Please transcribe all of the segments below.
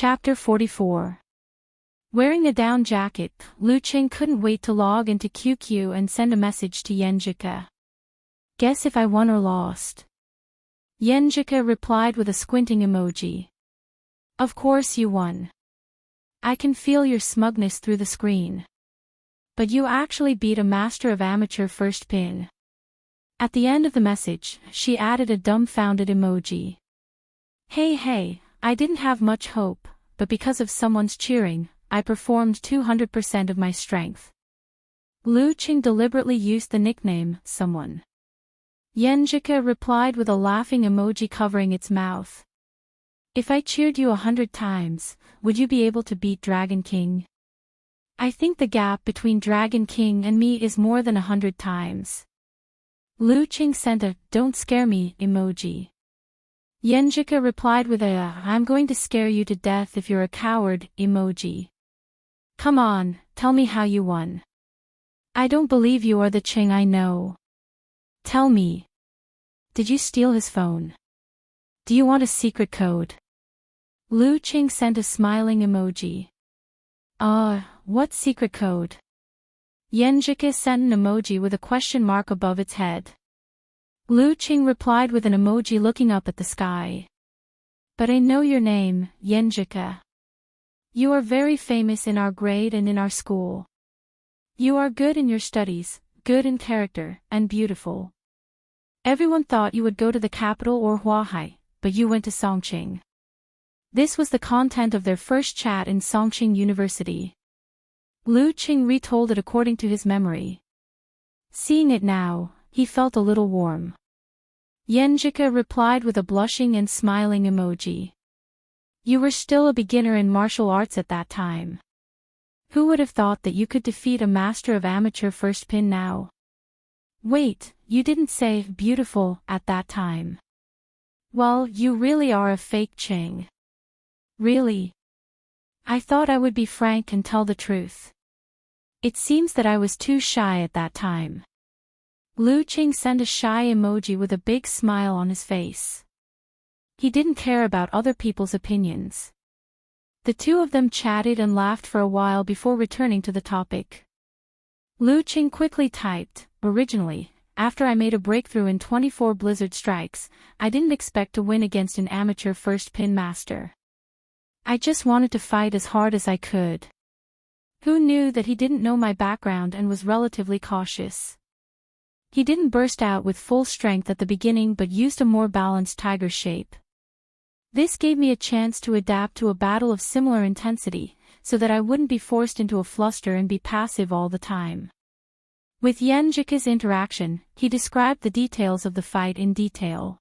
Chapter 44. Wearing a down jacket, Lu Qing couldn't wait to log into QQ and send a message to Yenjika. Guess if I won or lost. Yenjika replied with a squinting emoji. Of course you won. I can feel your smugness through the screen. But you actually beat a master of amateur first pin. At the end of the message, she added a dumbfounded emoji. Hey, I didn't have much hope, but because of someone's cheering, I performed 200% of my strength. Lu Qing deliberately used the nickname, someone. Yenjika replied with a laughing emoji covering its mouth. If I cheered you 100 times, would you be able to beat Dragon King? I think the gap between Dragon King and me is more than 100 times. Lu Qing sent a "don't scare me" emoji. Yenjika replied with a "I'm going to scare you to death if you're a coward" emoji. Come on, tell me how you won. I don't believe you are the Qing I know. Tell me. Did you steal his phone? Do you want a secret code? Lu Qing sent a smiling emoji. What secret code? Yenjika sent an emoji with a question mark above its head. Lu Qing replied with an emoji looking up at the sky. But I know your name, Yenjika. You are very famous in our grade and in our school. You are good in your studies, good in character, and beautiful. Everyone thought you would go to the capital or Huahai, but you went to Songqing. This was the content of their first chat in Songqing University. Lu Qing retold it according to his memory. Seeing it now, he felt a little warm. Yenjika replied with a blushing and smiling emoji. You were still a beginner in martial arts at that time. Who would have thought that you could defeat a master of amateur first pin now? Wait, you didn't say beautiful at that time. Well, you really are a fake Qing. Really? I thought I would be frank and tell the truth. It seems that I was too shy at that time. Lu Qing sent a shy emoji with a big smile on his face. He didn't care about other people's opinions. The two of them chatted and laughed for a while before returning to the topic. Lu Qing quickly typed, originally, after I made a breakthrough in 24 blizzard strikes, I didn't expect to win against an amateur first pin master. I just wanted to fight as hard as I could. Who knew that he didn't know my background and was relatively cautious? He didn't burst out with full strength at the beginning but used a more balanced tiger shape. This gave me a chance to adapt to a battle of similar intensity, so that I wouldn't be forced into a fluster and be passive all the time. With Yenjika's interaction, he described the details of the fight in detail.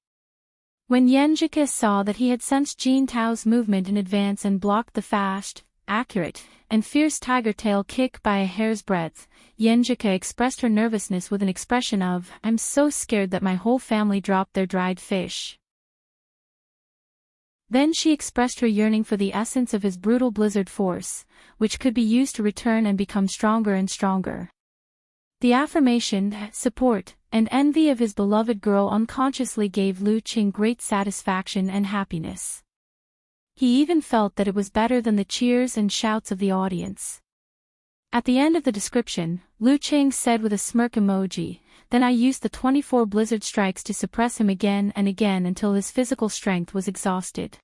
When Yenjika saw that he had sensed Jin Tao's movement in advance and blocked the fast, accurate, and fierce tiger tail kick by a hair's breadth, Yenjika expressed her nervousness with an expression of, "I'm so scared that my whole family dropped their dried fish." Then she expressed her yearning for the essence of his brutal blizzard force, which could be used to return and become stronger and stronger. The affirmation, support, and envy of his beloved girl unconsciously gave Lu Qing great satisfaction and happiness. He even felt that it was better than the cheers and shouts of the audience. At the end of the description, Lu Qing said with a smirk emoji, "Then I used the 24 blizzard strikes to suppress him again and again until his physical strength was exhausted.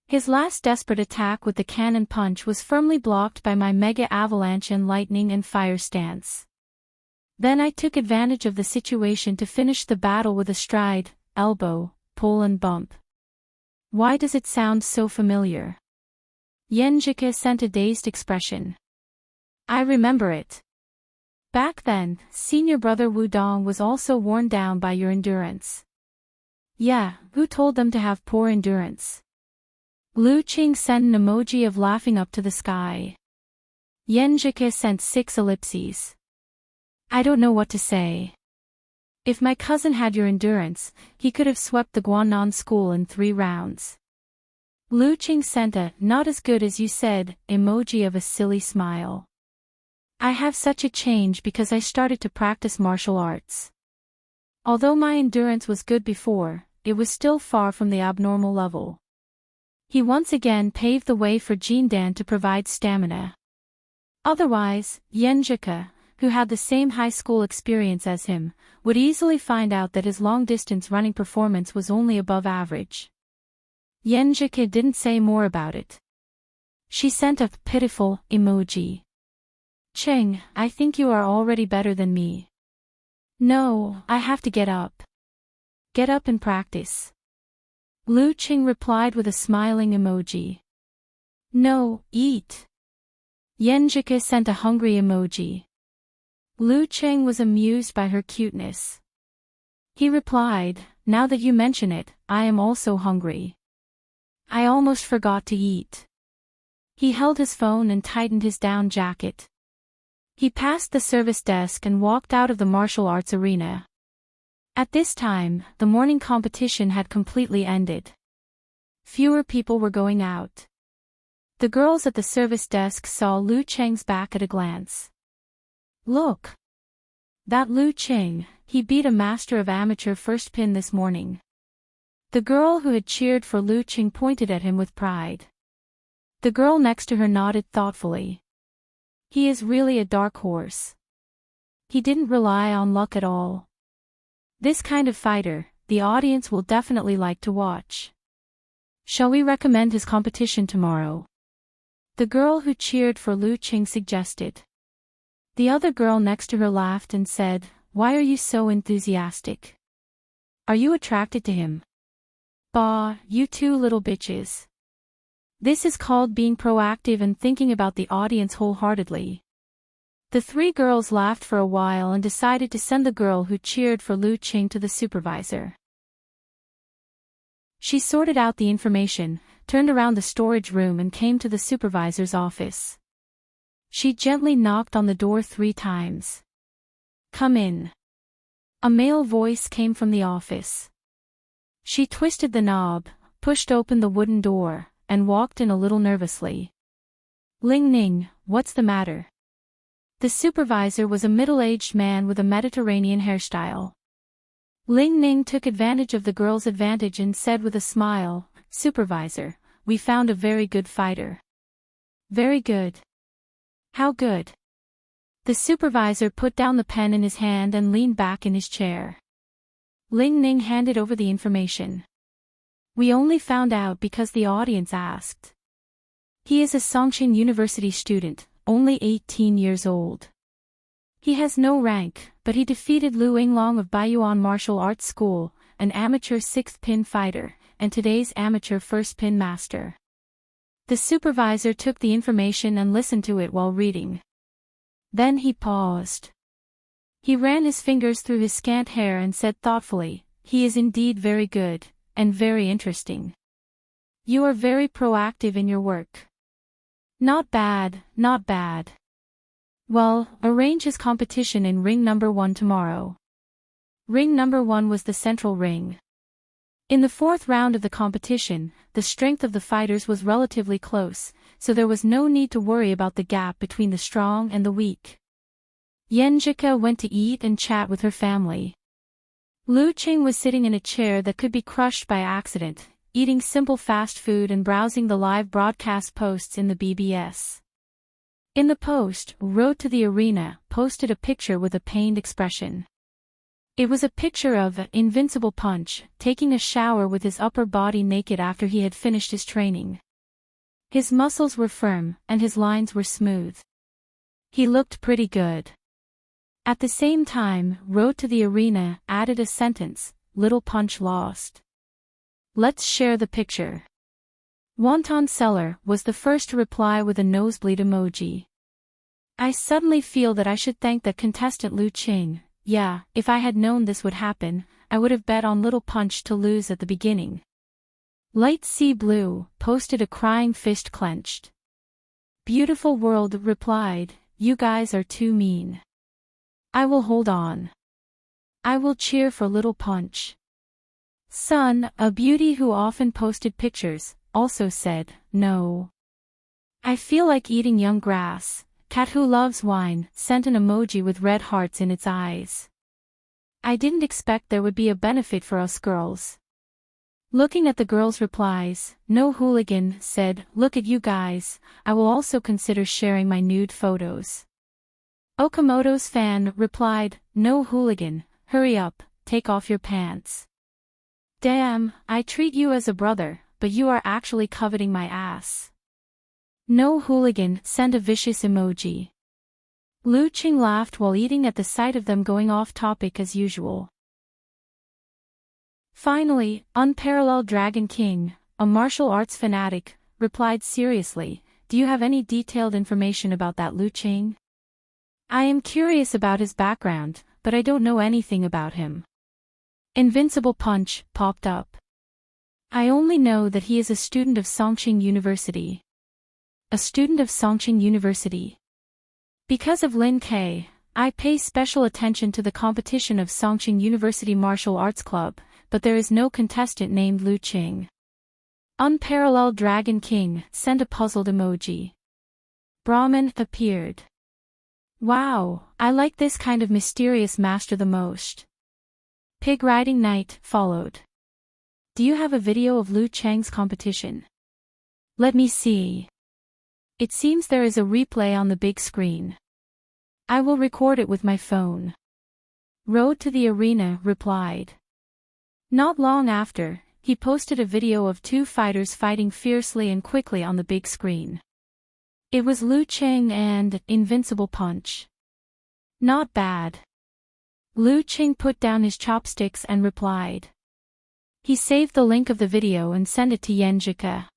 His last desperate attack with the cannon punch was firmly blocked by my mega avalanche and lightning and fire stance. Then I took advantage of the situation to finish the battle with a stride, elbow, pull and bump." Why does it sound so familiar? Yenjika sent a dazed expression. I remember it. Back then, senior brother Wu Dong was also worn down by your endurance. Yeah, who told them to have poor endurance? Lu Qing sent an emoji of laughing up to the sky. Yenjika sent 6 ellipses. I don't know what to say. If my cousin had your endurance, he could have swept the Guanan school in 3 rounds. Lu Qing sent a, not as good as you said, emoji of a silly smile. I have such a change because I started to practice martial arts. Although my endurance was good before, it was still far from the abnormal level. He once again paved the way for Jindan to provide stamina. Otherwise, Yenjika, who had the same high school experience as him, would easily find out that his long-distance running performance was only above average. Yenjika didn't say more about it. She sent a pitiful emoji. Cheng, I think you are already better than me. No, I have to get up. Get up and practice. Lu Cheng replied with a smiling emoji. No, eat. Yenjika sent a hungry emoji. Lu Cheng was amused by her cuteness. He replied, now that you mention it, I am also hungry. I almost forgot to eat. He held his phone and tightened his down jacket. He passed the service desk and walked out of the martial arts arena. At this time, the morning competition had completely ended. Fewer people were going out. The girls at the service desk saw Lu Cheng's back at a glance. Look! That Lu Cheng, he beat a master of amateur first pin this morning. The girl who had cheered for Lu Cheng pointed at him with pride. The girl next to her nodded thoughtfully. He is really a dark horse. He didn't rely on luck at all. This kind of fighter, the audience will definitely like to watch. Shall we recommend his competition tomorrow? The girl who cheered for Lu Cheng suggested. The other girl next to her laughed and said, why are you so enthusiastic? Are you attracted to him? Bah, you two little bitches. This is called being proactive and thinking about the audience wholeheartedly. The three girls laughed for a while and decided to send the girl who cheered for Lu Cheng to the supervisor. She sorted out the information, turned around the storage room and came to the supervisor's office. She gently knocked on the door 3 times. Come in. A male voice came from the office. She twisted the knob, pushed open the wooden door, and walked in a little nervously. Ling Ning, what's the matter? The supervisor was a middle-aged man with a Mediterranean hairstyle. Ling Ning took advantage of the girl's advantage and said with a smile, Supervisor, we found a very good fighter. Very good. How good? The supervisor put down the pen in his hand and leaned back in his chair. Ling Ning handed over the information. We only found out because the audience asked. He is a Songqing University student, only 18 years old. He has no rank, but he defeated Lu Yinglong of Baiyuan Martial Arts School, an amateur 6th pin fighter, and today's amateur first pin master. The supervisor took the information and listened to it while reading. Then he paused. He ran his fingers through his scant hair and said thoughtfully, he is indeed very good, and very interesting. You are very proactive in your work. Not bad, not bad. Well, arrange his competition in ring number 1 tomorrow. Ring number 1 was the central ring. In the 4th round of the competition, the strength of the fighters was relatively close, so there was no need to worry about the gap between the strong and the weak. Yenjika went to eat and chat with her family. Lu Cheng was sitting in a chair that could be crushed by accident, eating simple fast food and browsing the live broadcast posts in the BBS. In the post, Road to the Arena posted a picture with a pained expression. It was a picture of Invincible Punch taking a shower with his upper body naked after he had finished his training. His muscles were firm and his lines were smooth. He looked pretty good. At the same time, Road to the Arena added a sentence, Little Punch lost. Let's share the picture. Wonton Seller was the first to reply with a nosebleed emoji. I suddenly feel that I should thank the contestant Lu Cheng. Yeah, if I had known this would happen, I would have bet on Little Punch to lose at the beginning. Light Sea Blue posted a crying fist clenched. Beautiful World replied, you guys are too mean. I will hold on. I will cheer for Little Punch. Sun, a beauty who often posted pictures, also said, no. I feel like eating young grass. Cat who loves wine sent an emoji with red hearts in its eyes. I didn't expect there would be a benefit for us girls. Looking at the girls' replies, No Hooligan said, "Look at you guys, I will also consider sharing my nude photos." Okamoto's fan replied, "No Hooligan, hurry up, take off your pants." Damn, I treat you as a brother, but you are actually coveting my ass. No Hooligan sent a vicious emoji. Lu Qing laughed while eating at the sight of them going off topic as usual. Finally, Unparalleled Dragon King, a martial arts fanatic, replied seriously, "Do you have any detailed information about that Lu Qing? I am curious about his background, but I don't know anything about him." Invincible Punch popped up. "I only know that he is a student of Songqing University." A student of Songqing University. Because of Lin K, I pay special attention to the competition of Songqing University Martial Arts Club, but there is no contestant named Lu Qing. Unparalleled Dragon King sent a puzzled emoji. Brahmin appeared. Wow, I like this kind of mysterious master the most. Pig Riding Knight followed. Do you have a video of Lu Cheng's competition? Let me see. It seems there is a replay on the big screen. I will record it with my phone. Road to the Arena replied. Not long after, he posted a video of two fighters fighting fiercely and quickly on the big screen. It was Lu Qing and Invincible Punch. Not bad. Lu Qing put down his chopsticks and replied. He saved the link of the video and sent it to Yenjika.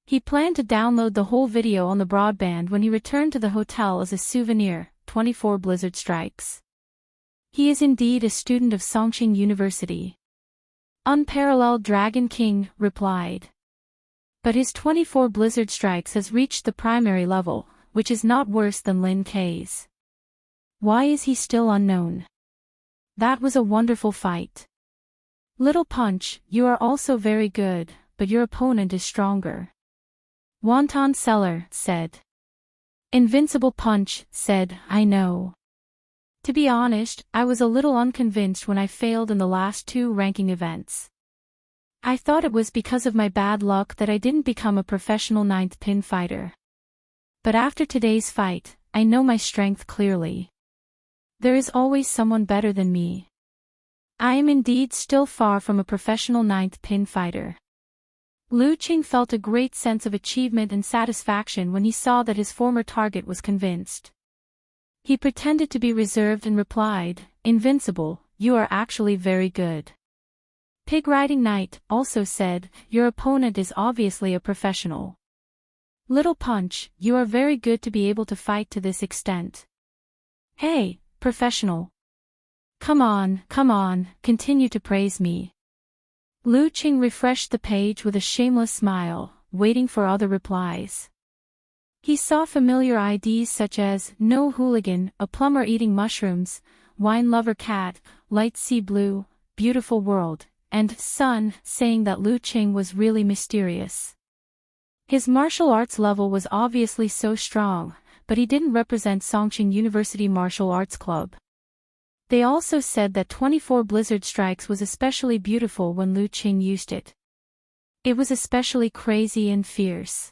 He planned to download the whole video on the broadband when he returned to the hotel as a souvenir, 24 blizzard strikes. He is indeed a student of Songqing University. Unparalleled Dragon King replied. But his 24 blizzard strikes has reached the primary level, which is not worse than Lin K's. Why is he still unknown? That was a wonderful fight. Little Punch, you are also very good, but your opponent is stronger. Wonton Seller said. Invincible Punch said, I know. To be honest, I was a little unconvinced when I failed in the last two ranking events. I thought it was because of my bad luck that I didn't become a professional ninth pin fighter. But after today's fight, I know my strength clearly. There is always someone better than me. I am indeed still far from a professional ninth pin fighter. Lu Qing felt a great sense of achievement and satisfaction when he saw that his former target was convinced. He pretended to be reserved and replied, Invincible, you are actually very good. Pig Riding Knight also said, your opponent is obviously a professional. Little Punch, you are very good to be able to fight to this extent. Hey, professional. Come on, continue to praise me. Lu Qing refreshed the page with a shameless smile, waiting for other replies. He saw familiar IDs such as, No Hooligan, a plumber eating mushrooms, Wine Lover Cat, Light Sea Blue, Beautiful World, and Sun, saying that Lu Qing was really mysterious. His martial arts level was obviously so strong, but he didn't represent Songqing University Martial Arts Club. They also said that 24 blizzard strikes was especially beautiful when Lu Qing used it. It was especially crazy and fierce.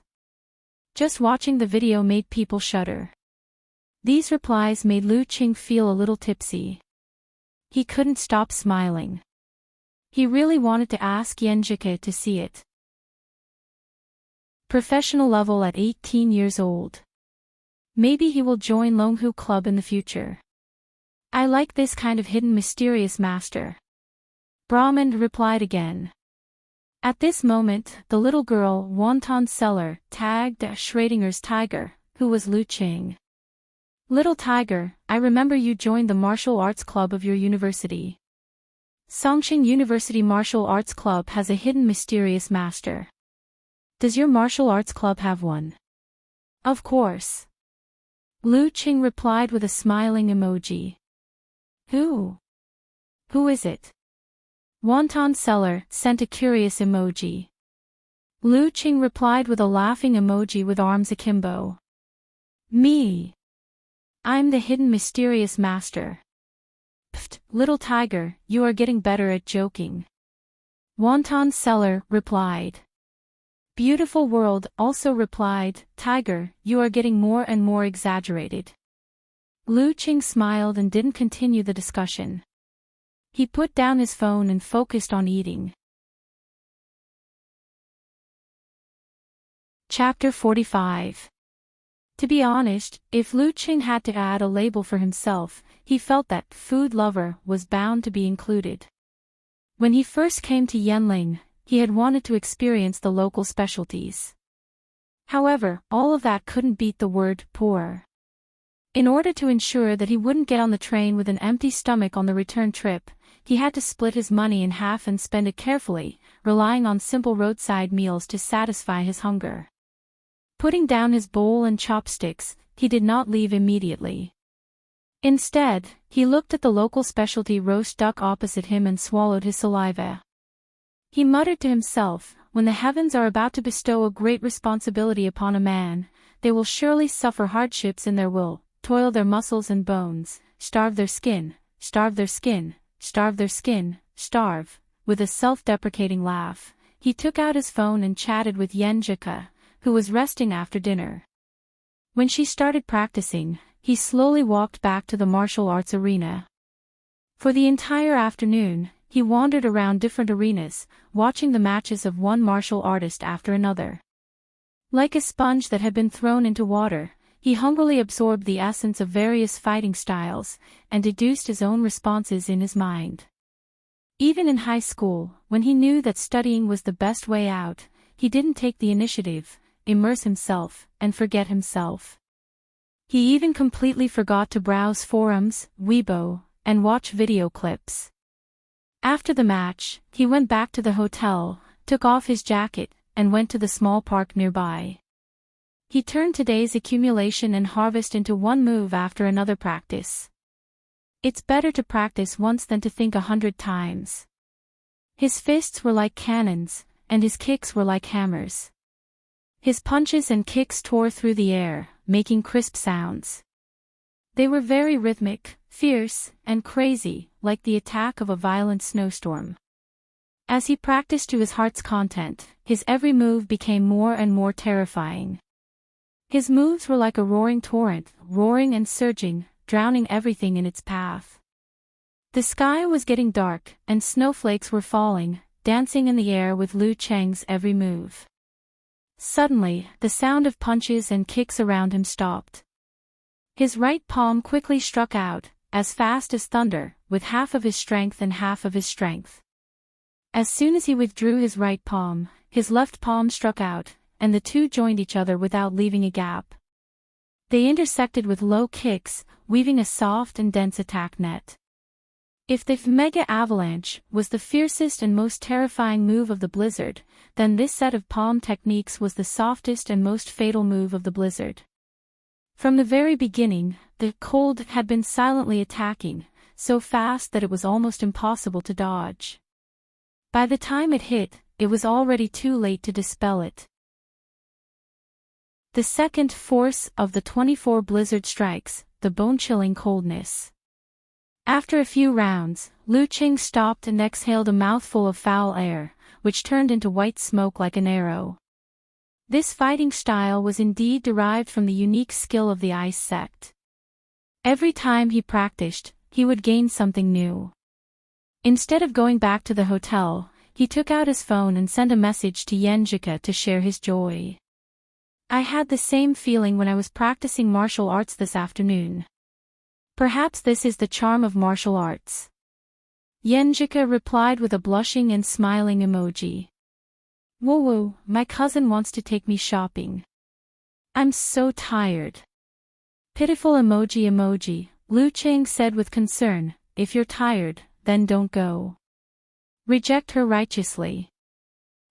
Just watching the video made people shudder. These replies made Lu Qing feel a little tipsy. He couldn't stop smiling. He really wanted to ask Yenjike to see it. Professional level at 18 years old. Maybe he will join Longhu Club in the future. I like this kind of hidden mysterious master. Brahmin replied again. At this moment, the little girl Wonton Seller tagged Schrodinger's Tiger, who was Lu Qing. Little Tiger, I remember you joined the martial arts club of your university. Songqing University Martial Arts Club has a hidden mysterious master. Does your martial arts club have one? Of course. Lu Qing replied with a smiling emoji. Who? Who is it? Wonton Seller sent a curious emoji. Lu Qing replied with a laughing emoji with arms akimbo. Me. I'm the hidden mysterious master. Pfft, little tiger, you are getting better at joking. Wonton seller replied. Beautiful world also replied, Tiger, you are getting more and more exaggerated. Lu Qing smiled and didn't continue the discussion. He put down his phone and focused on eating. Chapter 45. To be honest, if Lu Qing had to add a label for himself, he felt that food lover was bound to be included. When he first came to Yanling, he had wanted to experience the local specialties. However, all of that couldn't beat the word poor. In order to ensure that he wouldn't get on the train with an empty stomach on the return trip, he had to split his money in half and spend it carefully, relying on simple roadside meals to satisfy his hunger. Putting down his bowl and chopsticks, he did not leave immediately. Instead, he looked at the local specialty roast duck opposite him and swallowed his saliva. He muttered to himself, when the heavens are about to bestow a great responsibility upon a man, they will surely suffer hardships in their will, toil their muscles and bones, starve their skin, starve their skin, starve their skin, starve. With a self-deprecating laugh, he took out his phone and chatted with Yenjika, who was resting after dinner. When she started practicing, he slowly walked back to the martial arts arena. For the entire afternoon, he wandered around different arenas, watching the matches of one martial artist after another. Like a sponge that had been thrown into water, he hungrily absorbed the essence of various fighting styles, and deduced his own responses in his mind. Even in high school, when he knew that studying was the best way out, he didn't take the initiative, immerse himself, and forget himself. He even completely forgot to browse forums, Weibo, and watch video clips. After the match, he went back to the hotel, took off his jacket, and went to the small park nearby. He turned today's accumulation and harvest into one move after another practice. It's better to practice once than to think 100 times. His fists were like cannons, and his kicks were like hammers. His punches and kicks tore through the air, making crisp sounds. They were very rhythmic, fierce, and crazy, like the attack of a violent snowstorm. As he practiced to his heart's content, his every move became more and more terrifying. His moves were like a roaring torrent, roaring and surging, drowning everything in its path. The sky was getting dark, and snowflakes were falling, dancing in the air with Lu Cheng's every move. Suddenly, the sound of punches and kicks around him stopped. His right palm quickly struck out, as fast as thunder, with half of his strength and half of his strength. As soon as he withdrew his right palm, his left palm struck out, and the two joined each other without leaving a gap. They intersected with low kicks, weaving a soft and dense attack net. If the Mega Avalanche was the fiercest and most terrifying move of the blizzard, then this set of palm techniques was the softest and most fatal move of the blizzard. From the very beginning, the cold had been silently attacking, so fast that it was almost impossible to dodge. By the time it hit, it was already too late to dispel it. The second force of the 24 blizzard strikes, the bone-chilling coldness. After a few rounds, Lu Qing stopped and exhaled a mouthful of foul air, which turned into white smoke like an arrow. This fighting style was indeed derived from the unique skill of the ice sect. Every time he practiced, he would gain something new. Instead of going back to the hotel, he took out his phone and sent a message to Yenjika to share his joy. I had the same feeling when I was practicing martial arts this afternoon. Perhaps this is the charm of martial arts. Yenjika replied with a blushing and smiling emoji. Woo-woo, my cousin wants to take me shopping. I'm so tired. Pitiful emoji. Lu Qing said with concern, if you're tired, then don't go. Reject her righteously.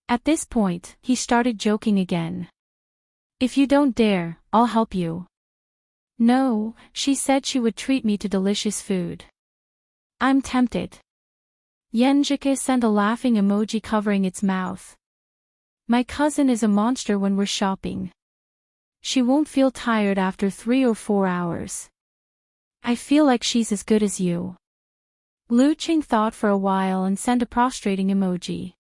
At this point, he started joking again. If you don't dare, I'll help you. No, she said she would treat me to delicious food. I'm tempted. Yenjika sent a laughing emoji covering its mouth. My cousin is a monster when we're shopping. She won't feel tired after 3 or 4 hours. I feel like she's as good as you. Lu Qing thought for a while and sent a prostrating emoji.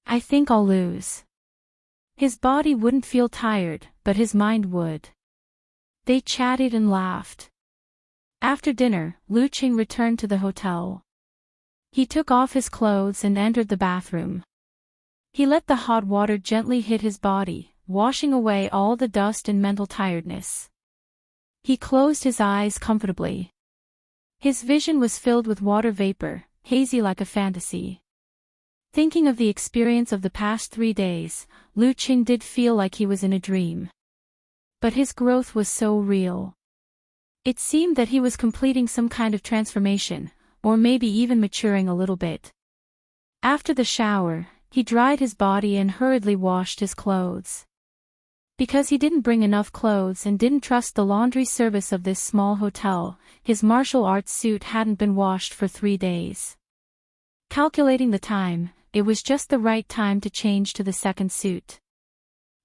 I think I'll lose. His body wouldn't feel tired, but his mind would. They chatted and laughed. After dinner, Lu Qing returned to the hotel. He took off his clothes and entered the bathroom. He let the hot water gently hit his body, washing away all the dust and mental tiredness. He closed his eyes comfortably. His vision was filled with water vapor, hazy like a fantasy. Thinking of the experience of the past 3 days, Lu Qing did feel like he was in a dream. But his growth was so real. It seemed that he was completing some kind of transformation, or maybe even maturing a little bit. After the shower, he dried his body and hurriedly washed his clothes. Because he didn't bring enough clothes and didn't trust the laundry service of this small hotel, his martial arts suit hadn't been washed for 3 days. Calculating the time, it was just the right time to change to the second suit.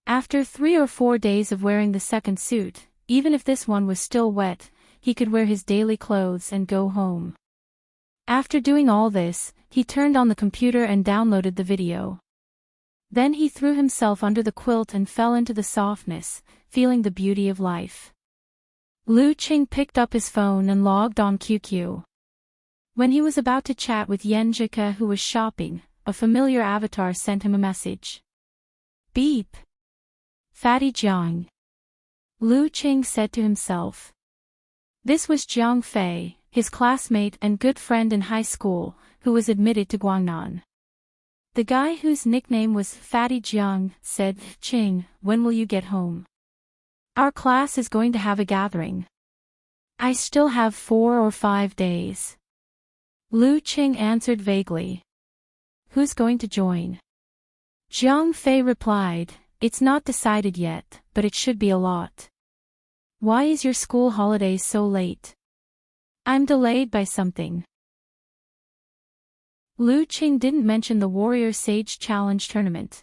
After 3 or 4 days of wearing the second suit, even if this one was still wet, he could wear his daily clothes and go home. After doing all this, he turned on the computer and downloaded the video. Then he threw himself under the quilt and fell into the softness, feeling the beauty of life. Lu Qing picked up his phone and logged on QQ. When he was about to chat with Yenjika, who was shopping, a familiar avatar sent him a message. Beep. Fatty Jiang. Lu Qing said to himself. This was Jiang Fei, his classmate and good friend in high school, who was admitted to Guangnan. The guy whose nickname was Fatty Jiang said, Qing, when will you get home? Our class is going to have a gathering. I still have 4 or 5 days. Lu Qing answered vaguely. Who's going to join? Jiang Fei replied, it's not decided yet, but it should be a lot. Why is your school holiday so late? I'm delayed by something. Lu Qing didn't mention the Warrior Sage Challenge tournament.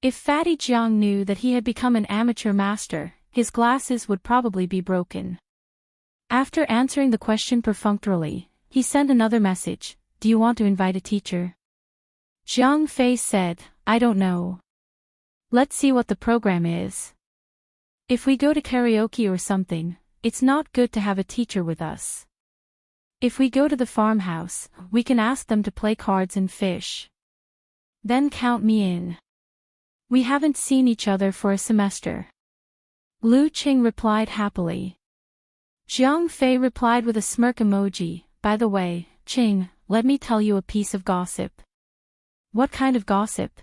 If Fatty Jiang knew that he had become an amateur master, his glasses would probably be broken. After answering the question perfunctorily, he sent another message, do you want to invite a teacher? Jiang Fei said, I don't know. Let's see what the program is. If we go to karaoke or something, it's not good to have a teacher with us. If we go to the farmhouse, we can ask them to play cards and fish. Then count me in. We haven't seen each other for a semester. Lu Qing replied happily. Jiang Fei replied with a smirk emoji, by the way, Qing, let me tell you a piece of gossip. What kind of gossip?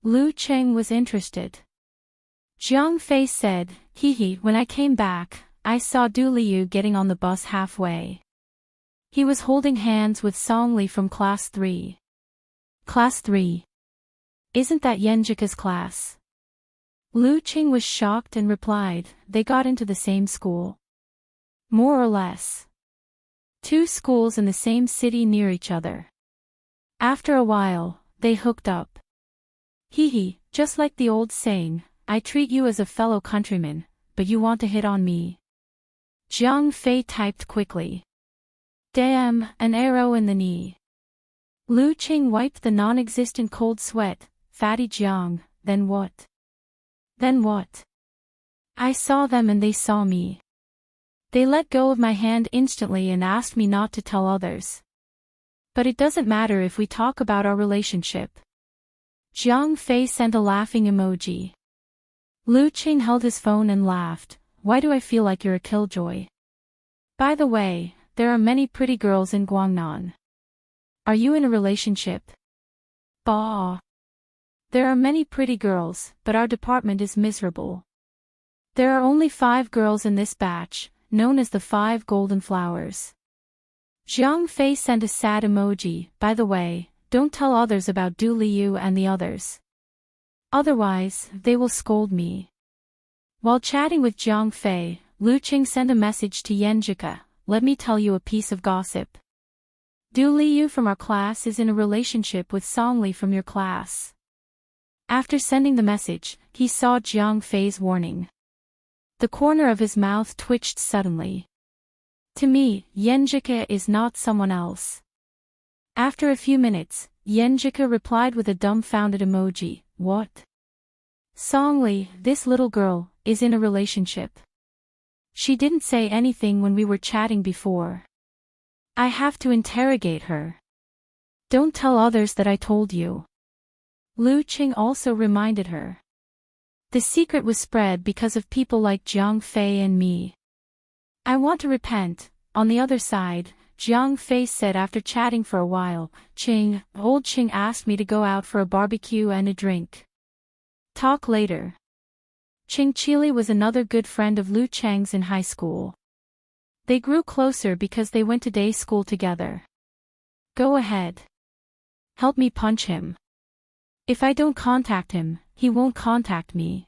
Lu Qing was interested. Jiang Fei said, when I came back, I saw Du Liu getting on the bus halfway. He was holding hands with Song Li from Class 3. Class 3? Isn't that Yenjika's class? Lu Qing was shocked and replied, they got into the same school. More or less. 2 schools in the same city near each other. After a while, they hooked up. Just like the old saying, I treat you as a fellow countryman, but you want to hit on me. Jiang Fei typed quickly. Damn, an arrow in the knee. Lu Qing wiped the non-existent cold sweat. Fatty Jiang, then what? Then what? I saw them and they saw me. They let go of my hand instantly and asked me not to tell others. But it doesn't matter if we talk about our relationship. Jiang Fei sent a laughing emoji. Lu Qing held his phone and laughed. Why do I feel like you're a killjoy? By the way, there are many pretty girls in Guangnan. Are you in a relationship? Bah. There are many pretty girls, but our department is miserable. There are only 5 girls in this batch, known as the 5 golden flowers. Jiang Fei sent a sad emoji. By the way, don't tell others about Du Liu and the others. Otherwise, they will scold me. While chatting with Jiang Fei, Lu Qing sent a message to Yenjika. Let me tell you a piece of gossip. Du Liu from our class is in a relationship with Song Li from your class. After sending the message, he saw Jiang Fei's warning. The corner of his mouth twitched suddenly. To me, Yenjika is not someone else. After a few minutes, Yenjika replied with a dumbfounded emoji. What? Songli, this little girl, is in a relationship. She didn't say anything when we were chatting before. I have to interrogate her. Don't tell others that I told you. Lu Qing also reminded her. The secret was spread because of people like Jiang Fei and me. I want to repent. On the other side, Jiang Fei said after chatting for a while, old Qing asked me to go out for a barbecue and a drink. Talk later. Qing Chili was another good friend of Lu Cheng's in high school. They grew closer because they went to day school together. Go ahead. Help me punch him. If I don't contact him, he won't contact me.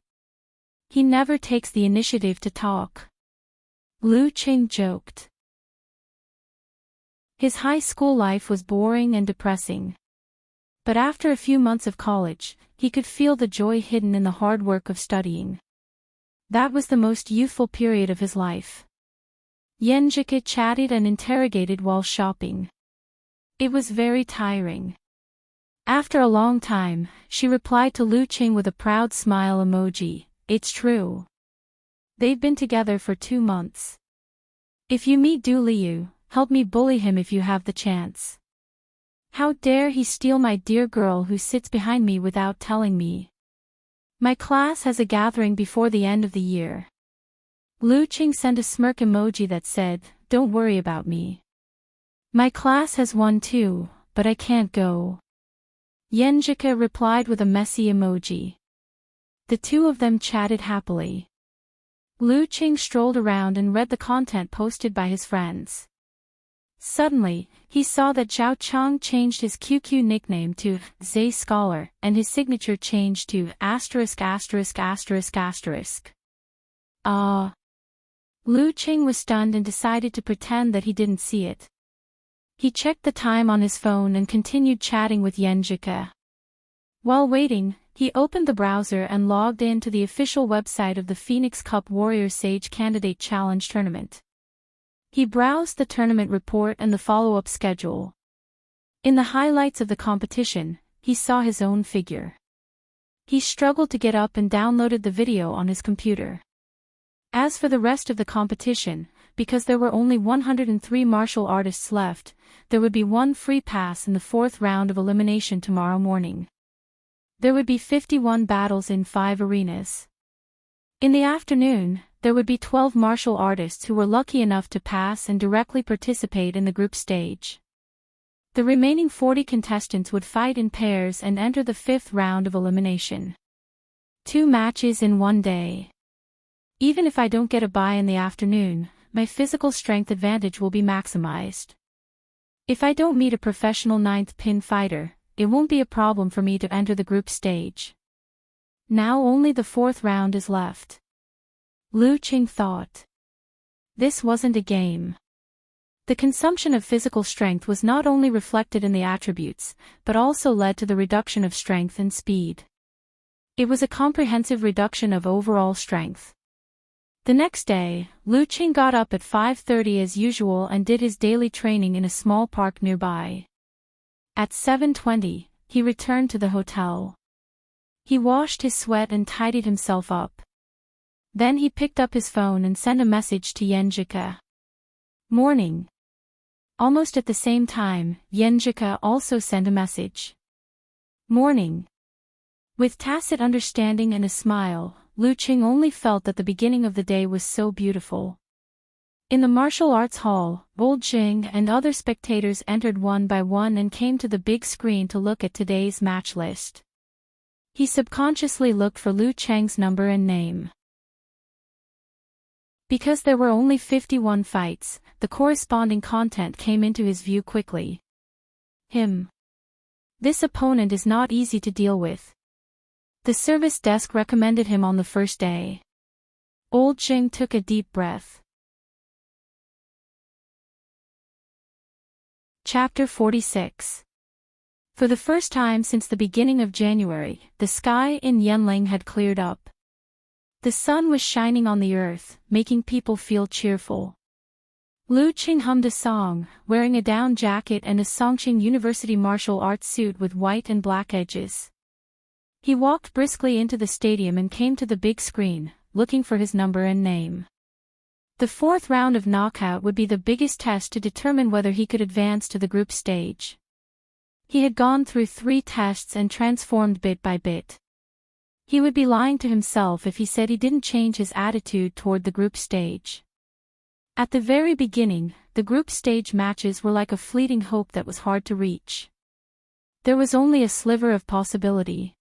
He never takes the initiative to talk. Lu Qing joked. His high school life was boring and depressing. But after a few months of college, he could feel the joy hidden in the hard work of studying. That was the most youthful period of his life. Yenjika chatted and interrogated while shopping. It was very tiring. After a long time, she replied to Lu Qing with a proud smile emoji. It's true. They've been together for 2 months. If you meet Du Liu, help me bully him if you have the chance. How dare he steal my dear girl who sits behind me without telling me. My class has a gathering before the end of the year. Lu Qing sent a smirk emoji that said, don't worry about me. My class has one too, but I can't go. Yenjika replied with a messy emoji. The two of them chatted happily. Lu Qing strolled around and read the content posted by his friends. Suddenly, he saw that Zhao Chang changed his QQ nickname to Zay Scholar and his signature changed to **********. Lu Qing was stunned and decided to pretend that he didn't see it. He checked the time on his phone and continued chatting with Yenjika. While waiting, he opened the browser and logged in to the official website of the Phoenix Cup Warrior Sage Candidate Challenge Tournament. He browsed the tournament report and the follow-up schedule. In the highlights of the competition, he saw his own figure. He struggled to get up and downloaded the video on his computer. As for the rest of the competition, because there were only 103 martial artists left, there would be one free pass in the 4th round of elimination tomorrow morning. There would be 51 battles in 5 arenas. In the afternoon, there would be 12 martial artists who were lucky enough to pass and directly participate in the group stage. The remaining 40 contestants would fight in pairs and enter the 5th round of elimination. 2 matches in one day. Even if I don't get a bye in the afternoon, my physical strength advantage will be maximized. If I don't meet a professional 9th pin fighter, it won't be a problem for me to enter the group stage. Now only the 4th round is left. Lu Qing thought. This wasn't a game. The consumption of physical strength was not only reflected in the attributes, but also led to the reduction of strength and speed. It was a comprehensive reduction of overall strength. The next day, Lu Qing got up at 5:30 as usual and did his daily training in a small park nearby. At 7:20, he returned to the hotel. He washed his sweat and tidied himself up. Then he picked up his phone and sent a message to Yenjika. Morning. Almost at the same time, Yenjika also sent a message. Morning. With tacit understanding and a smile, Lu Qing only felt that the beginning of the day was so beautiful. In the martial arts hall, old Jing and other spectators entered one by one and came to the big screen to look at today's match list. He subconsciously looked for Lu Cheng's number and name. Because there were only 51 fights, the corresponding content came into his view quickly. Him. This opponent is not easy to deal with. The service desk recommended him on the first day. Old Jing took a deep breath. Chapter 46. For the first time since the beginning of January, the sky in Yanling had cleared up. The sun was shining on the earth, making people feel cheerful. Lu Qing hummed a song, wearing a down jacket and a Songqing University martial arts suit with white and black edges. He walked briskly into the stadium and came to the big screen, looking for his number and name. The fourth round of knockout would be the biggest test to determine whether he could advance to the group stage. He had gone through 3 tests and transformed bit by bit. He would be lying to himself if he said he didn't change his attitude toward the group stage. At the very beginning, the group stage matches were like a fleeting hope that was hard to reach. There was only a sliver of possibility.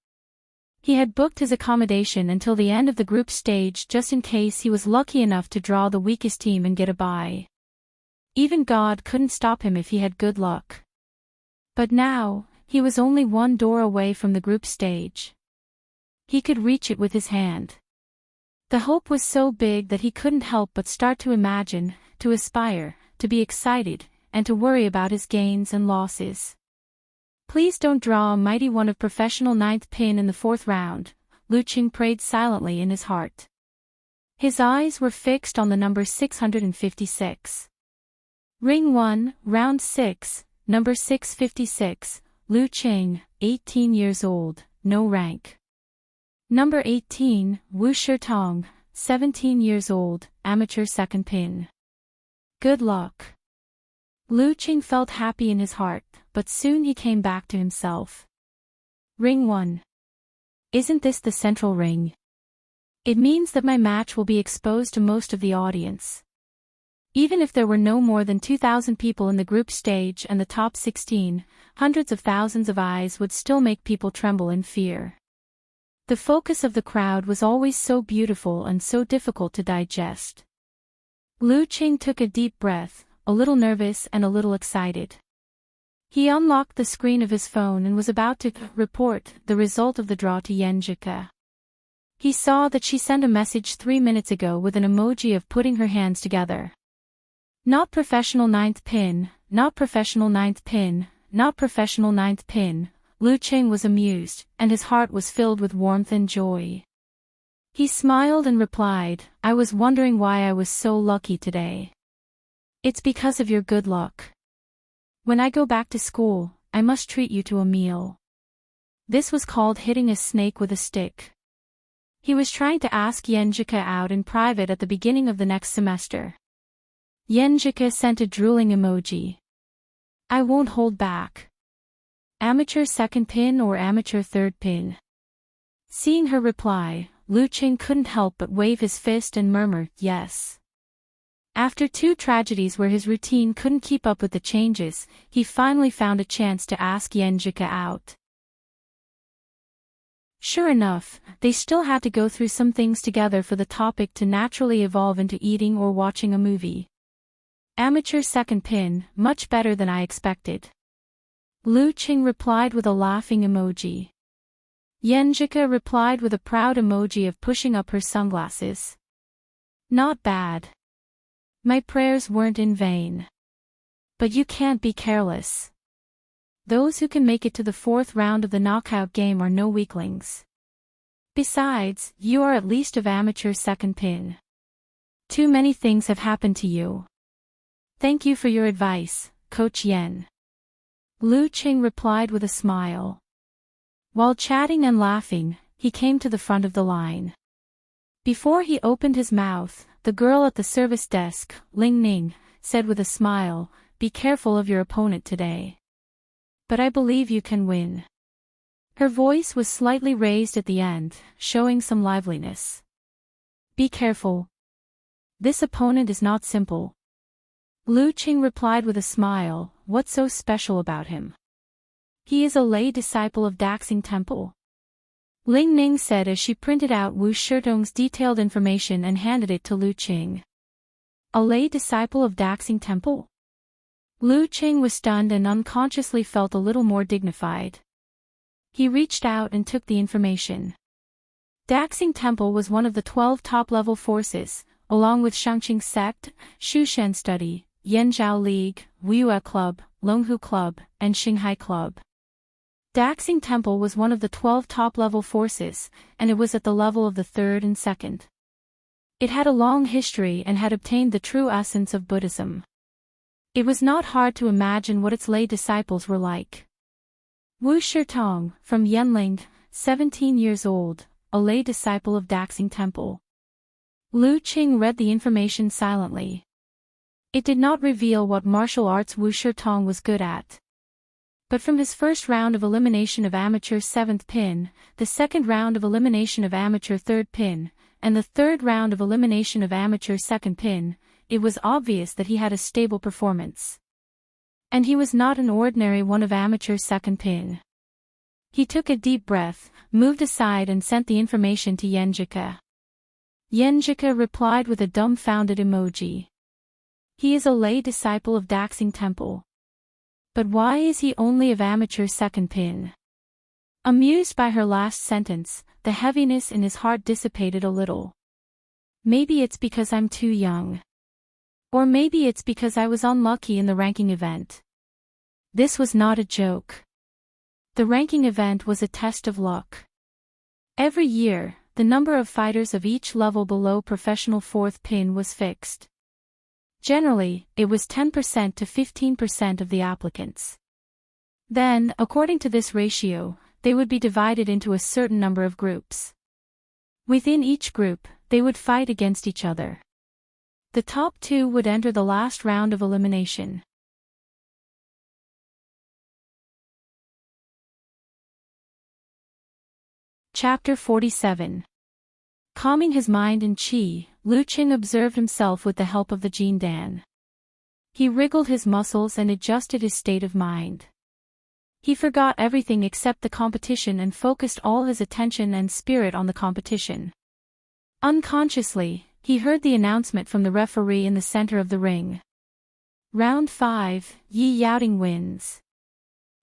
He had booked his accommodation until the end of the group stage just in case he was lucky enough to draw the weakest team and get a bye. Even God couldn't stop him if he had good luck. But now, he was only one door away from the group stage. He could reach it with his hand. The hope was so big that he couldn't help but start to imagine, to aspire, to be excited, and to worry about his gains and losses. Please don't draw a mighty one of professional 9th pin in the 4th round, Lu Qing prayed silently in his heart. His eyes were fixed on the number 656. Ring 1, round 6, number 656, Lu Qing, 18 years old, no rank. Number 18, Wu Shitong, 17 years old, amateur 2nd pin. Good luck. Lu Qing felt happy in his heart, but soon he came back to himself. Ring 1. Isn't this the central ring? It means that my match will be exposed to most of the audience. Even if there were no more than 2,000 people in the group stage and the top 16, hundreds of thousands of eyes would still make people tremble in fear. The focus of the crowd was always so beautiful and so difficult to digest. Lu Qing took a deep breath, a little nervous and a little excited. He unlocked the screen of his phone and was about to report the result of the draw to Yenjika. He saw that she sent a message 3 minutes ago with an emoji of putting her hands together. Not professional 9th pin, not professional 9th pin, not professional 9th pin. Lu Qing was amused, and his heart was filled with warmth and joy. He smiled and replied, I was wondering why I was so lucky today. It's because of your good luck. When I go back to school, I must treat you to a meal. This was called hitting a snake with a stick. He was trying to ask Yenjika out in private at the beginning of the next semester. Yenjika sent a drooling emoji. I won't hold back. Amateur 2nd pin or amateur 3rd pin? Seeing her reply, Lu Qing couldn't help but wave his fist and murmur, yes. After 2 tragedies where his routine couldn't keep up with the changes, he finally found a chance to ask Yenjika out. Sure enough, they still had to go through some things together for the topic to naturally evolve into eating or watching a movie. Amateur 2nd pin, much better than I expected. Lu Qing replied with a laughing emoji. Yenjika replied with a proud emoji of pushing up her sunglasses. Not bad. My prayers weren't in vain. But you can't be careless. Those who can make it to the 4th round of the knockout game are no weaklings. Besides, you are at least of amateur 2nd pin. Too many things have happened to you. Thank you for your advice, Coach Yen. Lu Qing replied with a smile. While chatting and laughing, he came to the front of the line. Before he opened his mouth, the girl at the service desk, Ling Ning, said with a smile, Be careful of your opponent today. But I believe you can win. Her voice was slightly raised at the end, showing some liveliness. Be careful. This opponent is not simple. Lu Qing replied with a smile, What's so special about him? He is a lay disciple of Daxing Temple. Ling Ning said as she printed out Wu Shitong's detailed information and handed it to Lu Qing. A lay disciple of Daxing Temple? Lu Qing was stunned and unconsciously felt a little more dignified. He reached out and took the information. Daxing Temple was one of the 12 top-level forces, along with Shangqing Sect, Shushan Study, Yanzhao League, Wuyue Club, Longhu Club, and Xinghai Club. Daxing Temple was one of the 12 top-level forces, and it was at the level of the 3rd and 2nd. It had a long history and had obtained the true essence of Buddhism. It was not hard to imagine what its lay disciples were like. Wu Shitong, from Yanling, 17 years old, a lay disciple of Daxing Temple. Lu Qing read the information silently. It did not reveal what martial arts Wu Shitong was good at. But from his first round of elimination of amateur 7th pin, the second round of elimination of amateur 3rd pin, and the third round of elimination of amateur 2nd pin, it was obvious that he had a stable performance. And he was not an ordinary one of amateur 2nd pin. He took a deep breath, moved aside and sent the information to Yenjika. Yenjika replied with a dumbfounded emoji. He is a lay disciple of Daxing Temple. But why is he only of amateur 2nd pin? Amused by her last sentence, the heaviness in his heart dissipated a little. Maybe it's because I'm too young. Or maybe it's because I was unlucky in the ranking event. This was not a joke. The ranking event was a test of luck. Every year, the number of fighters of each level below professional 4th pin was fixed. Generally, it was 10% to 15% of the applicants. Then, according to this ratio, they would be divided into a certain number of groups. Within each group, they would fight against each other. The top 2 would enter the last round of elimination. Chapter 47. Calming his mind and qi, Lu Qing observed himself with the help of the Jindan. He wriggled his muscles and adjusted his state of mind. He forgot everything except the competition and focused all his attention and spirit on the competition. Unconsciously, he heard the announcement from the referee in the center of the ring. Round 5, Yi Yaoting wins.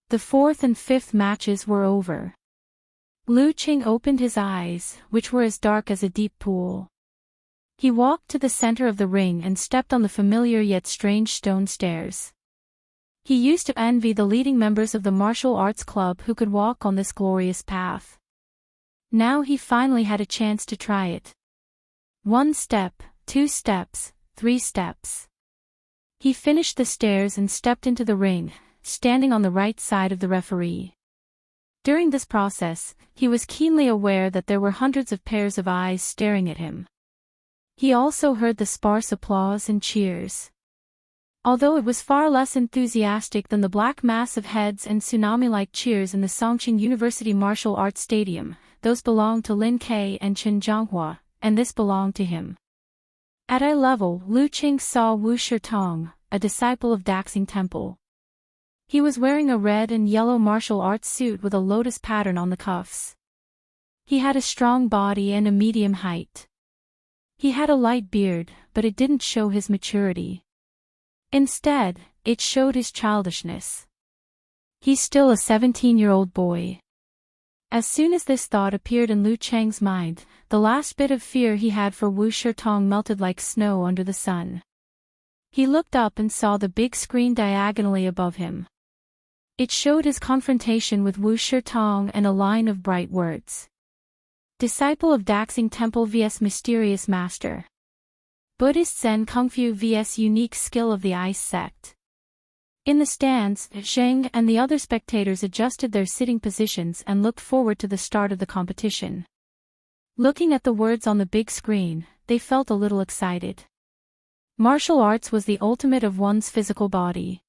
The 4th and 5th matches were over. Lu Qing opened his eyes, which were as dark as a deep pool. He walked to the center of the ring and stepped on the familiar yet strange stone stairs. He used to envy the leading members of the martial arts club who could walk on this glorious path. Now he finally had a chance to try it. 1 step, 2 steps, 3 steps. He finished the stairs and stepped into the ring, standing on the right side of the referee. During this process, he was keenly aware that there were hundreds of pairs of eyes staring at him. He also heard the sparse applause and cheers. Although it was far less enthusiastic than the black mass of heads and tsunami-like cheers in the Songqing University Martial Arts Stadium, those belonged to Lin Ke and Chen Zhanghua, and this belonged to him. At eye level, Lu Qing saw Wu Shitong, a disciple of Daxing Temple. He was wearing a red and yellow martial arts suit with a lotus pattern on the cuffs. He had a strong body and a medium height. He had a light beard, but it didn't show his maturity. Instead, it showed his childishness. He's still a 17-year-old boy. As soon as this thought appeared in Lu Cheng's mind, the last bit of fear he had for Wu Shitong melted like snow under the sun. He looked up and saw the big screen diagonally above him. It showed his confrontation with Wu Shitong and a line of bright words. Disciple of Daxing Temple vs Mysterious Master. Buddhist Zen Kung Fu vs Unique Skill of the Ice Sect. In the stands, Zheng and the other spectators adjusted their sitting positions and looked forward to the start of the competition. Looking at the words on the big screen, they felt a little excited. Martial arts was the ultimate of one's physical body.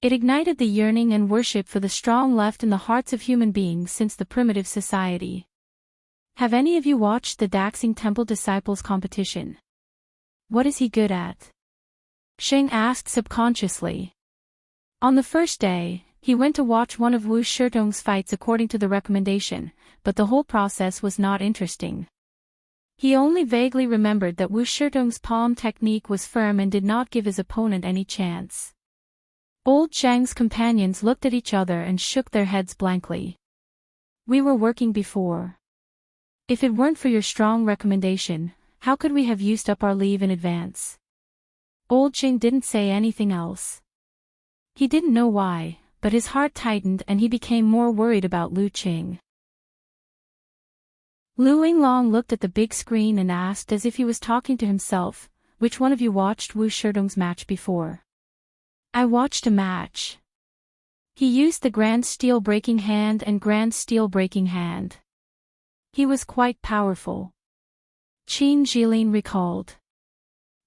It ignited the yearning and worship for the strong left in the hearts of human beings since the primitive society. Have any of you watched the Daxing Temple Disciples competition? What is he good at? Sheng asked subconsciously. On the first day, he went to watch one of Wu Shitong's fights according to the recommendation, but the whole process was not interesting. He only vaguely remembered that Wu Shitong's palm technique was firm and did not give his opponent any chance. Old Zhang's companions looked at each other and shook their heads blankly. We were working before. If it weren't for your strong recommendation, how could we have used up our leave in advance? Old Zhang didn't say anything else. He didn't know why, but his heart tightened and he became more worried about Lu Qing. Lu Yinglong looked at the big screen and asked as if he was talking to himself, which one of you watched Wu Shitong's match before? I watched a match. He used the grand steel breaking hand and grand steel breaking hand. He was quite powerful. Qin Jilin recalled.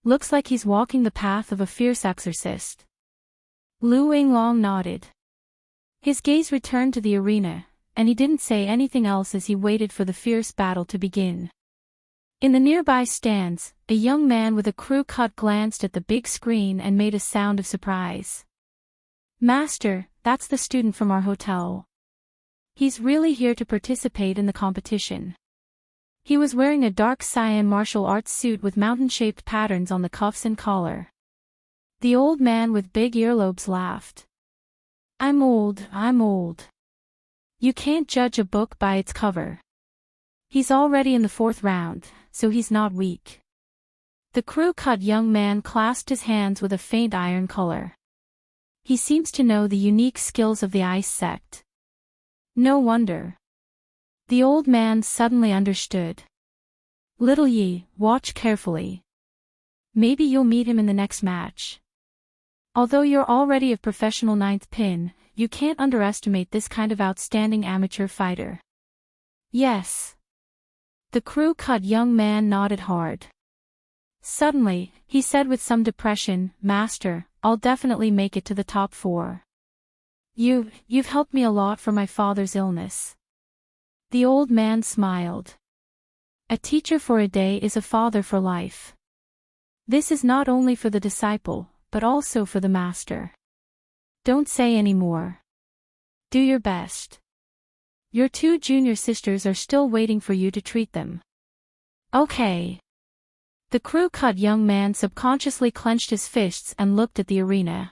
Looks like he's walking the path of a fierce exorcist. Lu Yinglong nodded. His gaze returned to the arena, and he didn't say anything else as he waited for the fierce battle to begin. In the nearby stands, a young man with a crew cut glanced at the big screen and made a sound of surprise. Master, that's the student from our hotel. He's really here to participate in the competition. He was wearing a dark cyan martial arts suit with mountain-shaped patterns on the cuffs and collar. The old man with big earlobes laughed. I'm old. You can't judge a book by its cover. He's already in the 4th round, so he's not weak. The crew-cut young man clasped his hands with a faint iron color. He seems to know the unique skills of the ice sect. No wonder. The old man suddenly understood. Little Yi, watch carefully. Maybe you'll meet him in the next match. Although you're already a professional 9th pin, you can't underestimate this kind of outstanding amateur fighter. Yes. The crew-cut young man nodded hard. Suddenly, he said with some depression, Master, I'll definitely make it to the top 4. You've helped me a lot for my father's illness. The old man smiled. A teacher for a day is a father for life. This is not only for the disciple, but also for the master. Don't say any more. Do your best. Your 2 junior sisters are still waiting for you to treat them. Okay. The crew-cut young man subconsciously clenched his fists and looked at the arena.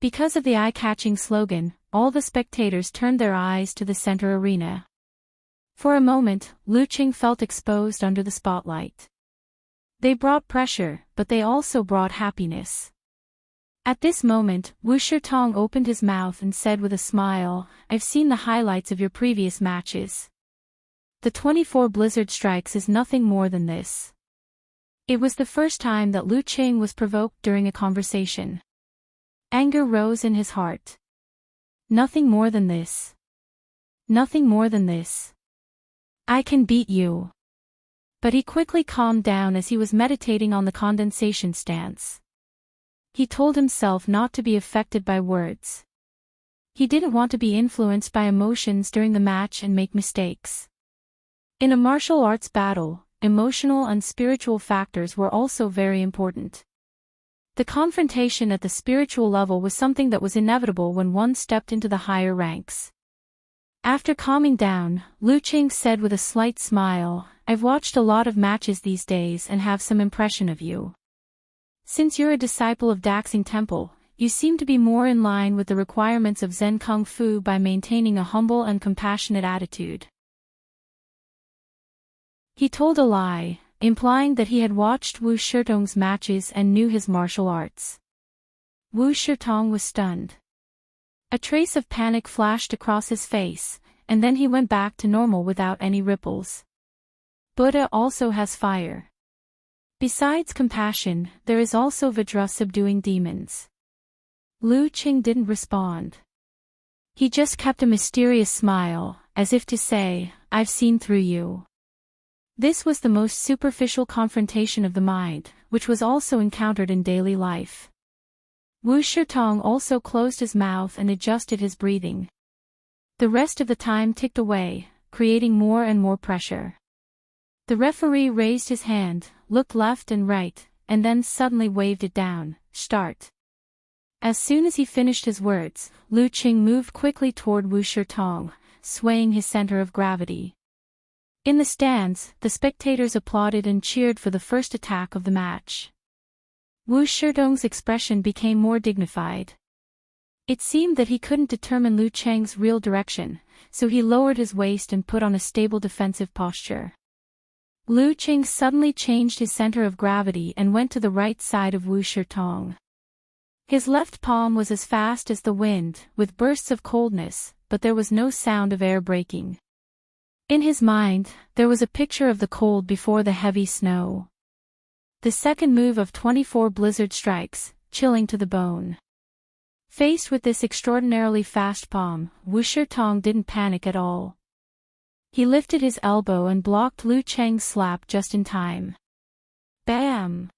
Because of the eye-catching slogan, all the spectators turned their eyes to the center arena. For a moment, Lu Qing felt exposed under the spotlight. They brought pressure, but they also brought happiness. At this moment, Wu Shitong opened his mouth and said with a smile, I've seen the highlights of your previous matches. The 24 blizzard strikes is nothing more than this. It was the first time that Lu Qing was provoked during a conversation. Anger rose in his heart. Nothing more than this. Nothing more than this. I can beat you. But he quickly calmed down as he was meditating on the condensation stance. He told himself not to be affected by words. He didn't want to be influenced by emotions during the match and make mistakes. In a martial arts battle, emotional and spiritual factors were also very important. The confrontation at the spiritual level was something that was inevitable when one stepped into the higher ranks. After calming down, Lu Qing said with a slight smile, I've watched a lot of matches these days and have some impression of you. Since you're a disciple of Daxing Temple, you seem to be more in line with the requirements of Zen Kung Fu by maintaining a humble and compassionate attitude. He told a lie, implying that he had watched Wu Shitong's matches and knew his martial arts. Wu Shitong was stunned. A trace of panic flashed across his face, and then he went back to normal without any ripples. Buddha also has fire. Besides compassion, there is also Vajra subduing demons. Lu Qing didn't respond. He just kept a mysterious smile, as if to say, I've seen through you. This was the most superficial confrontation of the mind, which was also encountered in daily life. Wu Shitong also closed his mouth and adjusted his breathing. The rest of the time ticked away, creating more and more pressure. The referee raised his hand, looked left and right, and then suddenly waved it down, start. As soon as he finished his words, Lu Qing moved quickly toward Wu Shitong, swaying his center of gravity. In the stands, the spectators applauded and cheered for the first attack of the match. Wu Shitong's expression became more dignified. It seemed that he couldn't determine Lu Qing's real direction, so he lowered his waist and put on a stable defensive posture. Lu Qing suddenly changed his center of gravity and went to the right side of Wu Shitong. His left palm was as fast as the wind, with bursts of coldness, but there was no sound of air breaking. In his mind, there was a picture of the cold before the heavy snow. The second move of 24 blizzard strikes, chilling to the bone. Faced with this extraordinarily fast palm, Wu Shitong didn't panic at all. He lifted his elbow and blocked Lu Cheng's slap just in time. Bam!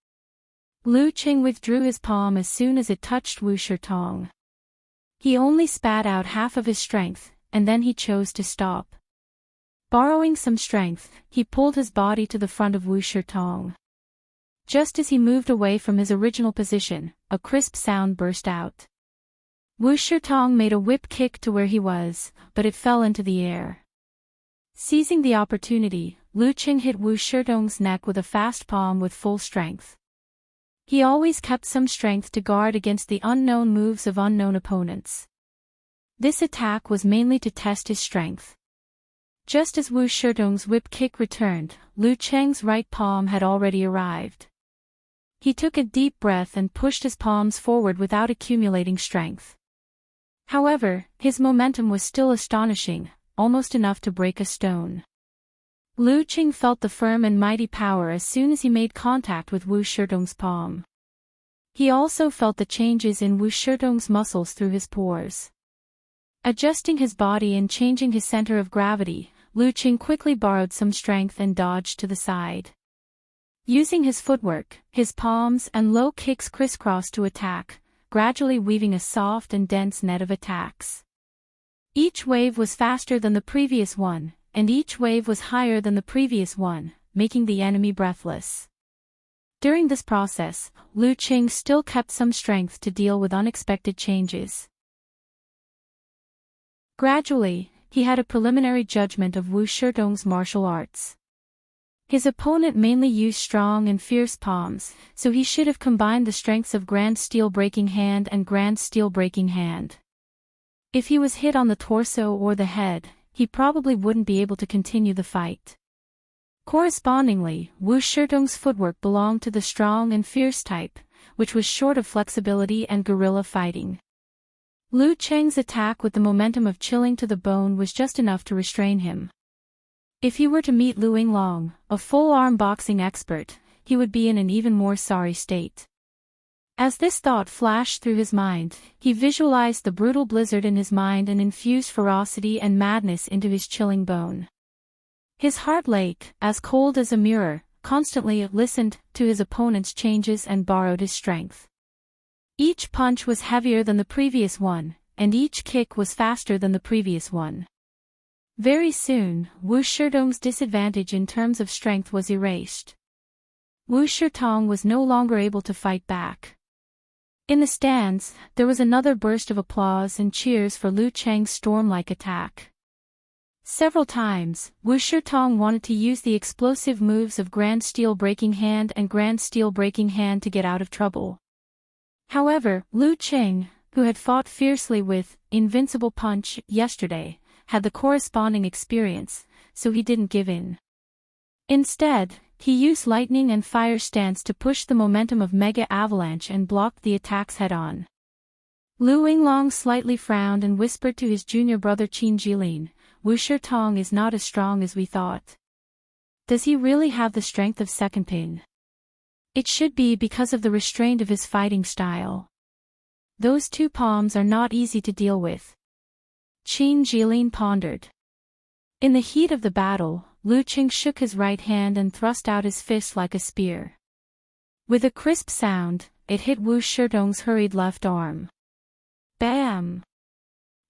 Lu Cheng withdrew his palm as soon as it touched Wu Shitong. He only spat out half of his strength, and then he chose to stop. Borrowing some strength, he pulled his body to the front of Wu Shitong. Just as he moved away from his original position, a crisp sound burst out. Wu Shitong made a whip kick to where he was, but it fell into the air. Seizing the opportunity, Lu Cheng hit Wu Shitong's neck with a fast palm with full strength. He always kept some strength to guard against the unknown moves of unknown opponents. This attack was mainly to test his strength. Just as Wu Shitong's whip kick returned, Lu Cheng's right palm had already arrived. He took a deep breath and pushed his palms forward without accumulating strength. However, his momentum was still astonishing, almost enough to break a stone. Lu Cheng felt the firm and mighty power as soon as he made contact with Wu Shitong's palm. He also felt the changes in Wu Shitong's muscles through his pores. Adjusting his body and changing his center of gravity, Lu Cheng quickly borrowed some strength and dodged to the side. Using his footwork, his palms and low kicks crisscrossed to attack, gradually weaving a soft and dense net of attacks. Each wave was faster than the previous one, and each wave was higher than the previous one, making the enemy breathless. During this process, Lu Cheng still kept some strength to deal with unexpected changes. Gradually, he had a preliminary judgment of Wu Shitong's martial arts. His opponent mainly used strong and fierce palms, so he should have combined the strengths of Grand Steel Breaking Hand and Grand Steel Breaking Hand. If he was hit on the torso or the head, he probably wouldn't be able to continue the fight. Correspondingly, Wu Shitong's footwork belonged to the strong and fierce type, which was short of flexibility and guerrilla fighting. Lu Cheng's attack with the momentum of chilling to the bone was just enough to restrain him. If he were to meet Lu Yinglong, a full-arm boxing expert, he would be in an even more sorry state. As this thought flashed through his mind, he visualized the brutal blizzard in his mind and infused ferocity and madness into his chilling bone. His heart lake, as cold as a mirror, constantly listened to his opponent's changes and borrowed his strength. Each punch was heavier than the previous one, and each kick was faster than the previous one. Very soon, Wu Shitong's disadvantage in terms of strength was erased. Wu Shitong was no longer able to fight back. In the stands, there was another burst of applause and cheers for Lu Cheng's storm-like attack. Several times, Wu Shitong wanted to use the explosive moves of Grand Steel Breaking Hand and Grand Steel Breaking Hand to get out of trouble. However, Lu Cheng, who had fought fiercely with Invincible Punch yesterday, had the corresponding experience, so he didn't give in. Instead, he used lightning and fire stance to push the momentum of Mega Avalanche and blocked the attacks head-on. Lu Yinglong slightly frowned and whispered to his junior brother Qin Jilin, "Wu Shitong is not as strong as we thought. Does he really have the strength of Second Pin? It should be because of the restraint of his fighting style. Those two palms are not easy to deal with." Qin Jilin pondered. In the heat of the battle, Lu Cheng shook his right hand and thrust out his fist like a spear. With a crisp sound, it hit Wu Shitong's hurried left arm. Bam!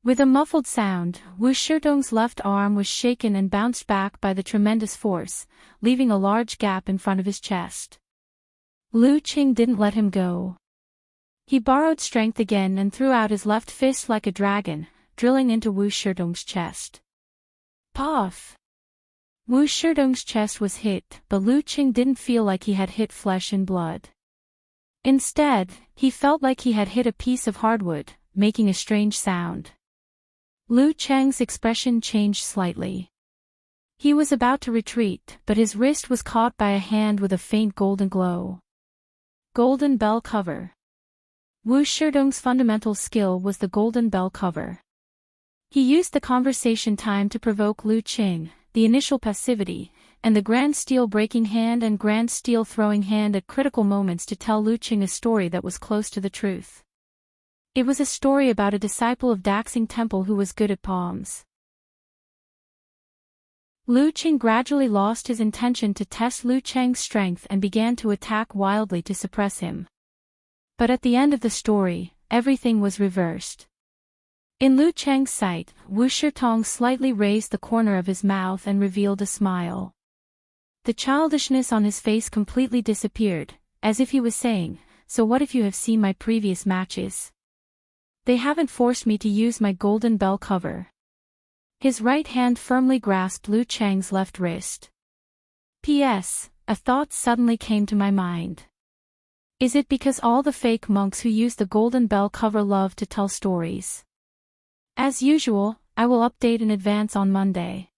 With a muffled sound, Wu Shitong's left arm was shaken and bounced back by the tremendous force, leaving a large gap in front of his chest. Lu Cheng didn't let him go. He borrowed strength again and threw out his left fist like a dragon, drilling into Wu Shitong's chest. Puff! Wu Shitong's chest was hit, but Lu Cheng didn't feel like he had hit flesh and blood. Instead, he felt like he had hit a piece of hardwood, making a strange sound. Lu Cheng's expression changed slightly. He was about to retreat, but his wrist was caught by a hand with a faint golden glow. Golden bell cover. Wu Shitong's fundamental skill was the golden bell cover. He used the conversation time to provoke Lu Cheng, the initial passivity, and the Grand Steel Breaking Hand and Grand Steel Throwing Hand at critical moments to tell Lu Cheng a story that was close to the truth. It was a story about a disciple of Daxing Temple who was good at palms. Lu Qing gradually lost his intention to test Lu Cheng's strength and began to attack wildly to suppress him. But at the end of the story, everything was reversed. In Lu Cheng's sight, Wu Shitong slightly raised the corner of his mouth and revealed a smile. The childishness on his face completely disappeared, as if he was saying, "So what if you have seen my previous matches? They haven't forced me to use my golden bell cover." His right hand firmly grasped Lu Cheng's left wrist. P.S. A thought suddenly came to my mind. Is it because all the fake monks who use the golden bell cover love to tell stories? As usual, I will update in advance on Monday.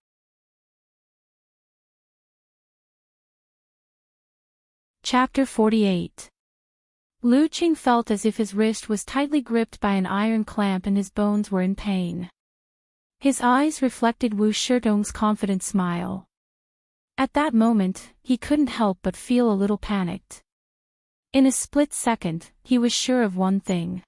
Chapter 48. Lu Qing felt as if his wrist was tightly gripped by an iron clamp and his bones were in pain. His eyes reflected Wu Shitong's confident smile. At that moment, he couldn't help but feel a little panicked. In a split second, he was sure of one thing.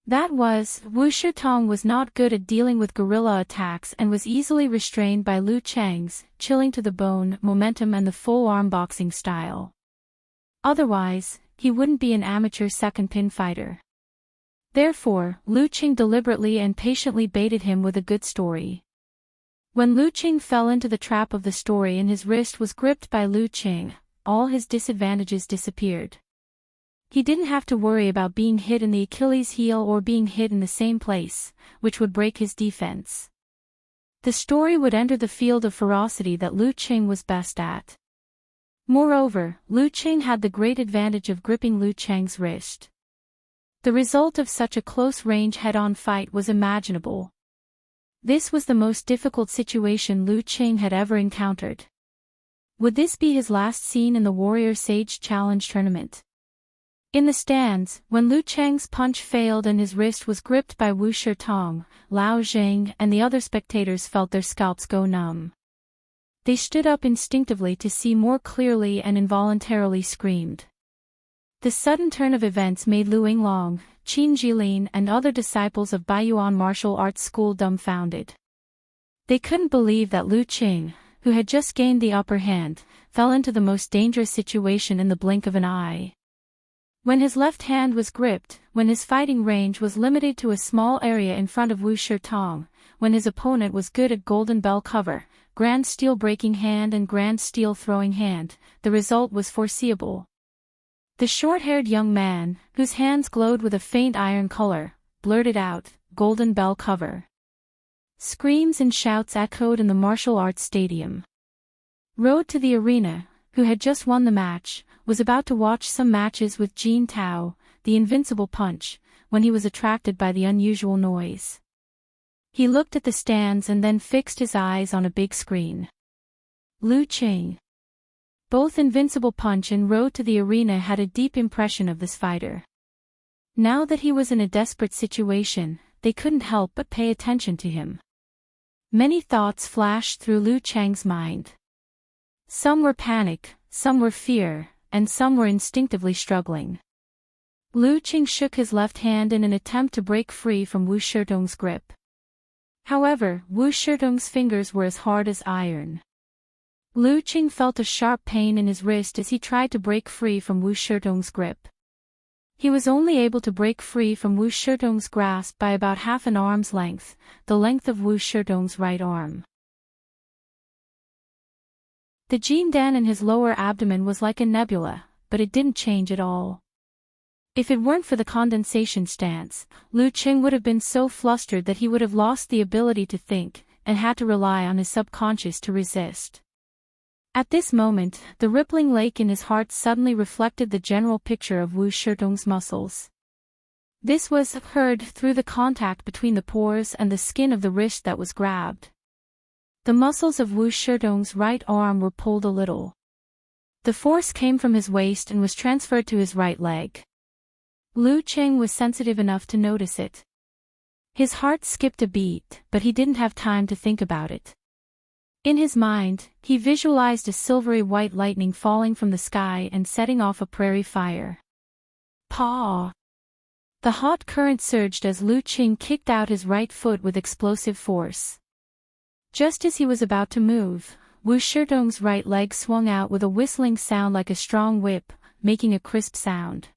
That was, Wu Shitong was not good at dealing with guerrilla attacks and was easily restrained by Lu Cheng's, chilling to the bone, momentum and the full-arm boxing style. Otherwise, he wouldn't be an amateur second-pin fighter. Therefore, Lu Qing deliberately and patiently baited him with a good story. When Lu Qing fell into the trap of the story and his wrist was gripped by Lu Qing, all his disadvantages disappeared. He didn't have to worry about being hit in the Achilles heel or being hit in the same place, which would break his defense. The story would enter the field of ferocity that Lu Qing was best at. Moreover, Lu Qing had the great advantage of gripping Lu Cheng's wrist. The result of such a close-range head-on fight was imaginable. This was the most difficult situation Lu Qing had ever encountered. Would this be his last scene in the Warrior Sage Challenge tournament? In the stands, when Lu Cheng's punch failed and his wrist was gripped by Wu Shitong, Lao Zheng and the other spectators felt their scalps go numb. They stood up instinctively to see more clearly and involuntarily screamed. The sudden turn of events made Lu Yinglong, Qin Jilin and other disciples of Baiyuan martial arts school dumbfounded. They couldn't believe that Lu Qing, who had just gained the upper hand, fell into the most dangerous situation in the blink of an eye. When his left hand was gripped, when his fighting range was limited to a small area in front of Wu Shitong, when his opponent was good at golden bell cover, grand steel breaking hand and grand steel throwing hand, the result was foreseeable. The short-haired young man, whose hands glowed with a faint iron color, blurted out, "Golden bell cover." Screams and shouts echoed in the martial arts stadium. Rode to the arena, who had just won the match, was about to watch some matches with Jin Tao, the invincible punch, when he was attracted by the unusual noise. He looked at the stands and then fixed his eyes on a big screen. Lu Qing. Both Invincible Punch and Road to the Arena had a deep impression of this fighter. Now that he was in a desperate situation, they couldn't help but pay attention to him. Many thoughts flashed through Lu Cheng's mind. Some were panic, some were fear, and some were instinctively struggling. Lu Qing shook his left hand in an attempt to break free from Wu Shitong's grip. However, Wu Shitong's fingers were as hard as iron. Lu Qing felt a sharp pain in his wrist as he tried to break free from Wu Shitong's grip. He was only able to break free from Wu Shitong's grasp by about half an arm's length, the length of Wu Shitong's right arm. The Jindan in his lower abdomen was like a nebula, but it didn't change at all. If it weren't for the condensation stance, Lu Qing would have been so flustered that he would have lost the ability to think, and had to rely on his subconscious to resist. At this moment, the rippling lake in his heart suddenly reflected the general picture of Wu Shitong's muscles. This was heard through the contact between the pores and the skin of the wrist that was grabbed. The muscles of Wu Shitong's right arm were pulled a little. The force came from his waist and was transferred to his right leg. Lu Qing was sensitive enough to notice it. His heart skipped a beat, but he didn't have time to think about it. In his mind, he visualized a silvery white lightning falling from the sky and setting off a prairie fire. Paw! The hot current surged as Lu Qing kicked out his right foot with explosive force. Just as he was about to move, Wu Shitong's right leg swung out with a whistling sound like a strong whip, making a crisp sound.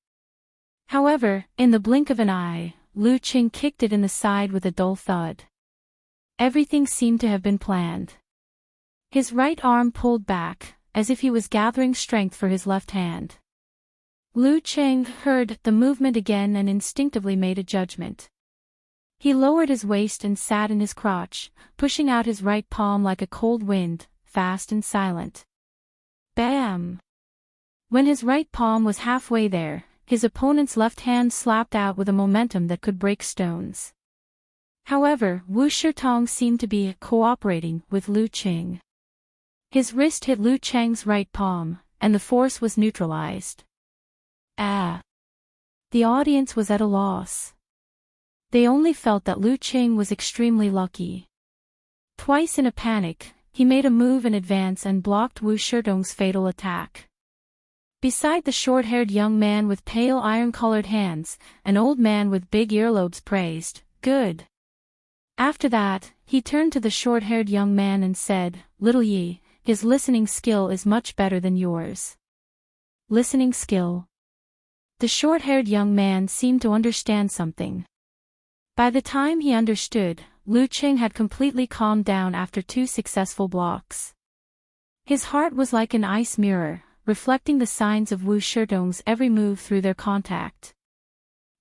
However, in the blink of an eye, Lu Qing kicked it in the side with a dull thud. Everything seemed to have been planned. His right arm pulled back, as if he was gathering strength for his left hand. Lu Qing heard the movement again and instinctively made a judgment. He lowered his waist and sat in his crotch, pushing out his right palm like a cold wind, fast and silent. Bam! When his right palm was halfway there, his opponent's left hand slapped out with a momentum that could break stones. However, Wu Shitong seemed to be cooperating with Lu Qing. His wrist hit Lu Qing's right palm, and the force was neutralized. Ah! The audience was at a loss. They only felt that Lu Qing was extremely lucky. Twice in a panic, he made a move in advance and blocked Wu Shitong's fatal attack. Beside the short-haired young man with pale iron-colored hands, an old man with big earlobes praised, "Good." After that, he turned to the short-haired young man and said, "Little Yi, his listening skill is much better than yours." Listening skill. The short-haired young man seemed to understand something. By the time he understood, Lu Qing had completely calmed down after 2 successful blocks. His heart was like an ice mirror, reflecting the signs of Wu Shitong's every move through their contact.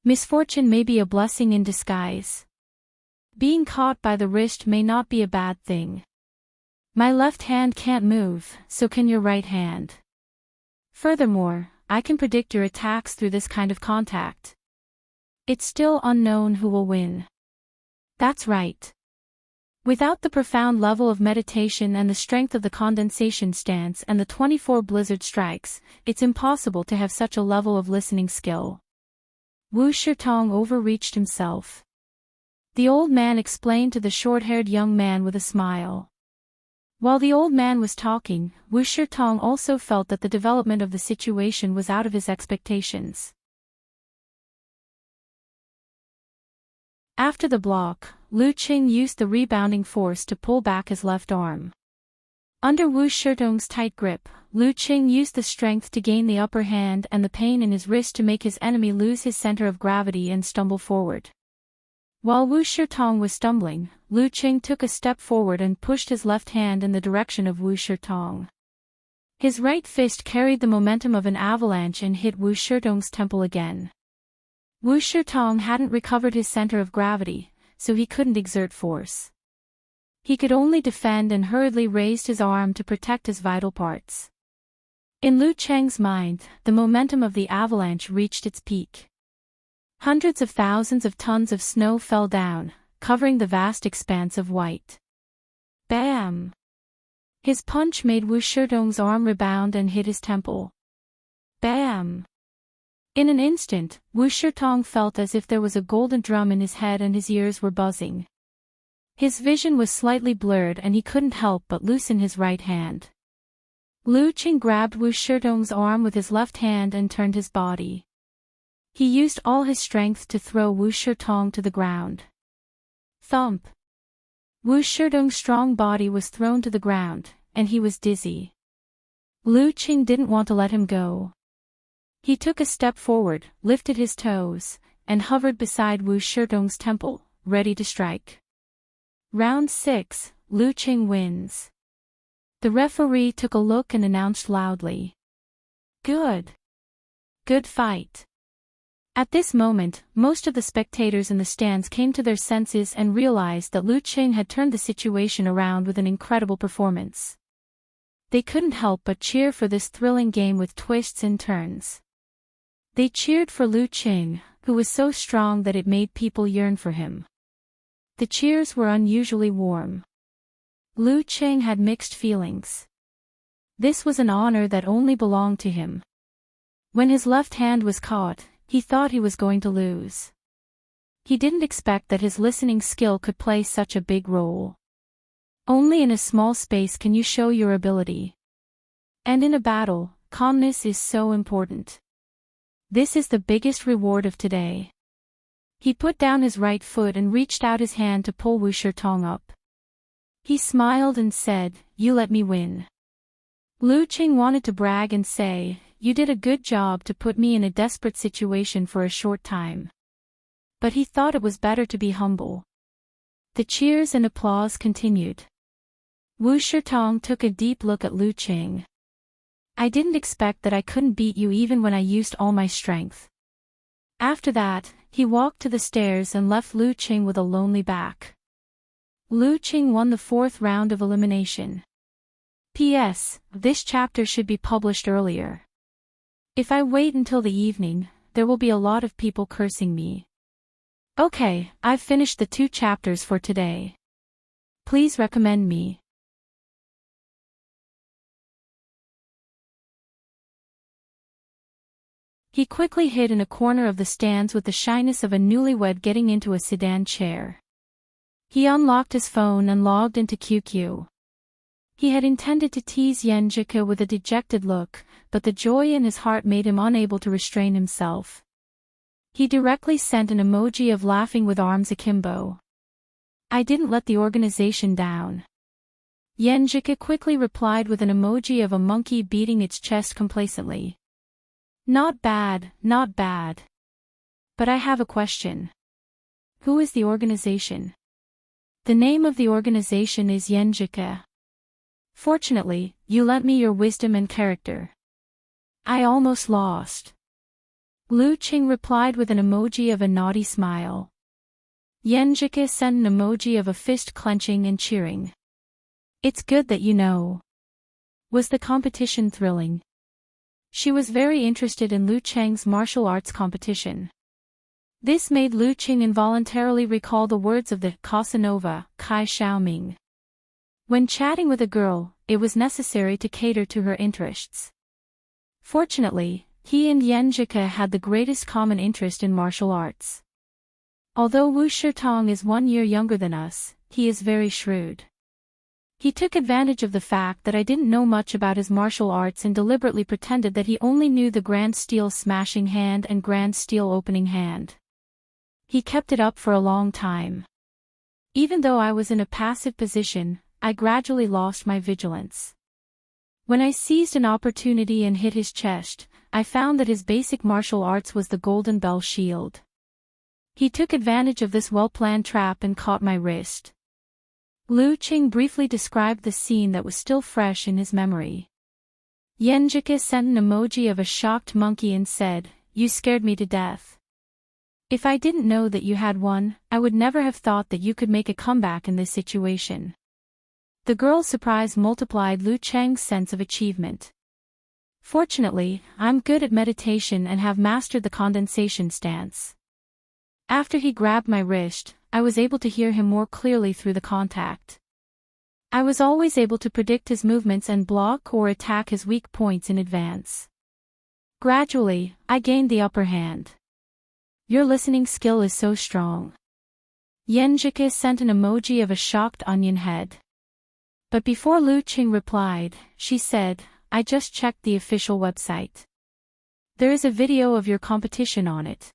Misfortune may be a blessing in disguise. Being caught by the wrist may not be a bad thing. My left hand can't move, so can your right hand. Furthermore, I can predict your attacks through this kind of contact. It's still unknown who will win. That's right. Without the profound level of meditation and the strength of the condensation stance and the 24 blizzard strikes, it's impossible to have such a level of listening skill. Wu Shitong overreached himself. The old man explained to the short-haired young man with a smile. While the old man was talking, Wu Shitong also felt that the development of the situation was out of his expectations. After the block, Lu Qing used the rebounding force to pull back his left arm. Under Wu Shitong's tight grip, Lu Qing used the strength to gain the upper hand and the pain in his wrist to make his enemy lose his center of gravity and stumble forward. While Wu Shitong was stumbling, Lu Qing took a step forward and pushed his left hand in the direction of Wu Shitong. His right fist carried the momentum of an avalanche and hit Wu Shitong's temple again. Wu Shitong hadn't recovered his center of gravity, so he couldn't exert force. He could only defend and hurriedly raised his arm to protect his vital parts. In Lu Qing's mind, the momentum of the avalanche reached its peak. Hundreds of thousands of tons of snow fell down, covering the vast expanse of white. Bam! His punch made Wu Shitong's arm rebound and hit his temple. Bam! In an instant, Wu Shitong felt as if there was a golden drum in his head and his ears were buzzing. His vision was slightly blurred and he couldn't help but loosen his right hand. Lu Qing grabbed Wu Shitong's arm with his left hand and turned his body. He used all his strength to throw Wu Shitong to the ground. Thump! Wu Shitong's strong body was thrown to the ground, and he was dizzy. Lu Qing didn't want to let him go. He took a step forward, lifted his toes, and hovered beside Wu Shitong's temple, ready to strike. Round 6, Lu Qing wins. The referee took a look and announced loudly, "Good. Good fight." At this moment, most of the spectators in the stands came to their senses and realized that Lu Qing had turned the situation around with an incredible performance. They couldn't help but cheer for this thrilling game with twists and turns. They cheered for Lu Qing, who was so strong that it made people yearn for him. The cheers were unusually warm. Lu Qing had mixed feelings. This was an honor that only belonged to him. When his left hand was caught, he thought he was going to lose. He didn't expect that his listening skill could play such a big role. Only in a small space can you show your ability. And in a battle, calmness is so important. This is the biggest reward of today. He put down his right foot and reached out his hand to pull Wu Shirtong up. He smiled and said, "You let me win." Lu Qing wanted to brag and say, "You did a good job to put me in a desperate situation for a short time." But he thought it was better to be humble. The cheers and applause continued. Wu Shirtong took a deep look at Lu Qing. "I didn't expect that I couldn't beat you even when I used all my strength." After that, he walked to the stairs and left Lu Qing with a lonely back. Lu Qing won the 4th round of elimination. P.S. This chapter should be published earlier. If I wait until the evening, there will be a lot of people cursing me. Okay, I've finished the 2 chapters for today. Please recommend me. He quickly hid in a corner of the stands with the shyness of a newlywed getting into a sedan chair. He unlocked his phone and logged into QQ. He had intended to tease Yenjika with a dejected look, but the joy in his heart made him unable to restrain himself. He directly sent an emoji of laughing with arms akimbo. "I didn't let the organization down." Yenjika quickly replied with an emoji of a monkey beating its chest complacently. "Not bad, not bad. But I have a question. Who is the organization?" "The name of the organization is Yenjika. Fortunately, you lent me your wisdom and character. I almost lost." Lu Qing replied with an emoji of a naughty smile. Yenjika sent an emoji of a fist clenching and cheering. "It's good that you know." Was the competition thrilling? She was very interested in Lu Cheng's martial arts competition. This made Lu Qing involuntarily recall the words of the Casanova, Kai Xiaoming. When chatting with a girl, it was necessary to cater to her interests. Fortunately, he and Yenjika had the greatest common interest in martial arts. Although Wu Shirtong is 1 year younger than us, he is very shrewd. He took advantage of the fact that I didn't know much about his martial arts and deliberately pretended that he only knew the Grand Steel Smashing Hand and Grand Steel Opening Hand. He kept it up for a long time. Even though I was in a passive position, I gradually lost my vigilance. When I seized an opportunity and hit his chest, I found that his basic martial arts was the Golden Bell Shield. He took advantage of this well-planned trap and caught my wrist. Lu Qing briefly described the scene that was still fresh in his memory. Yenjika sent an emoji of a shocked monkey and said, "You scared me to death. If I didn't know that you had one, I would never have thought that you could make a comeback in this situation." The girl's surprise multiplied Lu Cheng's sense of achievement. "Fortunately, I'm good at meditation and have mastered the condensation stance." After he grabbed my wrist, I was able to hear him more clearly through the contact. I was always able to predict his movements and block or attack his weak points in advance. Gradually, I gained the upper hand. "Your listening skill is so strong." Yenjika sent an emoji of a shocked onion head. But before Lu Qing replied, she said, "I just checked the official website. There is a video of your competition on it.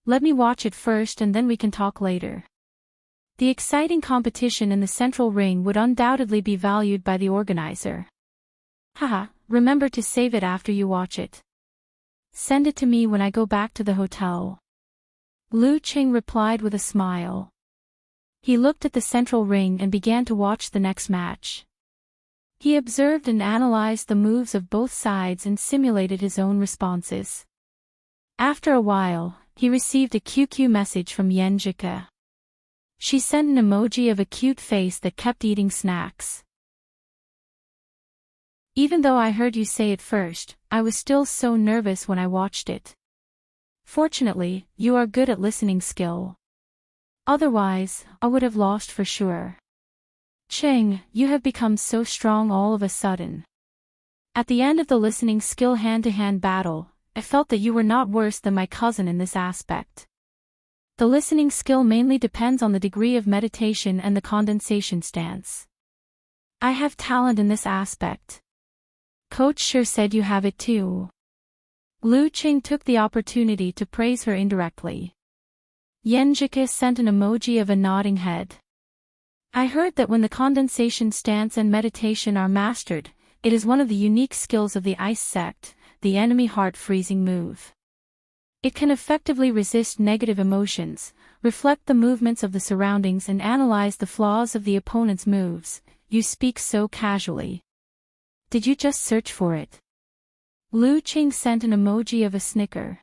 Let me watch it first and then we can talk later." The exciting competition in the central ring would undoubtedly be valued by the organizer. "Haha, remember to save it after you watch it. Send it to me when I go back to the hotel." Lu Qing replied with a smile. He looked at the central ring and began to watch the next match. He observed and analyzed the moves of both sides and simulated his own responses. After a while, he received a QQ message from Yenjika. She sent an emoji of a cute face that kept eating snacks. "Even though I heard you say it first, I was still so nervous when I watched it. Fortunately, you are good at listening skill. Otherwise, I would have lost for sure. Cheng, you have become so strong all of a sudden." At the end of the listening skill hand-to-hand battle, I felt that you were not worse than my cousin in this aspect. The listening skill mainly depends on the degree of meditation and the condensation stance. I have talent in this aspect. Coach sure said you have it too. Lu Qing took the opportunity to praise her indirectly. Yenjika sent an emoji of a nodding head. I heard that when the condensation stance and meditation are mastered, it is one of the unique skills of the ice sect, the enemy heart freezing move. It can effectively resist negative emotions, reflect the movements of the surroundings and analyze the flaws of the opponent's moves. You speak so casually. Did you just search for it? Lu Qing sent an emoji of a snicker.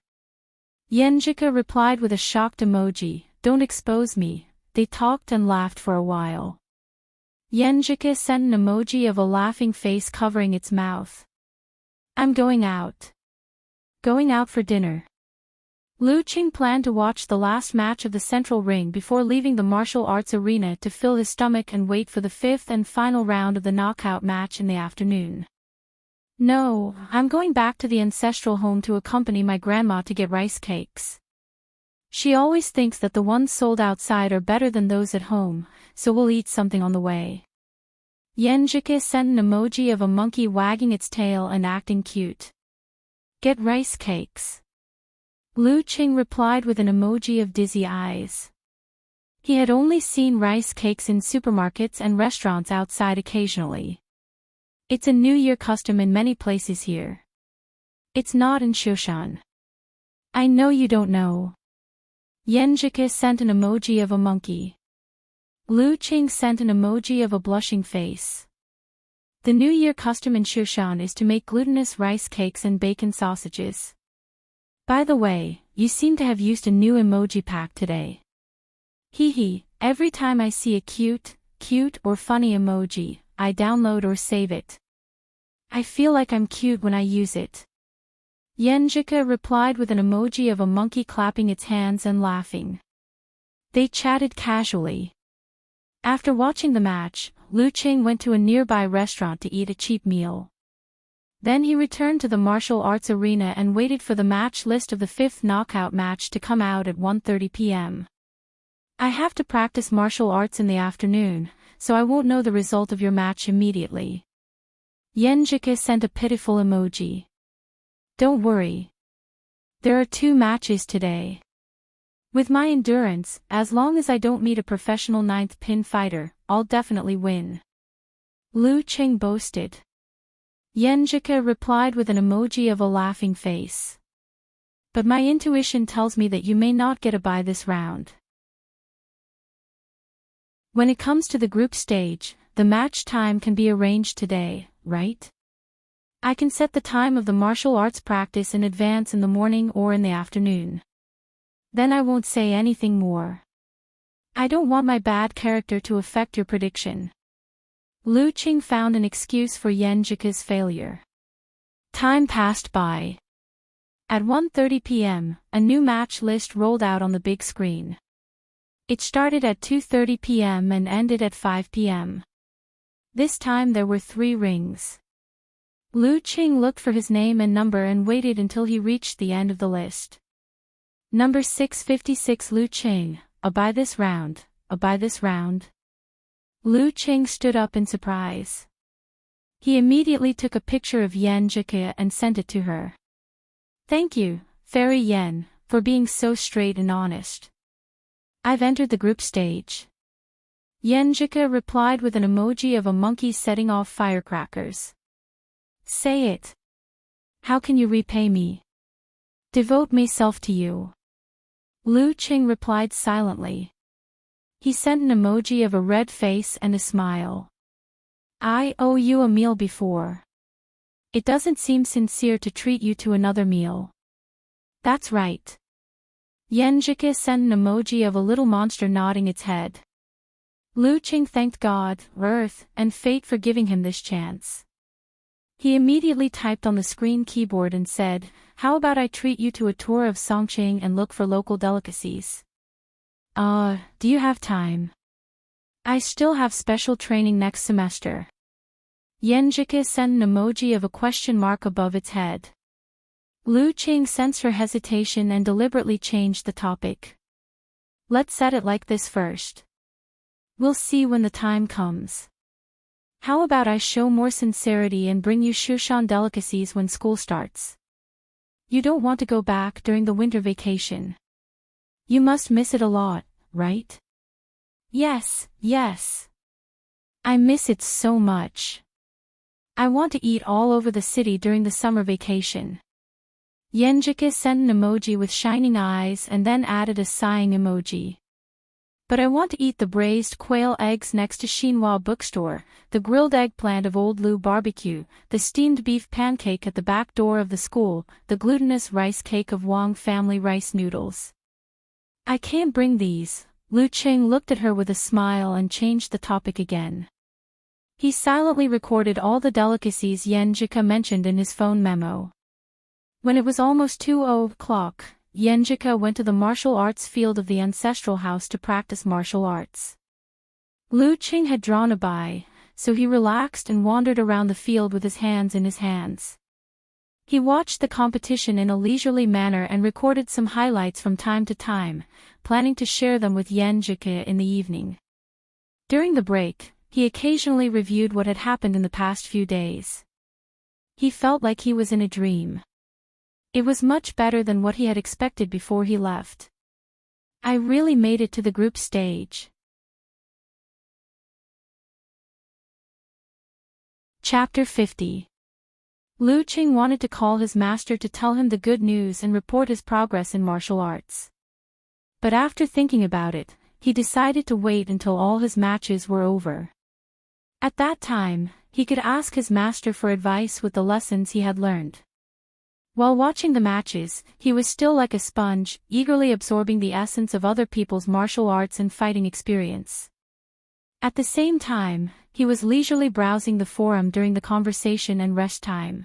Yenjika replied with a shocked emoji, don't expose me. They talked and laughed for a while. Yenjika sent an emoji of a laughing face covering its mouth. I'm going out. Going out for dinner. Lu Qing planned to watch the last match of the Central Ring before leaving the martial arts arena to fill his stomach and wait for the fifth and final round of the knockout match in the afternoon. No, I'm going back to the ancestral home to accompany my grandma to get rice cakes. She always thinks that the ones sold outside are better than those at home, so we'll eat something on the way. Yenjika sent an emoji of a monkey wagging its tail and acting cute. Get rice cakes. Lu Qing replied with an emoji of dizzy eyes. He had only seen rice cakes in supermarkets and restaurants outside occasionally. It's a New Year custom in many places here. It's not in Shoshan. I know you don't know. Yenjika sent an emoji of a monkey. Lu Qing sent an emoji of a blushing face. The New Year custom in Shoshan is to make glutinous rice cakes and bacon sausages. By the way, you seem to have used a new emoji pack today. Hee, every time I see a cute or funny emoji, I download or save it. I feel like I'm cute when I use it. Yenjika replied with an emoji of a monkey clapping its hands and laughing. They chatted casually. After watching the match, Lu Qing went to a nearby restaurant to eat a cheap meal. Then he returned to the martial arts arena and waited for the match list of the fifth knockout match to come out at 1:30 p.m. I have to practice martial arts in the afternoon, so I won't know the result of your match immediately. Yenjika sent a pitiful emoji. Don't worry. There are 2 matches today. With my endurance, as long as I don't meet a professional 9th pin fighter, I'll definitely win. Lu Qing boasted. Yenjika replied with an emoji of a laughing face. But my intuition tells me that you may not get a bye this round. When it comes to the group stage, the match time can be arranged today, right? I can set the time of the martial arts practice in advance in the morning or in the afternoon. Then I won't say anything more. I don't want my bad character to affect your prediction. Lu Qing found an excuse for Yenjika's failure. Time passed by. At 1:30 p.m., a new match list rolled out on the big screen. It started at 2:30 p.m. and ended at 5 p.m. This time there were 3 rings. Lu Qing looked for his name and number and waited until he reached the end of the list. Number 656 Lu Qing, a bye this round, a bye this round. Lu Qing stood up in surprise. He immediately took a picture of Yenjika and sent it to her. Thank you, Fairy Yen, for being so straight and honest. I've entered the group stage. Yenjika replied with an emoji of a monkey setting off firecrackers. Say it. How can you repay me? Devote myself to you. Lu Qing replied silently. He sent an emoji of a red face and a smile. I owe you a meal before. It doesn't seem sincere to treat you to another meal. That's right. Yenjika sent an emoji of a little monster nodding its head. Lu Qing thanked God, Earth, and Fate for giving him this chance. He immediately typed on the screen keyboard and said, how about I treat you to a tour of Songqing and look for local delicacies? Do you have time? I still have special training next semester. Yenjika sent an emoji of a question mark above its head. Lu Qing sensed her hesitation and deliberately changed the topic. Let's set it like this first. We'll see when the time comes. How about I show more sincerity and bring you Shushan delicacies when school starts? You don't want to go back during the winter vacation. You must miss it a lot, right? Yes, yes. I miss it so much. I want to eat all over the city during the summer vacation. Yenjika sent an emoji with shining eyes and then added a sighing emoji. But I want to eat the braised quail eggs next to Shinhua bookstore, the grilled eggplant of Old Lou barbecue, the steamed beef pancake at the back door of the school, the glutinous rice cake of Wang family rice noodles. I can't bring these. Lu Qing looked at her with a smile and changed the topic again. He silently recorded all the delicacies Yenjika mentioned in his phone memo. When it was almost 2:00, Yenjika went to the martial arts field of the ancestral house to practice martial arts. Lu Qing had drawn a bai, so he relaxed and wandered around the field with his hands in his hands. He watched the competition in a leisurely manner and recorded some highlights from time to time, planning to share them with Yenjika in the evening. During the break, he occasionally reviewed what had happened in the past few days. He felt like he was in a dream. It was much better than what he had expected before he left. I really made it to the group stage. Chapter 50. Lu Qing wanted to call his master to tell him the good news and report his progress in martial arts. But after thinking about it, he decided to wait until all his matches were over. At that time, he could ask his master for advice with the lessons he had learned. While watching the matches, he was still like a sponge, eagerly absorbing the essence of other people's martial arts and fighting experience. At the same time, he was leisurely browsing the forum during the conversation and rest time.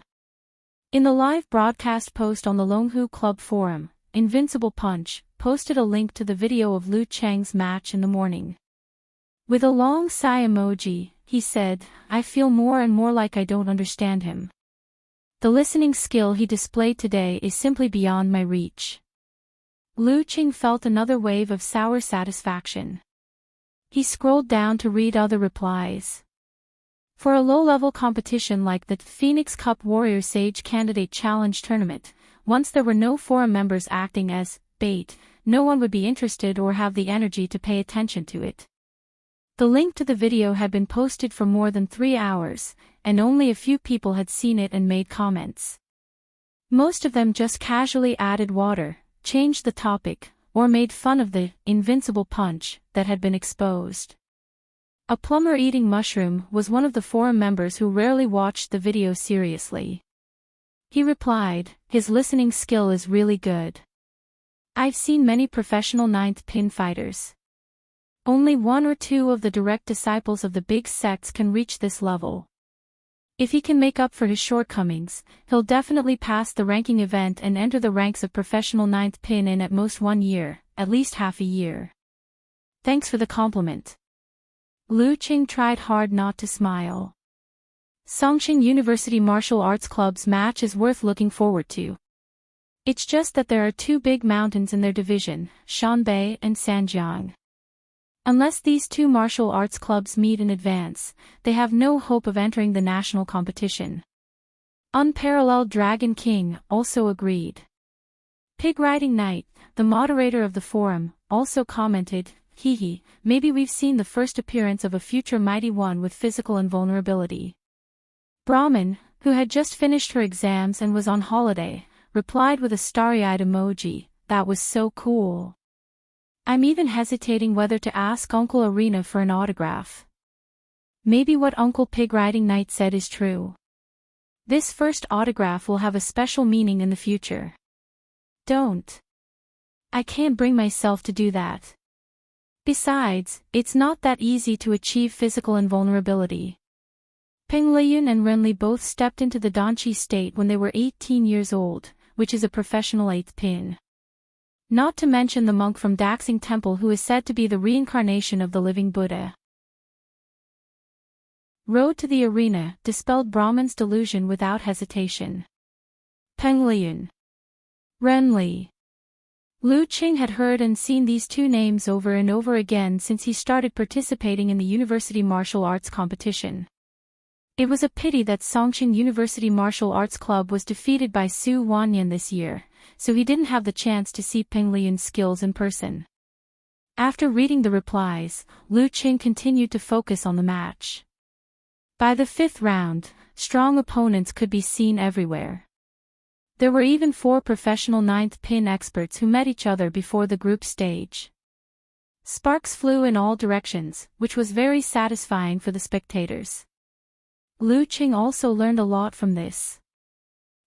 In the live broadcast post on the Longhu Club forum, Invincible Punch posted a link to the video of Lu Cheng's match in the morning. With a long sigh emoji, he said, "I feel more and more like I don't understand him. The listening skill he displayed today is simply beyond my reach." Lu Qing felt another wave of sour satisfaction. He scrolled down to read other replies. For a low-level competition like the Phoenix Cup Warrior Sage Candidate Challenge Tournament, once there were no forum members acting as bait, no one would be interested or have the energy to pay attention to it. The link to the video had been posted for more than 3 hours, and only a few people had seen it and made comments. Most of them just casually added water, changed the topic, or made fun of the invincible punch that had been exposed. A plumber eating mushroom was one of the forum members who rarely watched the video seriously. He replied, "His listening skill is really good. I've seen many professional ninth pin fighters. Only 1 or 2 of the direct disciples of the big sects can reach this level. If he can make up for his shortcomings, he'll definitely pass the ranking event and enter the ranks of professional ninth pin in at most 1 year, at least half a year. Thanks for the compliment." Lu Qing tried hard not to smile. Songqing University Martial Arts Club's match is worth looking forward to. It's just that there are 2 big mountains in their division, Shanbei and Sanjiang. Unless these 2 martial arts clubs meet in advance, they have no hope of entering the national competition. Unparalleled Dragon King also agreed. Pig Riding Knight, the moderator of the forum, also commented, "Hehe, maybe we've seen the first appearance of a future mighty one with physical invulnerability." Brahmin, who had just finished her exams and was on holiday, replied with a starry-eyed emoji, "That was so cool. I'm even hesitating whether to ask Uncle Arena for an autograph. Maybe what Uncle Pig Riding Knight said is true. This first autograph will have a special meaning in the future." Don't. I can't bring myself to do that. Besides, it's not that easy to achieve physical invulnerability. Peng Liyun and Renli both stepped into the Danqi state when they were 18 years old, which is a professional 8th pin. Not to mention the monk from Daxing Temple who is said to be the reincarnation of the living Buddha. Road to the Arena dispelled Brahman's delusion without hesitation. Peng Liyun. Renli. Lu Qing had heard and seen these 2 names over and over again since he started participating in the university martial arts competition. It was a pity that Songqing University Martial Arts Club was defeated by Su Wanyan this year, so he didn't have the chance to see Peng Liyun's skills in person. After reading the replies, Lu Qing continued to focus on the match. By the 5th round, strong opponents could be seen everywhere. There were even 4 professional 9th pin experts who met each other before the group stage. Sparks flew in all directions, which was very satisfying for the spectators. Lu Qing also learned a lot from this.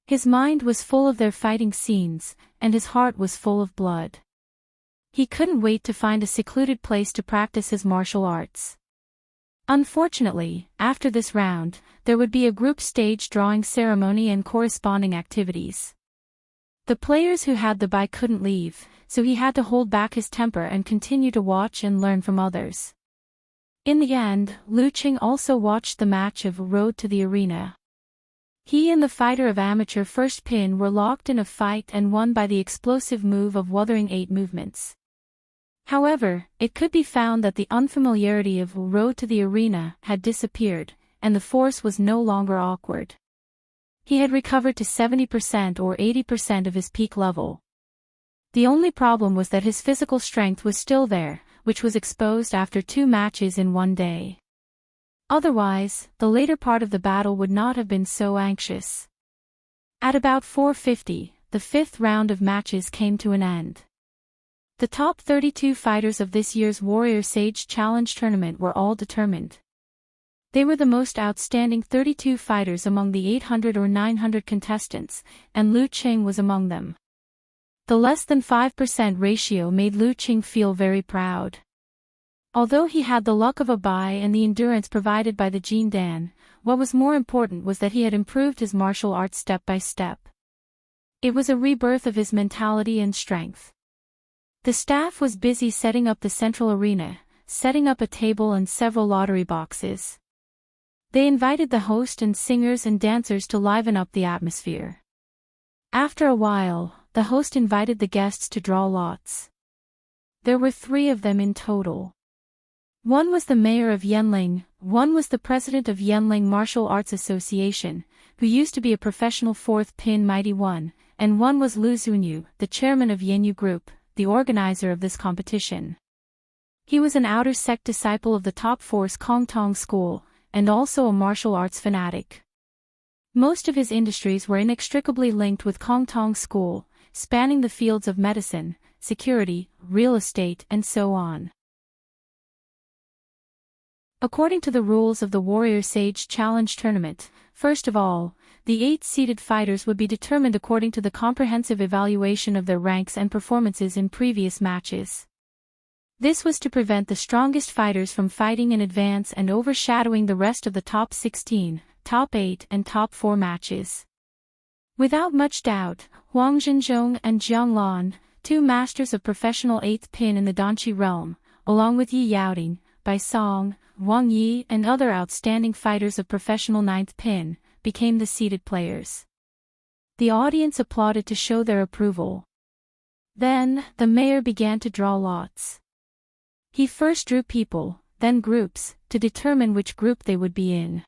His mind was full of their fighting scenes, and his heart was full of blood. He couldn't wait to find a secluded place to practice his martial arts. Unfortunately, after this round, there would be a group stage drawing ceremony and corresponding activities. The players who had the bye couldn't leave, so he had to hold back his temper and continue to watch and learn from others. In the end, Lu Qing also watched the match of Road to the Arena. He and the fighter of amateur first pin were locked in a fight and won by the explosive move of Wuthering 8 movements. However, it could be found that the unfamiliarity of Road to the Arena had disappeared, and the force was no longer awkward. He had recovered to 70% or 80% of his peak level. The only problem was that his physical strength was still there, which was exposed after 2 matches in one day. Otherwise, the later part of the battle would not have been so anxious. At about 4:50, the 5th round of matches came to an end. The top 32 fighters of this year's Warrior Sage Challenge tournament were all determined. They were the most outstanding 32 fighters among the 800 or 900 contestants, and Lu Qing was among them. The less than 5% ratio made Lu Qing feel very proud. Although he had the luck of a bye and the endurance provided by the Jin Dan, what was more important was that he had improved his martial arts step by step. It was a rebirth of his mentality and strength. The staff was busy setting up the central arena, setting up a table and several lottery boxes. They invited the host and singers and dancers to liven up the atmosphere. After a while, the host invited the guests to draw lots. There were 3 of them in total. One was the mayor of Yanling, one was the president of Yanling Martial Arts Association, who used to be a professional 4th pin mighty one, and one was Lu Zunyu, the chairman of Yanyu Group, the organizer of this competition. He was an outer sect disciple of the top force Kongtong school, and also a martial arts fanatic. Most of his industries were inextricably linked with Kongtong school, spanning the fields of medicine, security, real estate, and so on. According to the rules of the Warrior Sage Challenge tournament, first of all, the 8 seeded fighters would be determined according to the comprehensive evaluation of their ranks and performances in previous matches. This was to prevent the strongest fighters from fighting in advance and overshadowing the rest of the top 16, top 8 and top 4 matches. Without much doubt, Huang Zhenzhong and Jiang Lan, 2 masters of professional 8th pin in the Danqi realm, along with Yi Yaoding, Bai Song, Wang Yi and other outstanding fighters of professional 9th pin, became the seeded players. The audience applauded to show their approval. Then, the mayor began to draw lots. He first drew people, then groups, to determine which group they would be in.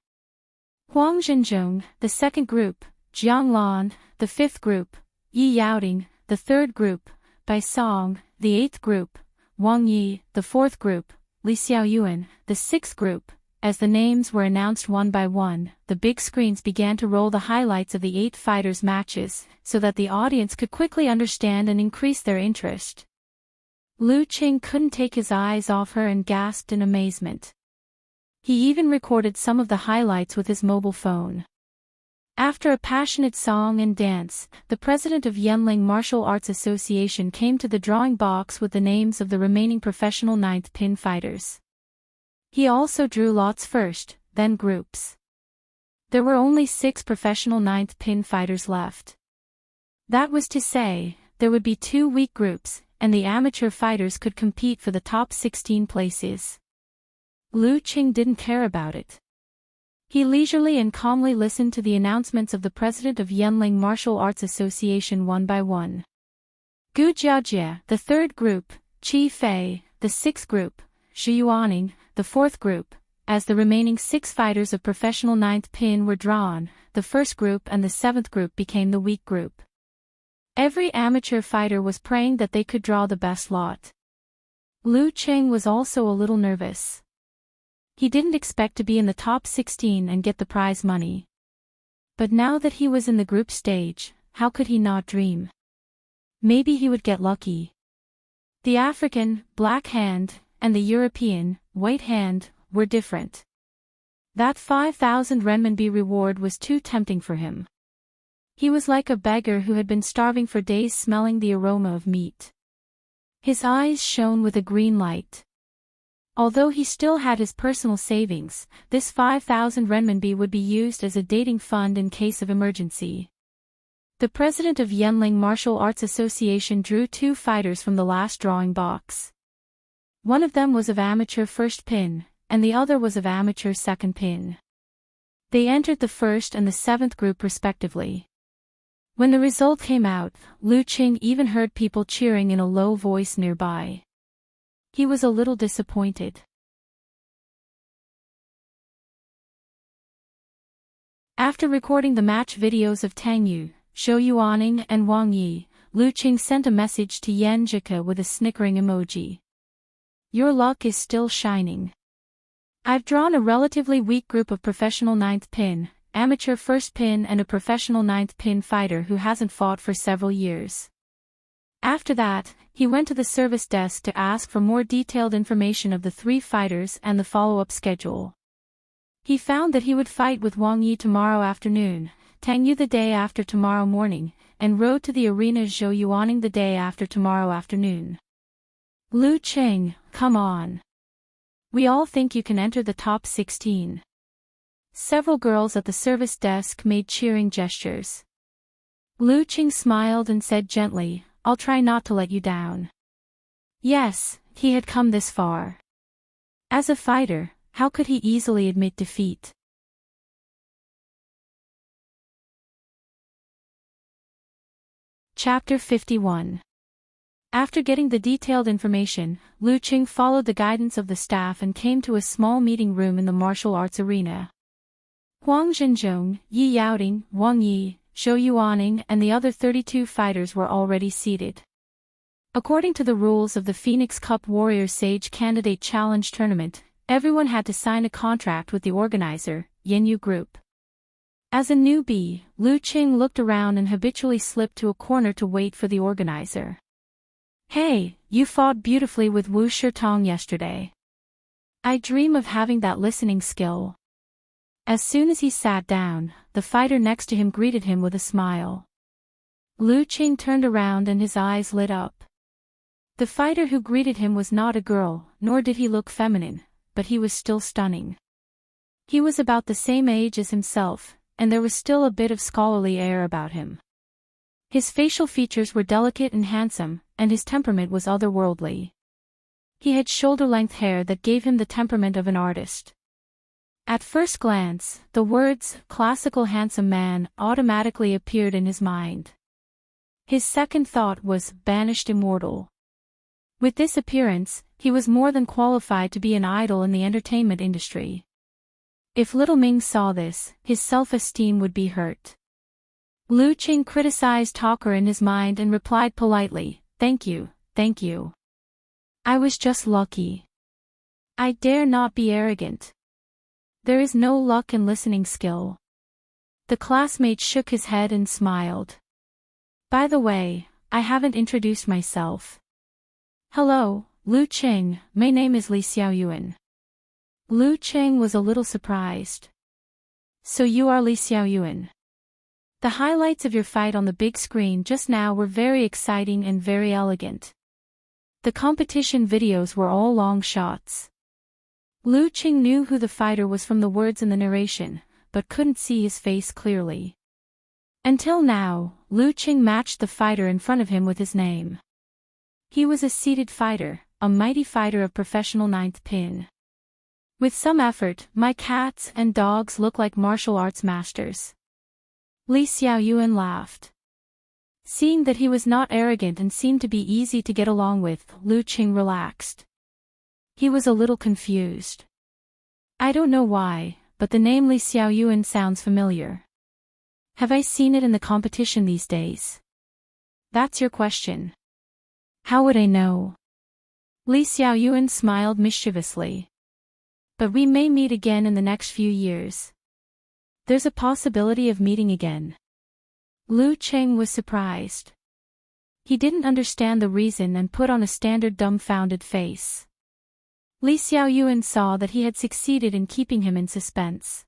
Huang Zhenzhong, the 2nd group, Jiang Lan, the 5th group, Yi Yaoding, the 3rd group, Bai Song, the 8th group, Wang Yi, the 4th group, Li Xiaoyuan, the 6th group. As the names were announced one by one, the big screens began to roll the highlights of the 8 fighters' matches, so that the audience could quickly understand and increase their interest. Lu Qing couldn't take his eyes off her and gasped in amazement. He even recorded some of the highlights with his mobile phone. After a passionate song and dance, the president of Yanling Martial Arts Association came to the drawing box with the names of the remaining professional 9th pin fighters. He also drew lots first, then groups. There were only 6 professional 9th pin fighters left. That was to say, there would be 2 weak groups, and the amateur fighters could compete for the top 16 places. Lu Qing didn't care about it. He leisurely and calmly listened to the announcements of the president of Yanling Martial Arts Association one by one. Gu Jiajie, the 3rd group, Qi Fei, the 6th group, Xu Yuaning, the 4th group. As the remaining 6 fighters of professional 9th pin were drawn, the 1st group and the 7th group became the weak group. Every amateur fighter was praying that they could draw the best lot. Lu Qing was also a little nervous. He didn't expect to be in the top 16 and get the prize money. But now that he was in the group stage, how could he not dream? Maybe he would get lucky. The African, black hand, and the European, white hand, were different. That 5,000 renminbi reward was too tempting for him. He was like a beggar who had been starving for days smelling the aroma of meat. His eyes shone with a green light. Although he still had his personal savings, this 5,000 renminbi would be used as a dating fund in case of emergency. The president of Yenling Martial Arts Association drew 2 fighters from the last drawing box. One of them was of amateur first pin, and the other was of amateur second pin. They entered the first and the 7th group respectively. When the result came out, Lu Qing even heard people cheering in a low voice nearby. He was a little disappointed. After recording the match videos of Tang Yu, Zhou Yuaning and Wang Yi, Lu Qing sent a message to Yan Jike with a snickering emoji. Your luck is still shining. I've drawn a relatively weak group of professional 9th pin, amateur first pin and a professional 9th pin fighter who hasn't fought for several years. After that, he went to the service desk to ask for more detailed information of the 3 fighters and the follow-up schedule. He found that he would fight with Wang Yi tomorrow afternoon, Tang Yu the day after tomorrow morning, and rode to the arena Zhou Yuaning the day after tomorrow afternoon. Lu Qing, come on. We all think you can enter the top 16. Several girls at the service desk made cheering gestures. Lu Qing smiled and said gently, I'll try not to let you down. Yes, he had come this far. As a fighter, how could he easily admit defeat? Chapter 51. After getting the detailed information, Lu Qing followed the guidance of the staff and came to a small meeting room in the martial arts arena. Huang Zhenzhong, Yi Yaoding, Wang Yi, Zhou Yuaning and the other 32 fighters were already seated. According to the rules of the Phoenix Cup Warrior Sage Candidate Challenge Tournament, everyone had to sign a contract with the organizer, Yinyu Group. As a newbie, Lu Qing looked around and habitually slipped to a corner to wait for the organizer. Hey, you fought beautifully with Wu Shitong yesterday. I dream of having that listening skill. As soon as he sat down, the fighter next to him greeted him with a smile. Lu Qing turned around and his eyes lit up. The fighter who greeted him was not a girl, nor did he look feminine, but he was still stunning. He was about the same age as himself, and there was still a bit of scholarly air about him. His facial features were delicate and handsome, and his temperament was otherworldly. He had shoulder-length hair that gave him the temperament of an artist. At first glance, the words, classical handsome man, automatically appeared in his mind. His second thought was, banished immortal. With this appearance, he was more than qualified to be an idol in the entertainment industry. If little Ming saw this, his self-esteem would be hurt. Lu Qing criticized talker in his mind and replied politely, thank you, thank you. I was just lucky. I dare not be arrogant. There is no luck in listening skill. The classmate shook his head and smiled. By the way, I haven't introduced myself. Hello, Lu Qing, my name is Li Xiaoyuan. Lu Qing was a little surprised. So you are Li Xiaoyuan. The highlights of your fight on the big screen just now were very exciting and very elegant. The competition videos were all long shots. Lu Qing knew who the fighter was from the words in the narration, but couldn't see his face clearly. Until now, Lu Qing matched the fighter in front of him with his name. He was a seated fighter, a mighty fighter of professional 9th pin. With some effort, my cats and dogs look like martial arts masters. Li Xiaoyuan laughed. Seeing that he was not arrogant and seemed to be easy to get along with, Lu Qing relaxed. He was a little confused. I don't know why, but the name Li Xiaoyuan sounds familiar. Have I seen it in the competition these days? That's your question. How would I know? Li Xiaoyuan smiled mischievously. But we may meet again in the next few years. There's a possibility of meeting again. Lu Cheng was surprised. He didn't understand the reason and put on a standard dumbfounded face. Li Xiaoyuan saw that he had succeeded in keeping him in suspense.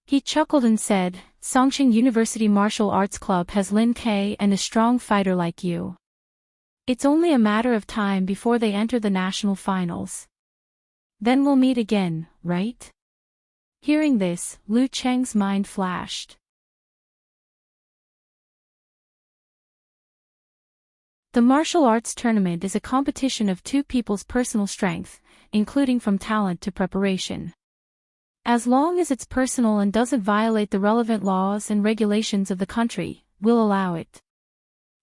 He chuckled and said, Songqing University Martial Arts Club has Lin Ke and a strong fighter like you. It's only a matter of time before they enter the national finals. Then we'll meet again, right? Hearing this, Lu Cheng's mind flashed. The martial arts tournament is a competition of two people's personal strength, including from talent to preparation. As long as it's personal and doesn't violate the relevant laws and regulations of the country, we'll allow it.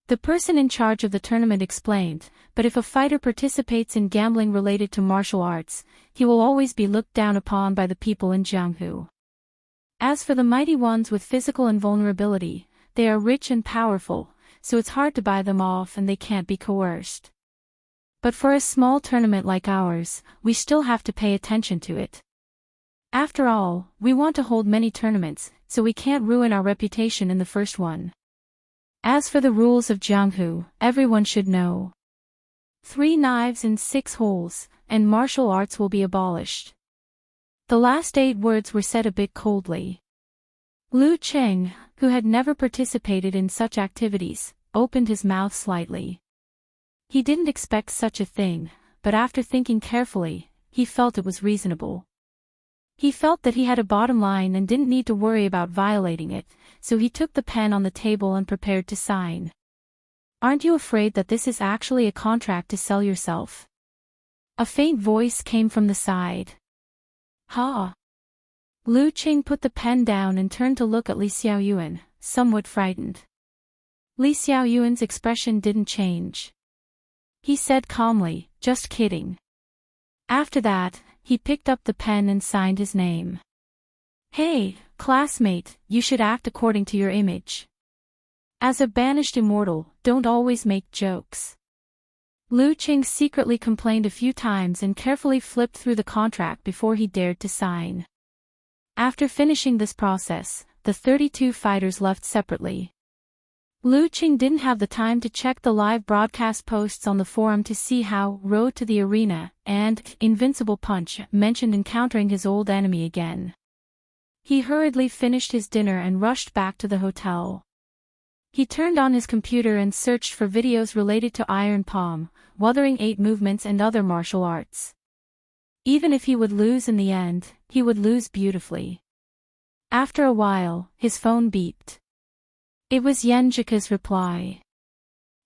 The person in charge of the tournament explained, but if a fighter participates in gambling related to martial arts, he will always be looked down upon by the people in Jianghu. As for the mighty ones with physical invulnerability, they are rich and powerful, so it's hard to buy them off and they can't be coerced. But for a small tournament like ours, we still have to pay attention to it. After all, we want to hold many tournaments, so we can't ruin our reputation in the first one. As for the rules of Jianghu, everyone should know. 3 knives and 6 holes, and martial arts will be abolished. The last 8 words were said a bit coldly. Lu Cheng, who had never participated in such activities, opened his mouth slightly. He didn't expect such a thing, but after thinking carefully, he felt it was reasonable. He felt that he had a bottom line and didn't need to worry about violating it, so he took the pen on the table and prepared to sign. Aren't you afraid that this is actually a contract to sell yourself? A faint voice came from the side. Ha! Lu Cheng put the pen down and turned to look at Li Xiaoyuan, somewhat frightened. Li Xiaoyuan's expression didn't change. He said calmly, just kidding. After that, he picked up the pen and signed his name. Hey, classmate, you should act according to your image. As a banished immortal, don't always make jokes. Lu Cheng secretly complained a few times and carefully flipped through the contract before he dared to sign. After finishing this process, the 32 fighters left separately. Lu Cheng didn't have the time to check the live broadcast posts on the forum to see how Road to the Arena and Invincible Punch mentioned encountering his old enemy again. He hurriedly finished his dinner and rushed back to the hotel. He turned on his computer and searched for videos related to Iron Palm, Wuthering 8 movements and other martial arts. Even if he would lose in the end, he would lose beautifully. After a while, his phone beeped. It was Yenjika's reply.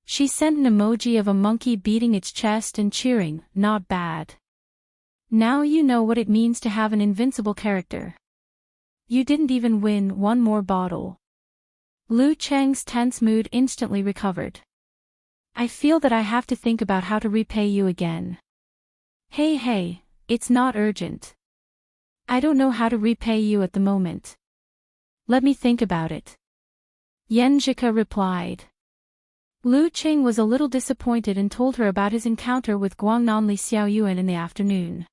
She sent an emoji of a monkey beating its chest and cheering, not bad. Now you know what it means to have an invincible character. You didn't even win one more bottle. Lu Cheng's tense mood instantly recovered. I feel that I have to think about how to repay you again. Hey, it's not urgent. I don't know how to repay you at the moment. Let me think about it. Yenjika replied. Lu Cheng was a little disappointed and told her about his encounter with Guangnan Li Xiaoyuan in the afternoon.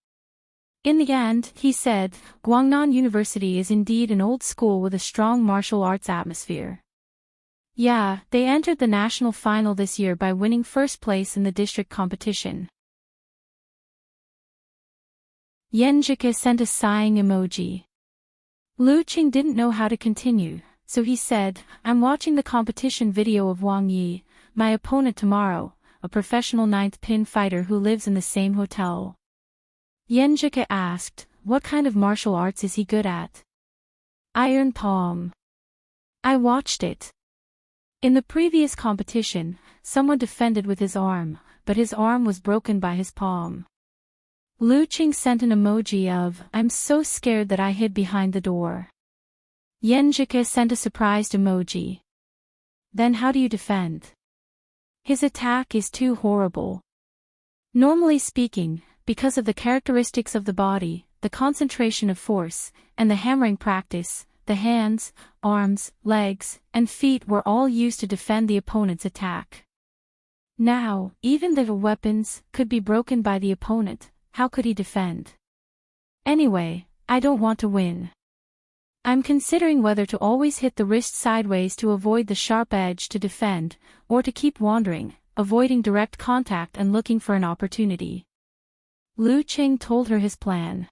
In the end, he said, Guangnan University is indeed an old school with a strong martial arts atmosphere. Yeah, they entered the national final this year by winning first place in the district competition. Yenjika sent a sighing emoji. Lu Cheng didn't know how to continue, so he said, I'm watching the competition video of Wang Yi, my opponent tomorrow, a professional 9th pin fighter who lives in the same hotel. Yenjika asked, what kind of martial arts is he good at? Iron Palm. I watched it. In the previous competition, someone defended with his arm, but his arm was broken by his palm. Lu Cheng sent an emoji of, I'm so scared that I hid behind the door. Yenjika sent a surprised emoji. Then how do you defend? His attack is too horrible. Normally speaking, because of the characteristics of the body, the concentration of force, and the hammering practice, the hands, arms, legs, and feet were all used to defend the opponent's attack. Now, even the weapons could be broken by the opponent. How could he defend? Anyway, I don't want to win. I'm considering whether to always hit the wrist sideways to avoid the sharp edge to defend, or to keep wandering, avoiding direct contact and looking for an opportunity. Lu Qing told her his plan.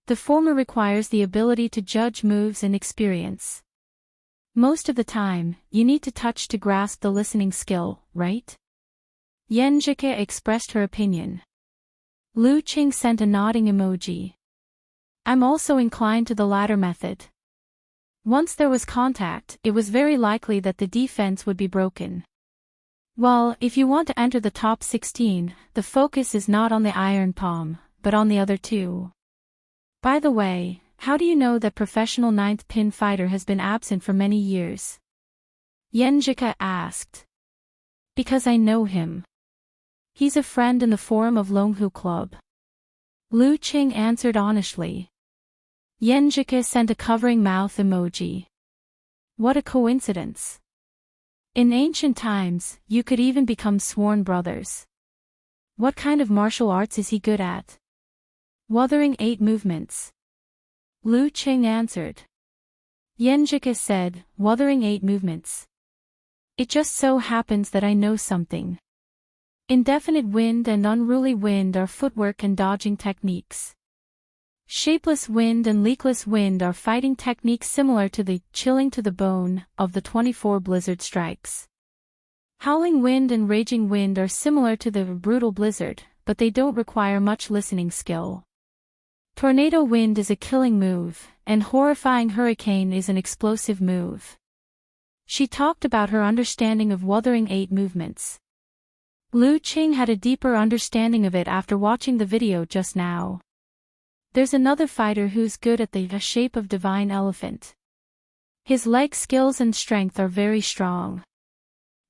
The former requires the ability to judge moves and experience. Most of the time, you need to touch to grasp the listening skill, right? Yenjike expressed her opinion. Lu Qing sent a nodding emoji. I'm also inclined to the latter method. Once there was contact, it was very likely that the defense would be broken. Well, if you want to enter the top 16, the focus is not on the iron palm, but on the other two. By the way, how do you know that professional ninth pin fighter has been absent for many years? Yenjika asked. Because I know him. He's a friend in the forum of Longhu Club. Lu Qing answered honestly. Yenjika sent a covering mouth emoji. What a coincidence. In ancient times, you could even become sworn brothers. What kind of martial arts is he good at? Wuthering 8 movements. Lu Qing answered. Yenjika said, Wuthering 8 movements. It just so happens that I know something. Indefinite wind and unruly wind are footwork and dodging techniques. Shapeless wind and leakless wind are fighting techniques similar to the chilling to the bone of the 24 blizzard strikes. Howling wind and raging wind are similar to the brutal blizzard, but they don't require much listening skill. Tornado wind is a killing move, and horrifying hurricane is an explosive move. She talked about her understanding of Wuthering 8 movements. Lu Qing had a deeper understanding of it after watching the video just now. There's another fighter who's good at the shape of divine elephant. His leg skills and strength are very strong.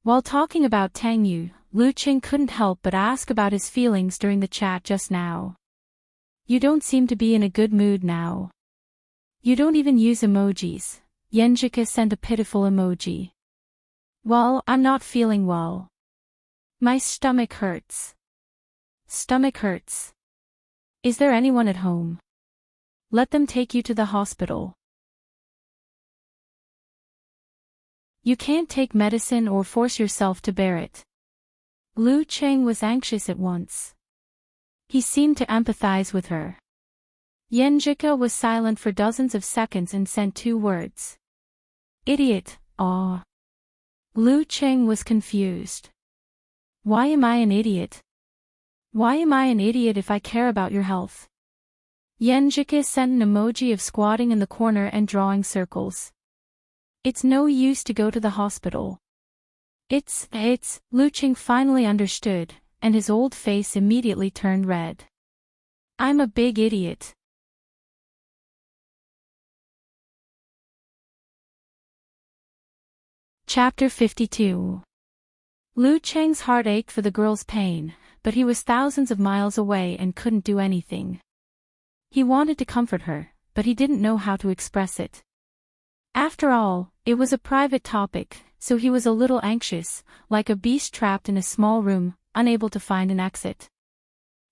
While talking about Tang Yu, Lu Qing couldn't help but ask about his feelings during the chat just now. You don't seem to be in a good mood now. You don't even use emojis. Yenjika sent a pitiful emoji. Well, I'm not feeling well. My stomach hurts. Stomach hurts. Is there anyone at home? Let them take you to the hospital. You can't take medicine or force yourself to bear it. Lu Qing was anxious at once. He seemed to empathize with her. Yenjika was silent for dozens of seconds and sent 2 words. Idiot, aw. Lu Qing was confused. Why am I an idiot? Why am I an idiot if I care about your health? Yenjika sent an emoji of squatting in the corner and drawing circles. It's no use to go to the hospital. It's, Lu Qing finally understood, and his old face immediately turned red. I'm a big idiot. Chapter 52. Lu Qing's heart ached for the girl's pain, but he was thousands of miles away and couldn't do anything. He wanted to comfort her, but he didn't know how to express it. After all, it was a private topic, so he was a little anxious, like a beast trapped in a small room, unable to find an exit.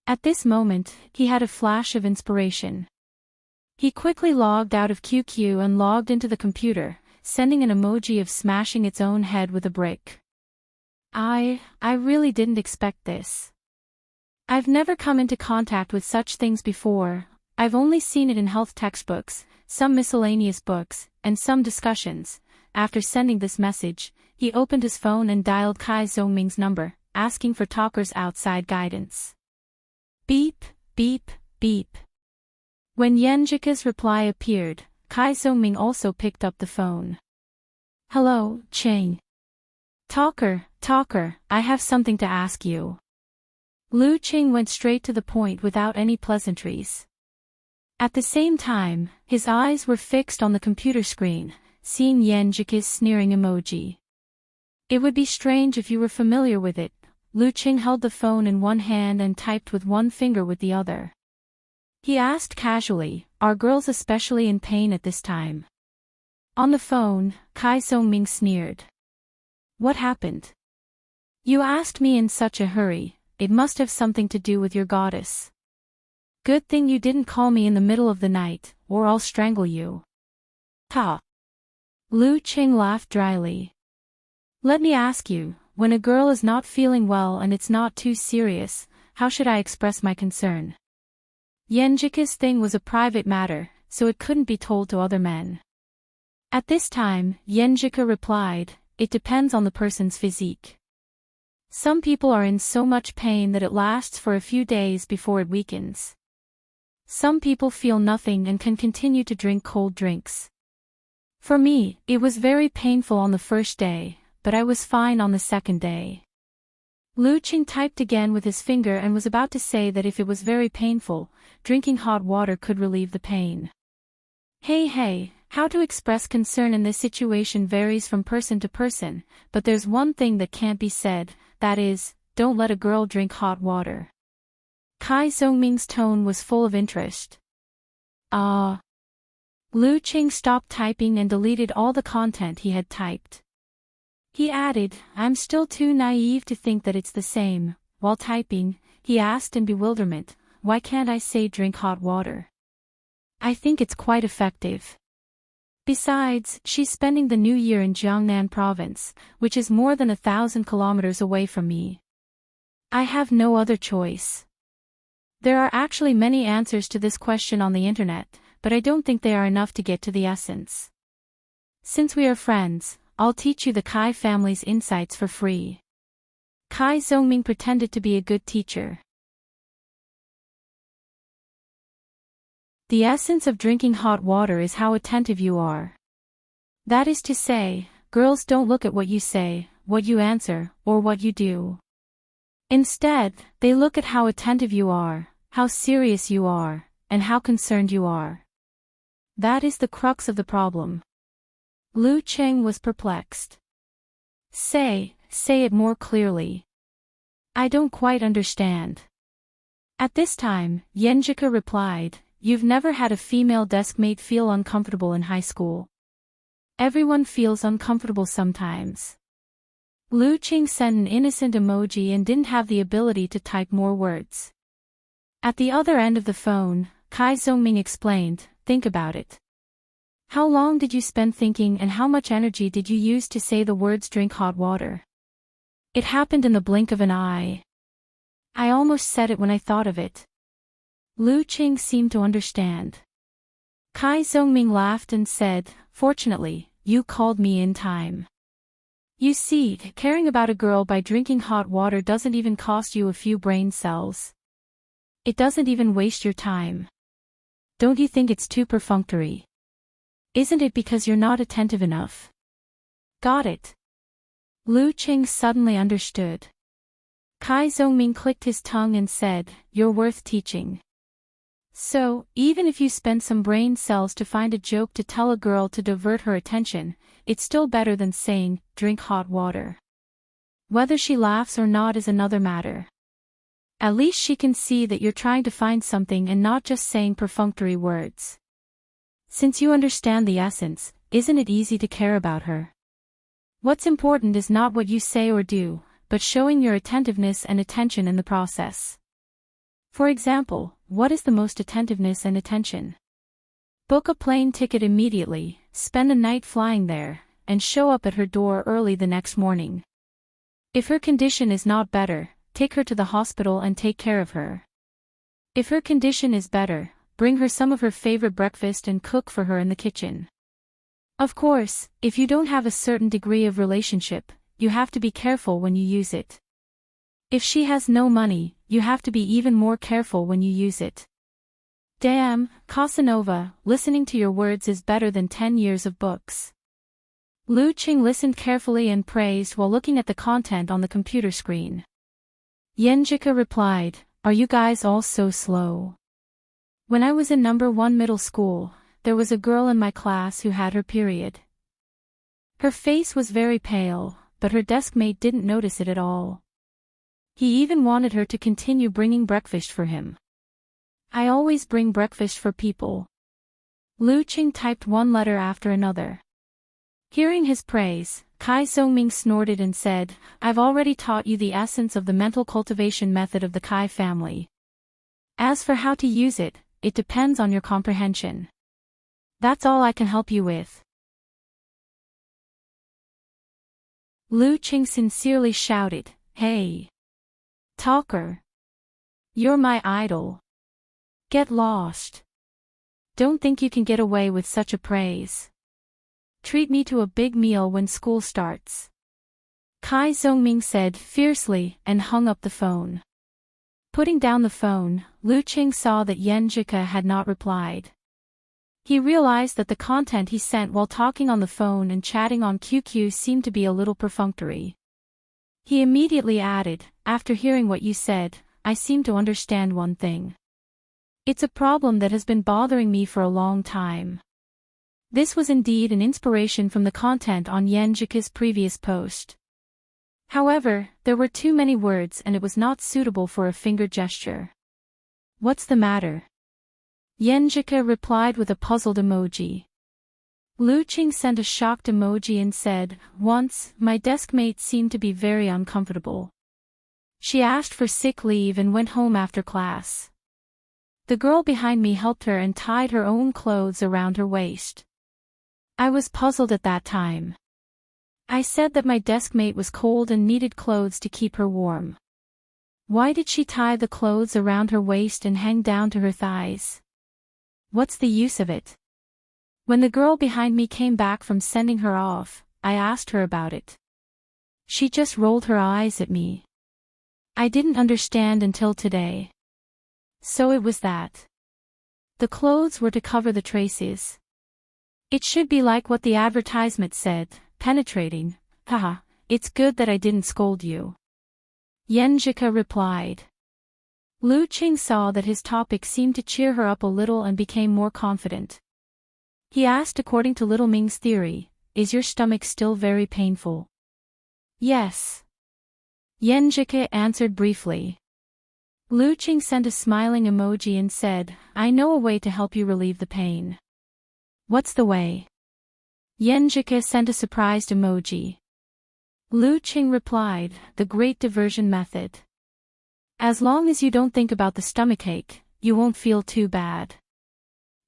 At this moment, he had a flash of inspiration. He quickly logged out of QQ and logged into the computer, sending an emoji of smashing its own head with a brick. I really didn't expect this. I've never come into contact with such things before. I've only seen it in health textbooks, some miscellaneous books, and some discussions. After sending this message, he opened his phone and dialed Kai Zhongming's number, asking for talkers outside guidance. Beep, beep, beep. When Yenjika's reply appeared, Kai Zhongming also picked up the phone. Hello, Qing. Talker, I have something to ask you. Lu Qing went straight to the point without any pleasantries. At the same time, his eyes were fixed on the computer screen, seeing Yenjika's sneering emoji. It would be strange if you were familiar with it. Lu Qing held the phone in one hand and typed with one finger with the other. He asked casually, are girls especially in pain at this time? On the phone, Kai Songming sneered. What happened? You asked me in such a hurry, it must have something to do with your goddess. Good thing you didn't call me in the middle of the night, or I'll strangle you. Ha! Lu Qing laughed dryly. Let me ask you, when a girl is not feeling well and it's not too serious, how should I express my concern? Yenjika's thing was a private matter, so it couldn't be told to other men. At this time, Yenjika replied, it depends on the person's physique. Some people are in so much pain that it lasts for a few days before it weakens. Some people feel nothing and can continue to drink cold drinks. For me, it was very painful on the first day, but I was fine on the second day. Lu Qing typed again with his finger and was about to say that if it was very painful, drinking hot water could relieve the pain. Hey, how to express concern in this situation varies from person to person, but there's one thing that can't be said, that is, don't let a girl drink hot water. Kai Zhongming's tone was full of interest. Ah. Lu Qing stopped typing and deleted all the content he had typed. He added, I'm still too naive to think that it's the same. While typing, he asked in bewilderment, why can't I say drink hot water? I think it's quite effective. Besides, she's spending the new year in Jiangnan province, which is more than 1,000 kilometers away from me. I have no other choice. There are actually many answers to this question on the internet, but I don't think they are enough to get to the essence. Since we are friends, I'll teach you the Kai family's insights for free. Kai Zhongming pretended to be a good teacher. The essence of drinking hot water is how attentive you are. That is to say, girls don't look at what you say, what you answer, or what you do. Instead, they look at how attentive you are, how serious you are, and how concerned you are. That is the crux of the problem. Lu Qing was perplexed. Say it more clearly. I don't quite understand. At this time, Yenjika replied, you've never had a female deskmate feel uncomfortable in high school. Everyone feels uncomfortable sometimes. Lu Qing sent an innocent emoji and didn't have the ability to type more words. At the other end of the phone, Kai Zhongming explained, think about it. How long did you spend thinking and how much energy did you use to say the words drink hot water? It happened in the blink of an eye. I almost said it when I thought of it. Lu Qing seemed to understand. Kai Zhongming laughed and said, fortunately, you called me in time. You see, caring about a girl by drinking hot water doesn't even cost you a few brain cells. It doesn't even waste your time. Don't you think it's too perfunctory? Isn't it because you're not attentive enough? Got it. Lu Qing suddenly understood. Kai Zhongming clicked his tongue and said, you're worth teaching. So, even if you spend some brain cells to find a joke to tell a girl to divert her attention, it's still better than saying, drink hot water. Whether she laughs or not is another matter. At least she can see that you're trying to find something and not just saying perfunctory words. Since you understand the essence, isn't it easy to care about her? What's important is not what you say or do, but showing your attentiveness and attention in the process. For example, what is the most attentiveness and attention? Book a plane ticket immediately, spend a night flying there, and show up at her door early the next morning. If her condition is not better, take her to the hospital and take care of her. If her condition is better, bring her some of her favorite breakfast and cook for her in the kitchen. Of course, if you don't have a certain degree of relationship, you have to be careful when you use it. If she has no money, you have to be even more careful when you use it. Damn, Casanova, listening to your words is better than 10 years of books. Lu Qing listened carefully and praised while looking at the content on the computer screen. Yenjika replied, are you guys all so slow? When I was in number 1 middle school, there was a girl in my class who had her period. Her face was very pale, but her deskmate didn't notice it at all. He even wanted her to continue bringing breakfast for him. I always bring breakfast for people. Lu Qing typed one letter after another. Hearing his praise, Kai Songming snorted and said, "I've already taught you the essence of the mental cultivation method of the Kai family. As for how to use it, it depends on your comprehension. That's all I can help you with." Lu Qing sincerely shouted, "Hey! Talker! You're my idol. Get lost. Don't think you can get away with such a praise. Treat me to a big meal when school starts." Kai Zongming said fiercely and hung up the phone. Putting down the phone, Lu Qing saw that Yan Zhike had not replied. He realized that the content he sent while talking on the phone and chatting on QQ seemed to be a little perfunctory. He immediately added, "After hearing what you said, I seem to understand one thing. It's a problem that has been bothering me for a long time." This was indeed an inspiration from the content on Yan Zhike's previous post. However, there were too many words and it was not suitable for a finger gesture. "What's the matter?" Yan Zhike replied with a puzzled emoji. Lu Qing sent a shocked emoji and said, "Once, my deskmate seemed to be very uncomfortable. She asked for sick leave and went home after class. The girl behind me helped her and tied her own clothes around her waist. I was puzzled at that time. I said that my deskmate was cold and needed clothes to keep her warm. Why did she tie the clothes around her waist and hang down to her thighs? What's the use of it?" When the girl behind me came back from sending her off, I asked her about it. She just rolled her eyes at me. I didn't understand until today. So it was that. The clothes were to cover the traces. It should be like what the advertisement said, penetrating. Haha, it's good that I didn't scold you." Yan Zhike replied. Lu Qing saw that his topic seemed to cheer her up a little and became more confident. He asked, according to Little Ming's theory, "Is your stomach still very painful?" "Yes." Yan Zhike answered briefly. Lu Qing sent a smiling emoji and said, "I know a way to help you relieve the pain." "What's the way?" Yan Zhike sent a surprised emoji. Lu Qing replied, "The great diversion method. As long as you don't think about the stomachache, you won't feel too bad.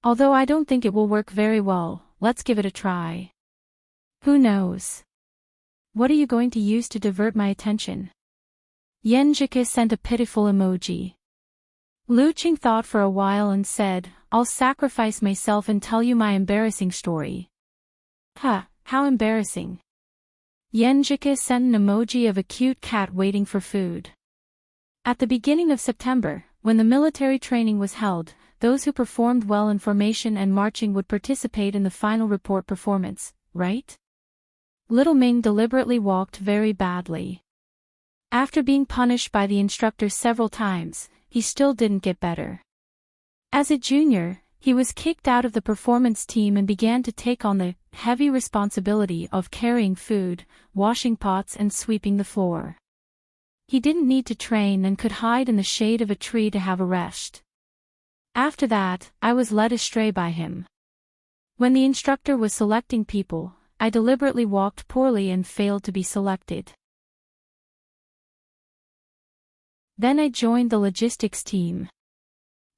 Although I don't think it will work very well, let's give it a try." "Who knows? What are you going to use to divert my attention?" Yan Zhike sent a pitiful emoji. Lu Qing thought for a while and said, "I'll sacrifice myself and tell you my embarrassing story." "Huh, how embarrassing." Yan Zhike sent an emoji of a cute cat waiting for food. At the beginning of September, when the military training was held, those who performed well in formation and marching would participate in the final report performance, right? Little Ming deliberately walked very badly. After being punished by the instructor several times, he still didn't get better. As a junior, he was kicked out of the performance team and began to take on the heavy responsibility of carrying food, washing pots and sweeping the floor. He didn't need to train and could hide in the shade of a tree to have a rest. After that, I was led astray by him. When the instructor was selecting people, I deliberately walked poorly and failed to be selected. Then I joined the logistics team.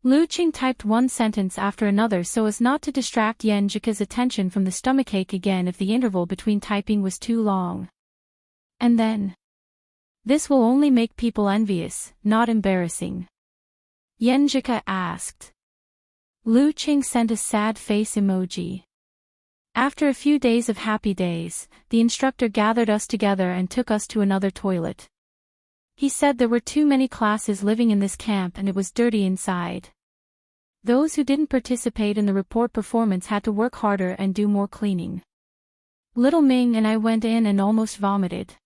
Lu Qing typed one sentence after another so as not to distract Yan Zhike's attention from the stomachache again if the interval between typing was too long. And then, "This will only make people envious, not embarrassing?" Yan Zhike asked. Lu Qing sent a sad face emoji. After a few days of happy days, the instructor gathered us together and took us to another toilet. He said there were too many classes living in this camp and it was dirty inside. Those who didn't participate in the report performance had to work harder and do more cleaning. Little Ming and I went in and almost vomited.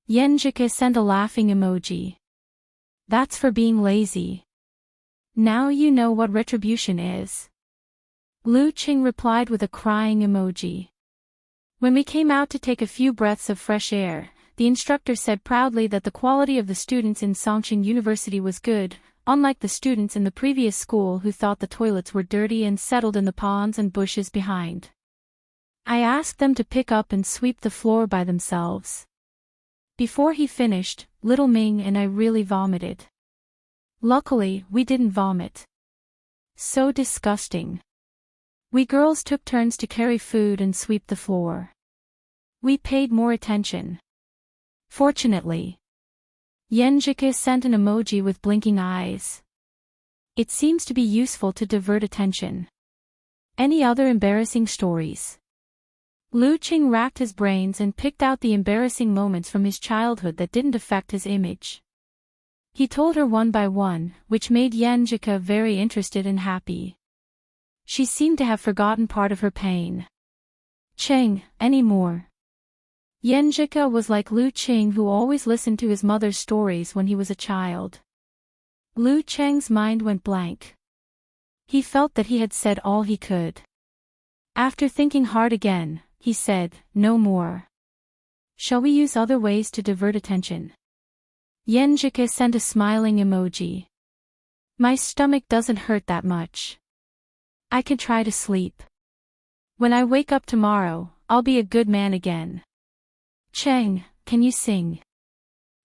Yan Zhike sent a laughing emoji. "That's for being lazy. Now you know what retribution is." Lu Qing replied with a crying emoji. When we came out to take a few breaths of fresh air, the instructor said proudly that the quality of the students in Songqing University was good, unlike the students in the previous school who thought the toilets were dirty and settled in the ponds and bushes behind. I asked them to pick up and sweep the floor by themselves. Before he finished, little Ming and I really vomited. Luckily, we didn't vomit. So disgusting. We girls took turns to carry food and sweep the floor. We paid more attention. Fortunately. Yenjika sent an emoji with blinking eyes. It seems to be useful to divert attention. Any other embarrassing stories? Lu Qing racked his brains and picked out the embarrassing moments from his childhood that didn't affect his image. He told her one by one, which made Yenjika very interested and happy. She seemed to have forgotten part of her pain. Cheng, any more? Yenjika was like Lu Qing, who always listened to his mother's stories when he was a child. Lu Cheng's mind went blank. He felt that he had said all he could. After thinking hard again, he said, no more. Shall we use other ways to divert attention? Yenjika sent a smiling emoji. My stomach doesn't hurt that much. I can try to sleep. When I wake up tomorrow, I'll be a good man again. Cheng, can you sing?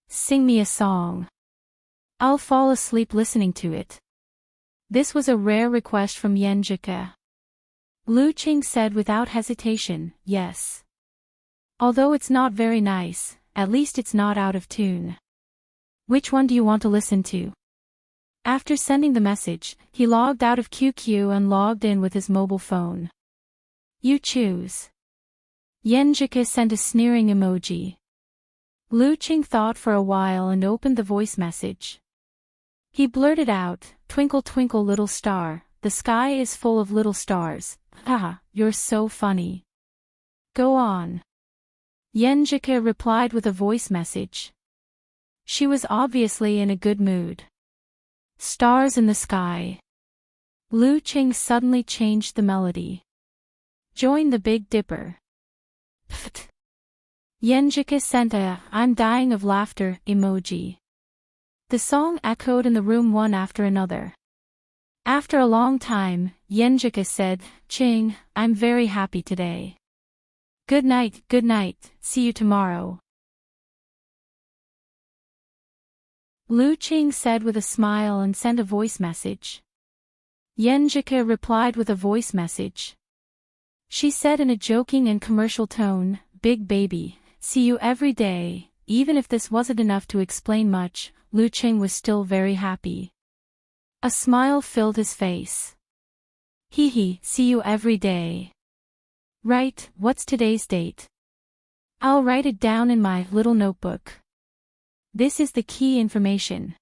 Sing me a song. I'll fall asleep listening to it. This was a rare request from Yenjika. Lu Qing said without hesitation, yes. Although it's not very nice, at least it's not out of tune. Which one do you want to listen to? After sending the message, he logged out of QQ and logged in with his mobile phone. You choose. Yenjika sent a sneering emoji. Lu Qing thought for a while and opened the voice message. He blurted out, twinkle twinkle little star, the sky is full of little stars. Haha, you're so funny. Go on. Yenjika replied with a voice message. She was obviously in a good mood. Stars in the sky. Lu Qing suddenly changed the melody. Join the Big Dipper. Pfft. Yenjika sent a I'm dying of laughter emoji. The song echoed in the room one after another. After a long time, Yenjika said, Qing, I'm very happy today. Good night, see you tomorrow. Lu Qing said with a smile and sent a voice message. Yenjika replied with a voice message. She said in a joking and commercial tone, Big baby, see you every day. Even if this wasn't enough to explain much, Lu Qing was still very happy. A smile filled his face. Hee, see you every day. Right, what's today's date? I'll write it down in my little notebook. This is the key information.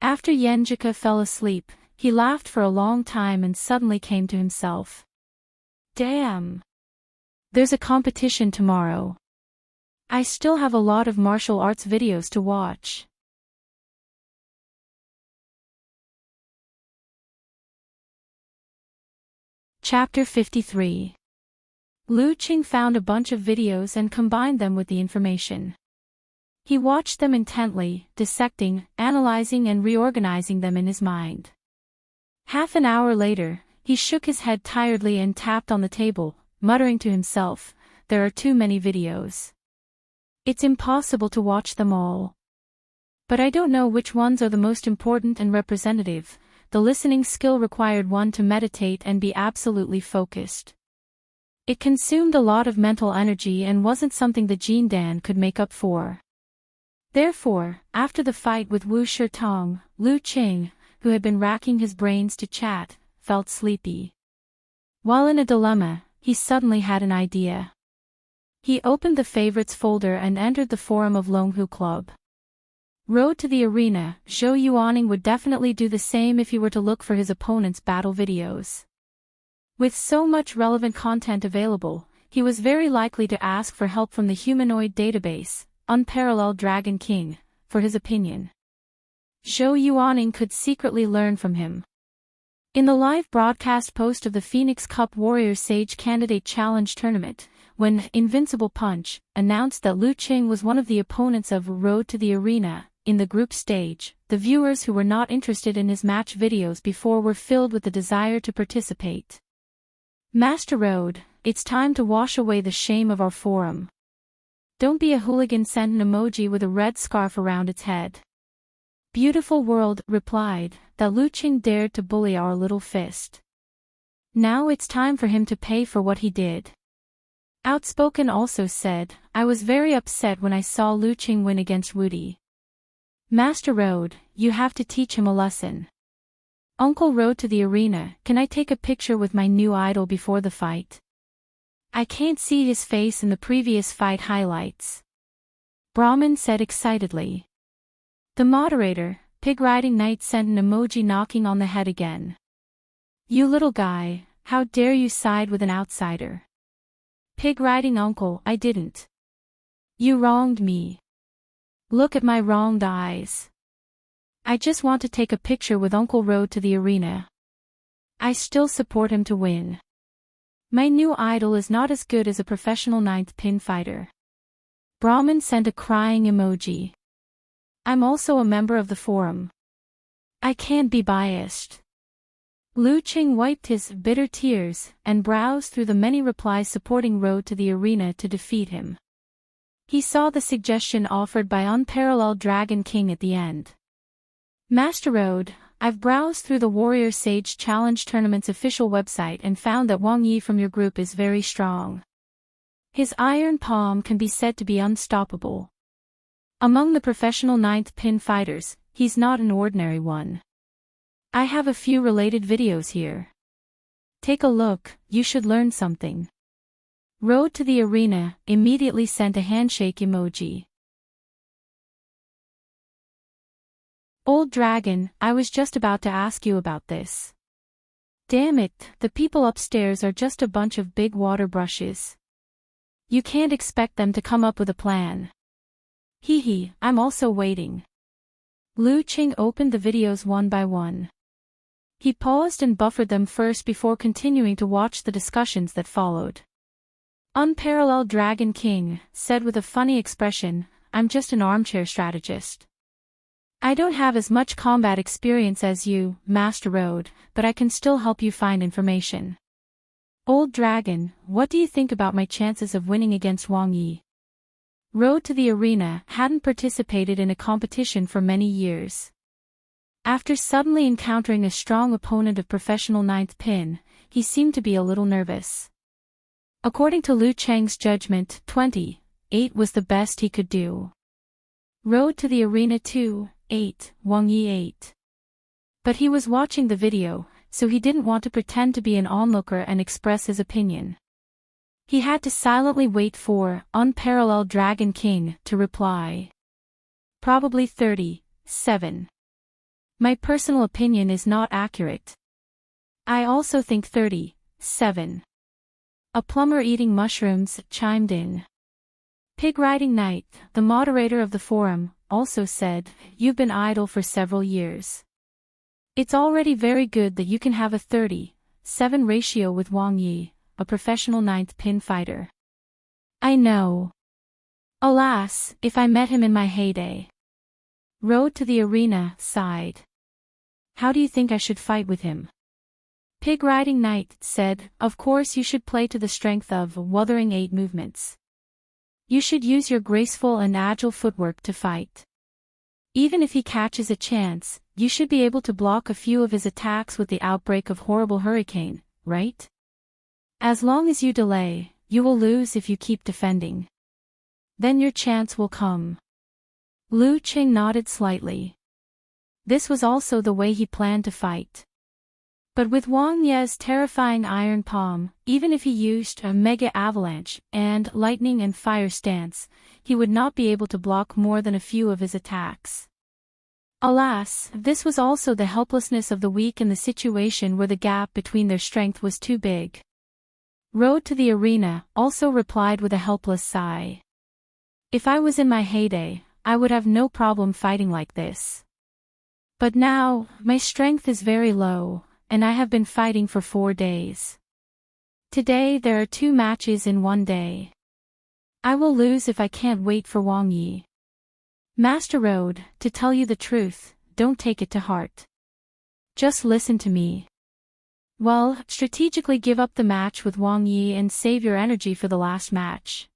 After Yenjika fell asleep, he laughed for a long time and suddenly came to himself. Damn. There's a competition tomorrow. I still have a lot of martial arts videos to watch. Chapter 53. Lu Qing found a bunch of videos and combined them with the information. He watched them intently, dissecting, analyzing and reorganizing them in his mind. Half an hour later, he shook his head tiredly and tapped on the table, muttering to himself, there are too many videos. It's impossible to watch them all. But I don't know which ones are the most important and representative. The listening skill required one to meditate and be absolutely focused. It consumed a lot of mental energy and wasn't something the Jin Dan could make up for. Therefore, after the fight with Wu Shitong, Lu Qing, who had been racking his brains to chat, felt sleepy. While in a dilemma, he suddenly had an idea. He opened the favorites folder and entered the forum of Longhu Club. Road to the arena, Zhou Yuaning would definitely do the same if he were to look for his opponent's battle videos. With so much relevant content available, he was very likely to ask for help from the humanoid database, Unparalleled Dragon King, for his opinion. Zhou Yuaning could secretly learn from him. In the live broadcast post of the Phoenix Cup Warrior Sage Candidate Challenge Tournament, when Invincible Punch announced that Lu Qing was one of the opponents of Road to the Arena, in the group stage, the viewers who were not interested in his match videos before were filled with the desire to participate. Master Road, it's time to wash away the shame of our forum. Don't be a hooligan, sent an emoji with a red scarf around its head. Beautiful world replied that Lu Qing dared to bully our little fist. Now it's time for him to pay for what he did. Outspoken also said, I was very upset when I saw Lu Qing win against Woody. Master Road, you have to teach him a lesson. Uncle Road to the arena, can I take a picture with my new idol before the fight? I can't see his face in the previous fight highlights. Brahmin said excitedly. The moderator, Pig Riding Knight, sent an emoji knocking on the head again. You little guy, how dare you side with an outsider? Pig Riding Uncle, I didn't. You wronged me. Look at my wronged eyes. I just want to take a picture with Uncle Road to the arena. I still support him to win. My new idol is not as good as a professional ninth pin fighter. Brahmin sent a crying emoji. I'm also a member of the forum. I can't be biased. Lu Qing wiped his bitter tears and browsed through the many replies supporting Road to the arena to defeat him. He saw the suggestion offered by Unparalleled Dragon King at the end. Master Road, I've browsed through the Warrior Sage Challenge Tournament's official website and found that Wang Yi from your group is very strong. His iron palm can be said to be unstoppable. Among the professional ninth pin fighters, he's not an ordinary one. I have a few related videos here. Take a look, you should learn something. Road to the arena immediately sent a handshake emoji. Old Dragon, I was just about to ask you about this. Damn it, the people upstairs are just a bunch of big water brushes. You can't expect them to come up with a plan. Hee hee, I'm also waiting. Lu Qing opened the videos one by one. He paused and buffered them first before continuing to watch the discussions that followed. Unparalleled Dragon King said with a funny expression, I'm just an armchair strategist. I don't have as much combat experience as you, Master Road, but I can still help you find information. Old Dragon, what do you think about my chances of winning against Wang Yi? Road to the arena hadn't participated in a competition for many years. After suddenly encountering a strong opponent of professional ninth pin, he seemed to be a little nervous. According to Lu Cheng's judgment, 28 was the best he could do. Road to the arena 8, Wang Yi 8. But he was watching the video, so he didn't want to pretend to be an onlooker and express his opinion. He had to silently wait for Unparalleled Dragon King to reply. Probably 37. My personal opinion is not accurate. I also think 37. A plumber eating mushrooms chimed in. Pig Riding Knight, the moderator of the forum, also said, you've been idle for several years. It's already very good that you can have a 37 ratio with Wang Yi, a professional ninth pin fighter. I know. Alas, if I met him in my heyday. Road to the arena sighed. How do you think I should fight with him? Pig Riding Knight said, of course you should play to the strength of Wuthering 8 movements. You should use your graceful and agile footwork to fight. Even if he catches a chance, you should be able to block a few of his attacks with the outbreak of horrible hurricane, right? As long as you delay, you will lose if you keep defending. Then your chance will come. Lu Qing nodded slightly. This was also the way he planned to fight. But with Wang Yi's terrifying iron palm, even if he used a mega avalanche and lightning and fire stance, he would not be able to block more than a few of his attacks. Alas, this was also the helplessness of the weak in the situation where the gap between their strength was too big. Road to the arena also replied with a helpless sigh. If I was in my heyday, I would have no problem fighting like this. But now, my strength is very low, and I have been fighting for 4 days. Today there are 2 matches in 1 day. I will lose if I can't wait for Wang Yi. Master Road, to tell you the truth, don't take it to heart. Just listen to me. Well, strategically give up the match with Wang Yi and save your energy for the last match.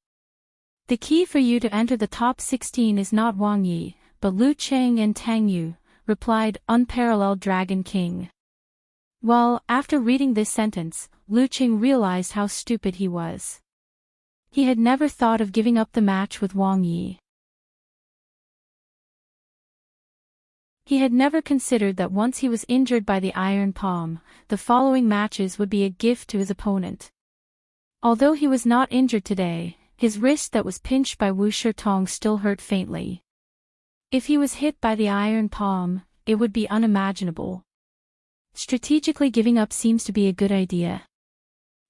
The key for you to enter the top 16 is not Wang Yi, but Lu Qing and Tang Yu, replied unparalleled Dragon King. Well, after reading this sentence, Lu Qing realized how stupid he was. He had never thought of giving up the match with Wang Yi. He had never considered that once he was injured by the iron palm, the following matches would be a gift to his opponent. Although he was not injured today, his wrist that was pinched by Wu Shitong still hurt faintly. If he was hit by the iron palm, it would be unimaginable. Strategically giving up seems to be a good idea.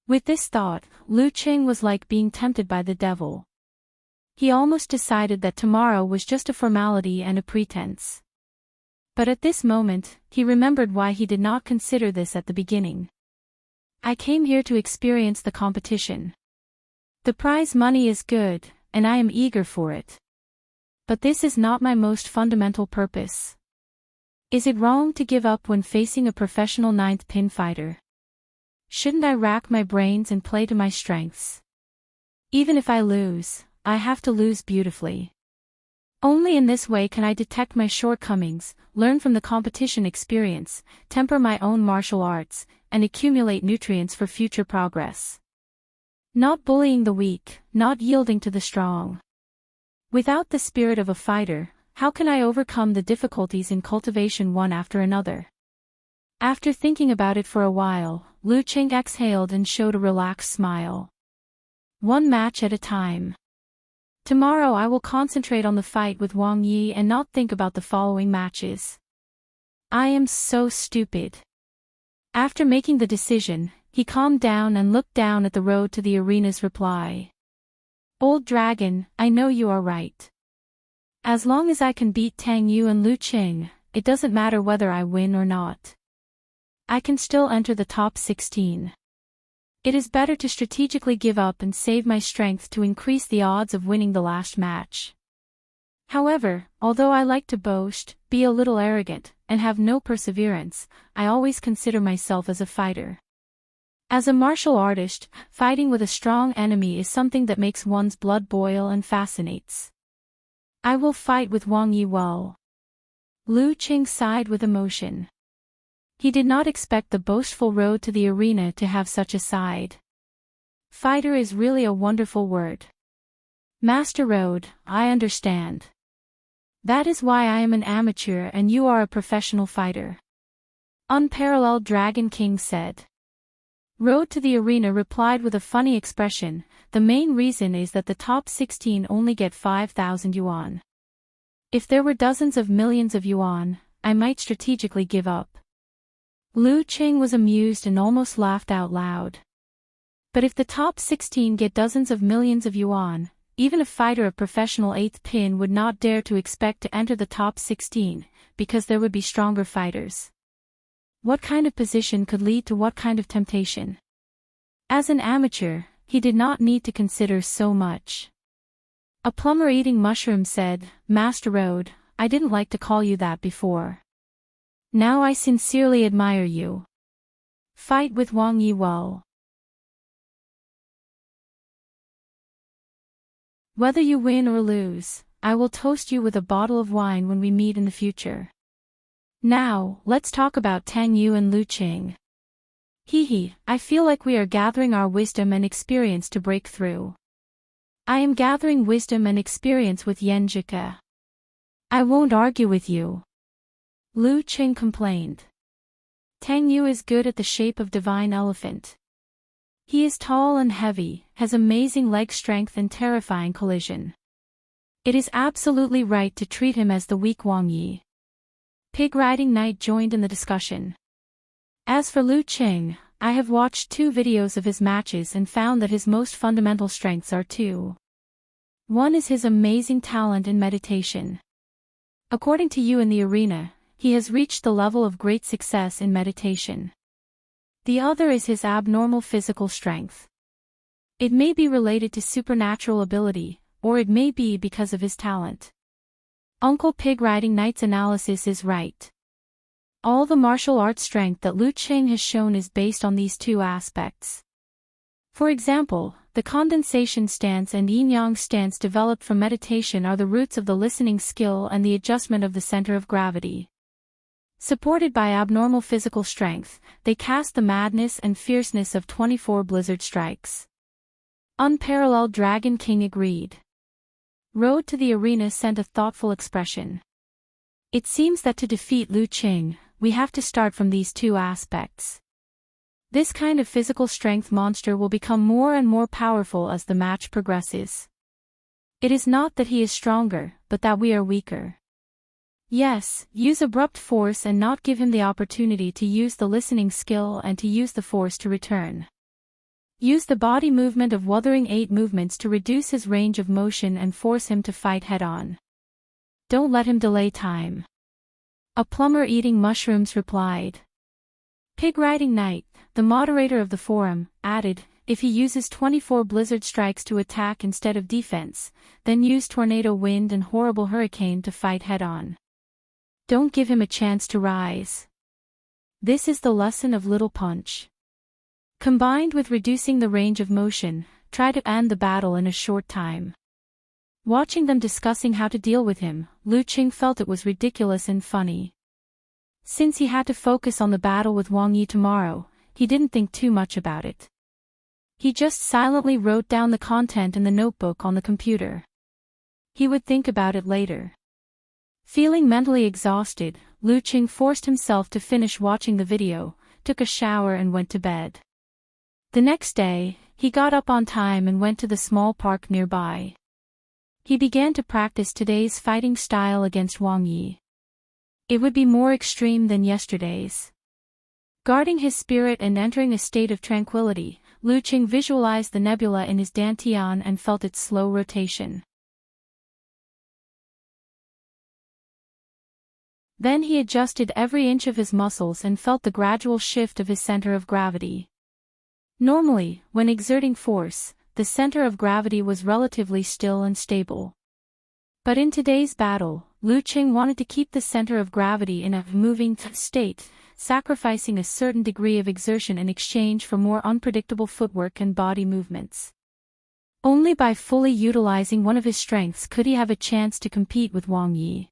With this thought, Lu Qing was like being tempted by the devil. He almost decided that tomorrow was just a formality and a pretense. But at this moment, he remembered why he did not consider this at the beginning. I came here to experience the competition. The prize money is good, and I am eager for it. But this is not my most fundamental purpose. Is it wrong to give up when facing a professional ninth pin fighter? Shouldn't I rack my brains and play to my strengths? Even if I lose, I have to lose beautifully. Only in this way can I detect my shortcomings, learn from the competition experience, temper my own martial arts, and accumulate nutrients for future progress. Not bullying the weak, not yielding to the strong. Without the spirit of a fighter, how can I overcome the difficulties in cultivation one after another? After thinking about it for a while, Lu Qing exhaled and showed a relaxed smile. One match at a time. Tomorrow I will concentrate on the fight with Wang Yi and not think about the following matches. I am so stupid. After making the decision, he calmed down and looked down at the road to the arena's reply. Old dragon, I know you are right. As long as I can beat Tang Yu and Lu Qing, it doesn't matter whether I win or not. I can still enter the top 16. It is better to strategically give up and save my strength to increase the odds of winning the last match. However, although I like to boast, be a little arrogant, and have no perseverance, I always consider myself as a fighter. As a martial artist, fighting with a strong enemy is something that makes one's blood boil and fascinates. I will fight with Wang Yi well. Lu Qing sighed with emotion. He did not expect the boastful road to the arena to have such a side. Fighter is really a wonderful word. Master Road, I understand. That is why I am an amateur and you are a professional fighter. Unparalleled Dragon King said. Road to the arena replied with a funny expression, the main reason is that the top 16 only get 5,000 yuan. If there were dozens of millions of yuan, I might strategically give up. Lu Qing was amused and almost laughed out loud. But if the top 16 get dozens of millions of yuan, even a fighter of professional 8th pin would not dare to expect to enter the top 16, because there would be stronger fighters. What kind of position could lead to what kind of temptation? As an amateur, he did not need to consider so much. A plumber eating mushrooms said, Master Road, I didn't like to call you that before. Now I sincerely admire you. Fight with Wang Yi well. Whether you win or lose, I will toast you with a bottle of wine when we meet in the future. Now, let's talk about Tang Yu and Lu Qing. I feel like we are gathering our wisdom and experience to break through. I am gathering wisdom and experience with Yenjika. I won't argue with you. Lu Qing complained. Tang Yu is good at the shape of divine elephant. He is tall and heavy, has amazing leg strength and terrifying collision. It is absolutely right to treat him as the weak Wang Yi. Pig riding knight joined in the discussion. As for Lu Qing, I have watched 2 videos of his matches and found that his most fundamental strengths are 2. One is his amazing talent in meditation. According to you in the arena, he has reached the level of great success in meditation. The other is his abnormal physical strength. It may be related to supernatural ability, or it may be because of his talent. Uncle Pig Riding Knight's analysis is right. All the martial arts strength that Lu Qing has shown is based on these two aspects. For example, the condensation stance and yin-yang stance developed from meditation are the roots of the listening skill and the adjustment of the center of gravity. Supported by abnormal physical strength, they cast the madness and fierceness of 24 blizzard strikes. Unparalleled Dragon King agreed. Road to the arena sent a thoughtful expression. It seems that to defeat Lu Qing, we have to start from these two aspects. This kind of physical strength monster will become more and more powerful as the match progresses. It is not that he is stronger, but that we are weaker. Yes, use abrupt force and not give him the opportunity to use the listening skill and to use the force to return. Use the body movement of Wuthering 8 movements to reduce his range of motion and force him to fight head-on. Don't let him delay time. A plumber eating mushrooms replied. Pig Riding Knight, the moderator of the forum, added, if he uses 24 blizzard strikes to attack instead of defense, then use tornado wind and horrible hurricane to fight head-on. Don't give him a chance to rise. This is the lesson of Little Punch. Combined with reducing the range of motion, try to end the battle in a short time. Watching them discussing how to deal with him, Lu Qing felt it was ridiculous and funny. Since he had to focus on the battle with Wang Yi tomorrow, he didn't think too much about it. He just silently wrote down the content in the notebook on the computer. He would think about it later. Feeling mentally exhausted, Lu Qing forced himself to finish watching the video, took a shower and went to bed. The next day, he got up on time and went to the small park nearby. He began to practice today's fighting style against Wang Yi. It would be more extreme than yesterday's. Guarding his spirit and entering a state of tranquility, Lu Qing visualized the nebula in his dantian and felt its slow rotation. Then he adjusted every inch of his muscles and felt the gradual shift of his center of gravity. Normally, when exerting force, the center of gravity was relatively still and stable. But in today's battle, Lu Qing wanted to keep the center of gravity in a moving state, sacrificing a certain degree of exertion in exchange for more unpredictable footwork and body movements. Only by fully utilizing one of his strengths could he have a chance to compete with Wang Yi.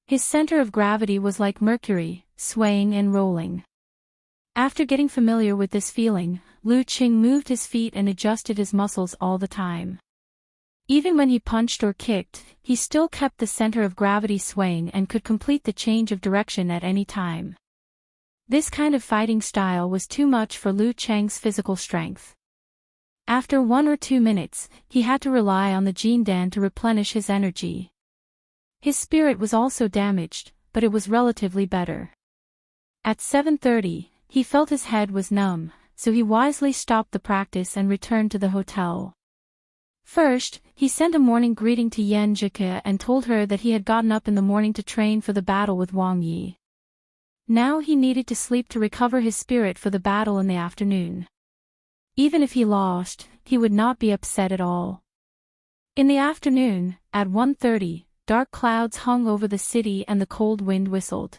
His center of gravity was like Mercury, swaying and rolling. After getting familiar with this feeling, Lu Qing moved his feet and adjusted his muscles all the time. Even when he punched or kicked, he still kept the center of gravity swaying and could complete the change of direction at any time. This kind of fighting style was too much for Lu Qing's physical strength. After 1 or 2 minutes, he had to rely on the Jindan to replenish his energy. His spirit was also damaged, but it was relatively better. At 7:30, he felt his head was numb, so he wisely stopped the practice and returned to the hotel. First, he sent a morning greeting to Yan Jike and told her that he had gotten up in the morning to train for the battle with Wang Yi. Now he needed to sleep to recover his spirit for the battle in the afternoon. Even if he lost, he would not be upset at all. In the afternoon, at 1:30, dark clouds hung over the city and the cold wind whistled.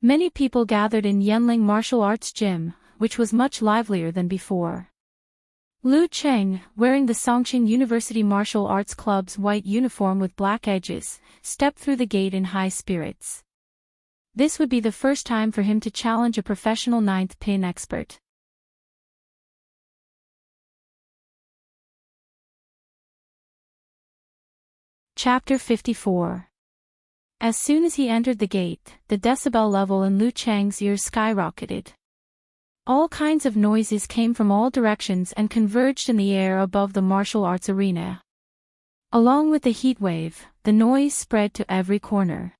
Many people gathered in Yanling Martial Arts Gym, which was much livelier than before. Lu Qing, wearing the Songqing University Martial Arts Club's white uniform with black edges, stepped through the gate in high spirits. This would be the first time for him to challenge a professional ninth pin expert. Chapter 54. As soon as he entered the gate, the decibel level in Lu Chang's ears skyrocketed. All kinds of noises came from all directions and converged in the air above the martial arts arena. Along with the heat wave, the noise spread to every corner.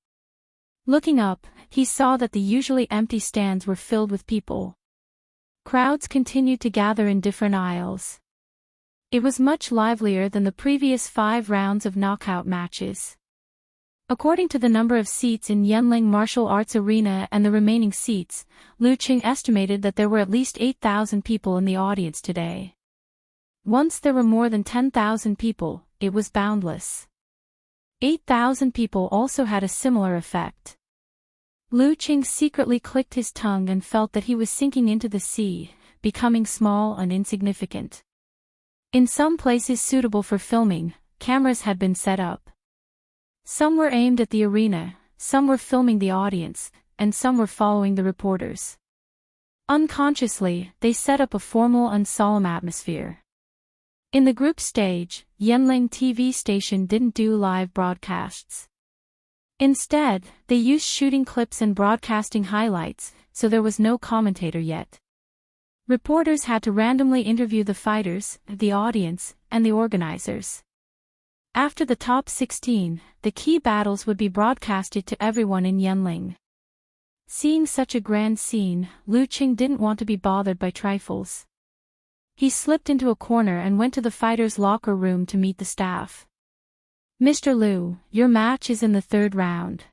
Looking up, he saw that the usually empty stands were filled with people. Crowds continued to gather in different aisles. It was much livelier than the previous 5 rounds of knockout matches. According to the number of seats in Yanling Martial Arts Arena and the remaining seats, Lu Qing estimated that there were at least 8,000 people in the audience today. Once there were more than 10,000 people, it was boundless. 8,000 people also had a similar effect. Lu Qing secretly clicked his tongue and felt that he was sinking into the sea, becoming small and insignificant. In some places suitable for filming, cameras had been set up. Some were aimed at the arena, some were filming the audience, and some were following the reporters. Unconsciously, they set up a formal and solemn atmosphere. In the group stage, Yanling TV station didn't do live broadcasts. Instead, they used shooting clips and broadcasting highlights, so there was no commentator yet. Reporters had to randomly interview the fighters, the audience, and the organizers. After the top 16, the key battles would be broadcasted to everyone in Yanling. Seeing such a grand scene, Lu Qing didn't want to be bothered by trifles. He slipped into a corner and went to the fighters' locker room to meet the staff. "Mr. Lu, your match is in the third round.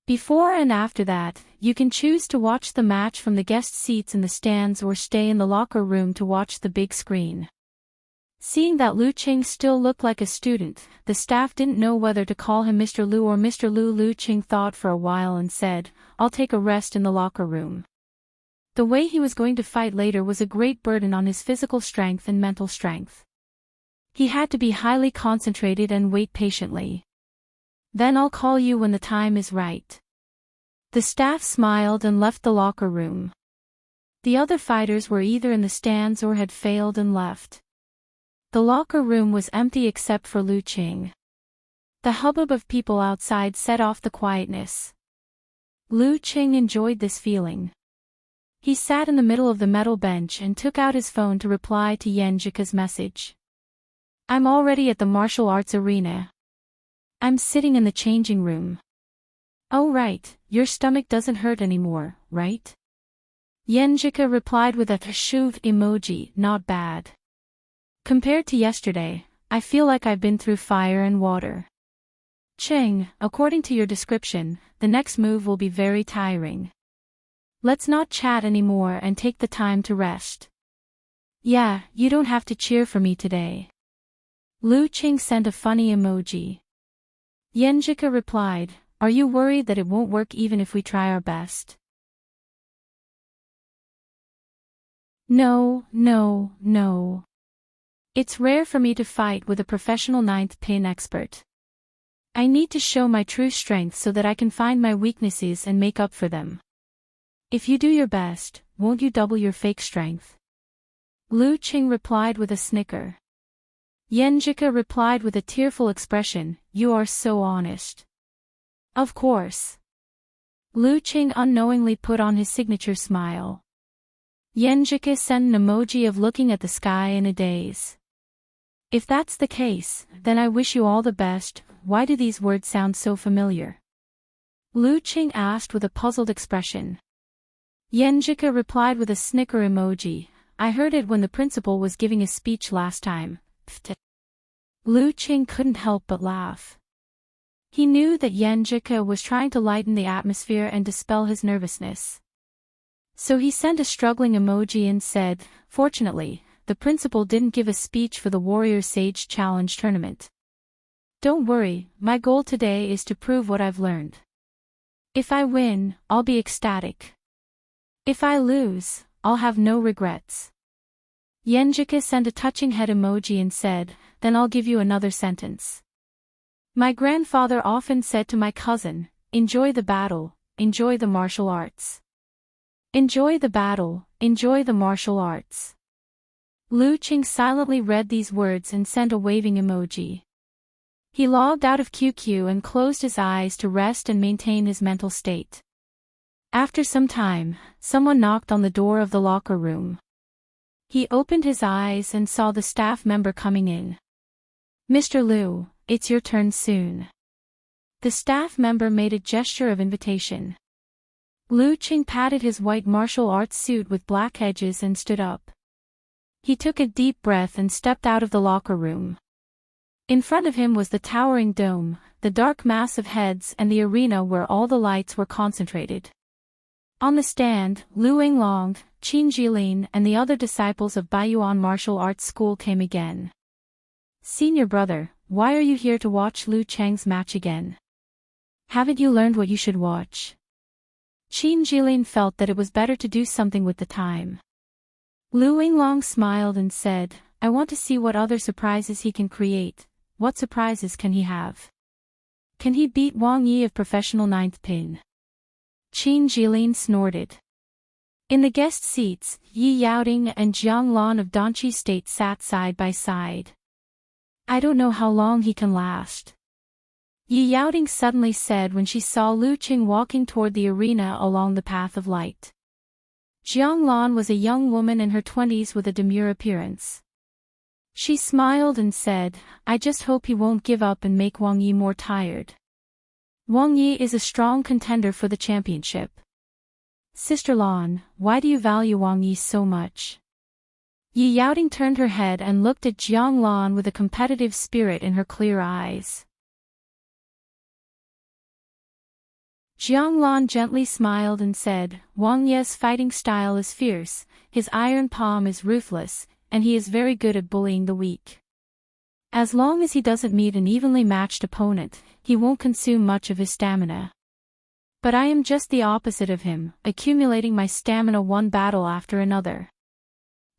Before and after that, you can choose to watch the match from the guest seats in the stands or stay in the locker room to watch the big screen." Seeing that Lu Qing still looked like a student, the staff didn't know whether to call him Mr. Lu or Mr. Lu. Lu Qing thought for a while and said, "I'll take a rest in the locker room." The way he was going to fight later was a great burden on his physical strength and mental strength. He had to be highly concentrated and wait patiently. "Then I'll call you when the time is right." The staff smiled and left the locker room. The other fighters were either in the stands or had failed and left. The locker room was empty except for Lu Qing. The hubbub of people outside set off the quietness. Lu Qing enjoyed this feeling. He sat in the middle of the metal bench and took out his phone to reply to Yanjika's message. "I'm already at the martial arts arena. I'm sitting in the changing room." "Oh right, your stomach doesn't hurt anymore, right?" Yanjika replied with a shuv emoji. "Not bad. Compared to yesterday, I feel like I've been through fire and water." "Qing, according to your description, the next move will be very tiring. Let's not chat anymore and take the time to rest." "Yeah, you don't have to cheer for me today." Lu Qing sent a funny emoji. Yanjika replied, "Are you worried that it won't work even if we try our best?" No. It's rare for me to fight with a professional ninth pin expert. I need to show my true strength so that I can find my weaknesses and make up for them. If you do your best, won't you double your fake strength?" Lu Qing replied with a snicker. Yanjika replied with a tearful expression, "You are so honest." "Of course." Lu Qing unknowingly put on his signature smile. Yanjika sent an emoji of looking at the sky in a daze. "If that's the case, then I wish you all the best. Why do these words sound so familiar?" Lu Qing asked with a puzzled expression. Yanjika replied with a snicker emoji, "I heard it when the principal was giving a speech last time." Lu Qing couldn't help but laugh. He knew that Yanjika was trying to lighten the atmosphere and dispel his nervousness. So he sent a struggling emoji and said, "Fortunately, the principal didn't give a speech for the Warrior Sage Challenge tournament. Don't worry, my goal today is to prove what I've learned. If I win, I'll be ecstatic. If I lose, I'll have no regrets." Yanjika sent a touching head emoji and said, "Then I'll give you another sentence. My grandfather often said to my cousin, 'Enjoy the battle, enjoy the martial arts. Enjoy the battle, enjoy the martial arts.'" Lu Qing silently read these words and sent a waving emoji. He logged out of QQ and closed his eyes to rest and maintain his mental state. After some time, someone knocked on the door of the locker room. He opened his eyes and saw the staff member coming in. "Mr. Lu, it's your turn soon." The staff member made a gesture of invitation. Lu Qing patted his white martial arts suit with black edges and stood up. He took a deep breath and stepped out of the locker room. In front of him was the towering dome, the dark mass of heads and the arena where all the lights were concentrated. On the stand, Lu Yinglong, Qin Jilin and the other disciples of Baiyuan Martial Arts School came again. "Senior brother, why are you here to watch Lu Cheng's match again? Haven't you learned what you should watch?" Qin Jilin felt that it was better to do something with the time. Lu Yinglong smiled and said, I want to see what other surprises he can create. What surprises can he have? Can he beat Wang Yi of professional ninth pin? Qin Jilin snorted. In the guest seats, Yi Yaoding and Jiang Lan of Danqi State sat side by side. I don't know how long he can last. Yi Yaoding suddenly said when she saw Lu Qing walking toward the arena along the path of light. Jiang Lan was a young woman in her 20s with a demure appearance. She smiled and said, I just hope he won't give up and make Wang Yi more tired. Wang Yi is a strong contender for the championship. Sister Lan, why do you value Wang Yi so much? Yi Yaoding turned her head and looked at Jiang Lan with a competitive spirit in her clear eyes. Jiang Lan gently smiled and said, Wang Yi's fighting style is fierce, his iron palm is ruthless, and he is very good at bullying the weak. As long as he doesn't meet an evenly matched opponent, he won't consume much of his stamina. But I am just the opposite of him, accumulating my stamina one battle after another.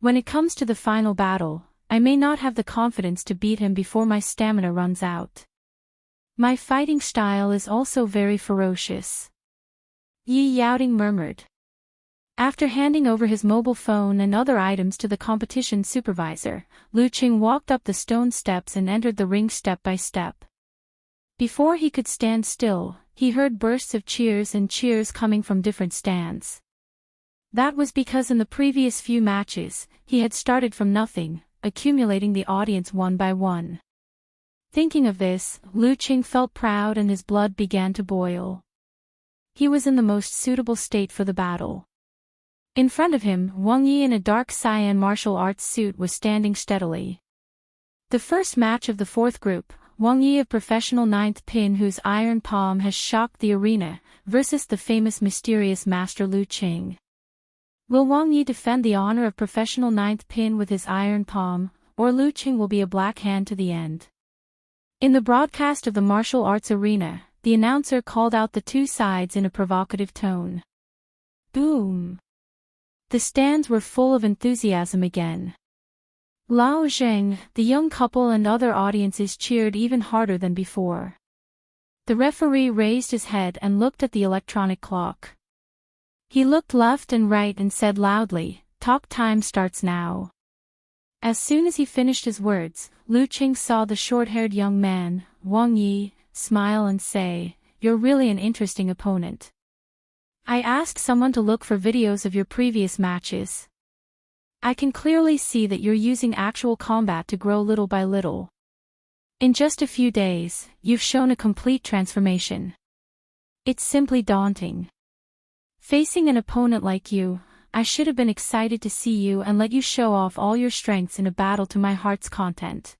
When it comes to the final battle, I may not have the confidence to beat him before my stamina runs out. My fighting style is also very ferocious. Yi Yaoding murmured. After handing over his mobile phone and other items to the competition supervisor, Lu Qing walked up the stone steps and entered the ring step by step. Before he could stand still, he heard bursts of cheers and cheers coming from different stands. That was because in the previous few matches, he had started from nothing, accumulating the audience one by one. Thinking of this, Lu Qing felt proud and his blood began to boil. He was in the most suitable state for the battle. In front of him, Wang Yi in a dark cyan martial arts suit was standing steadily. The first match of the fourth group, Wang Yi of professional ninth pin whose iron palm has shocked the arena, versus the famous mysterious master Lu Qing. Will Wang Yi defend the honor of professional ninth pin with his iron palm, or Lu Qing will be a black hand to the end? In the broadcast of the martial arts arena, the announcer called out the two sides in a provocative tone. Boom! The stands were full of enthusiasm again. Lao Zheng, the young couple and other audiences cheered even harder than before. The referee raised his head and looked at the electronic clock. He looked left and right and said loudly, "Talk time starts now." As soon as he finished his words, Lu Qing saw the short-haired young man, Wang Yi, smile and say, "You're really an interesting opponent. I asked someone to look for videos of your previous matches. I can clearly see that you're using actual combat to grow little by little. In just a few days, you've shown a complete transformation. It's simply daunting. Facing an opponent like you, I should have been excited to see you and let you show off all your strengths in a battle to my heart's content.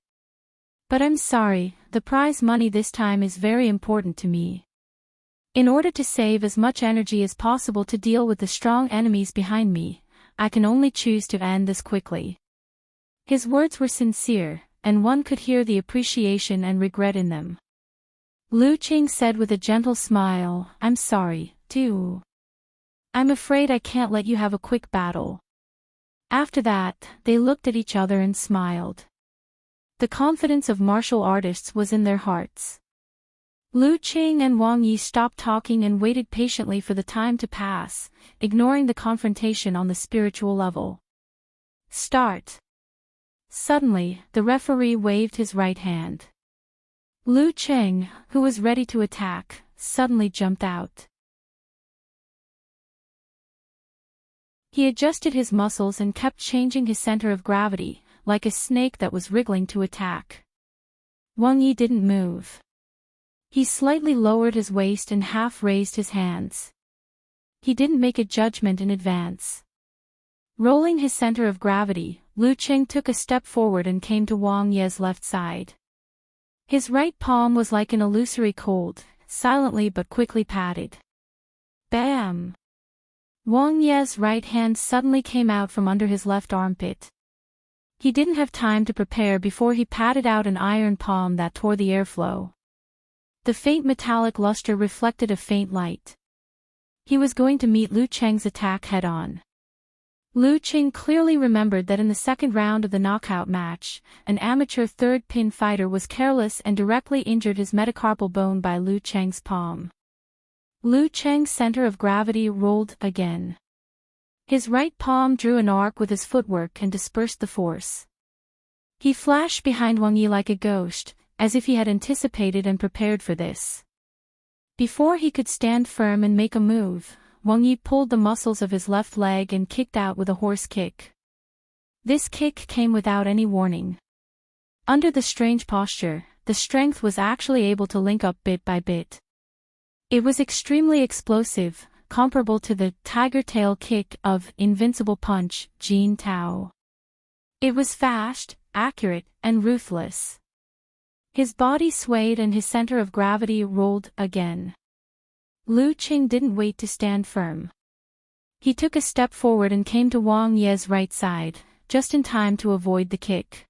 But I'm sorry, the prize money this time is very important to me. In order to save as much energy as possible to deal with the strong enemies behind me, I can only choose to end this quickly." His words were sincere, and one could hear the appreciation and regret in them. Lu Qing said with a gentle smile, "I'm sorry, too. I'm afraid I can't let you have a quick battle." After that, they looked at each other and smiled. The confidence of martial artists was in their hearts. Lu Qing and Wang Yi stopped talking and waited patiently for the time to pass, ignoring the confrontation on the spiritual level. "Start." Suddenly, the referee waved his right hand. Lu Qing, who was ready to attack, suddenly jumped out. He adjusted his muscles and kept changing his center of gravity, like a snake that was wriggling to attack. Wang Yi didn't move. He slightly lowered his waist and half raised his hands. He didn't make a judgment in advance. Rolling his center of gravity, Lu Qing took a step forward and came to Wang Yi's left side. His right palm was like an illusory cold, silently but quickly patted. Bam! Wang Yi's right hand suddenly came out from under his left armpit. He didn't have time to prepare before he patted out an iron palm that tore the airflow. The faint metallic luster reflected a faint light. He was going to meet Lu Cheng's attack head-on. Lu Cheng clearly remembered that in the second round of the knockout match, an amateur third-pin fighter was careless and directly injured his metacarpal bone by Lu Cheng's palm. Lu Cheng's center of gravity rolled again. His right palm drew an arc with his footwork and dispersed the force. He flashed behind Wang Yi like a ghost, as if he had anticipated and prepared for this. Before he could stand firm and make a move, Wang Yi pulled the muscles of his left leg and kicked out with a horse kick. This kick came without any warning. Under the strange posture, the strength was actually able to link up bit by bit. It was extremely explosive, comparable to the tiger tail kick of Invincible Punch, Jin Tao. It was fast, accurate, and ruthless. His body swayed and his center of gravity rolled again. Lu Cheng didn't wait to stand firm. He took a step forward and came to Wang Yi's right side, just in time to avoid the kick.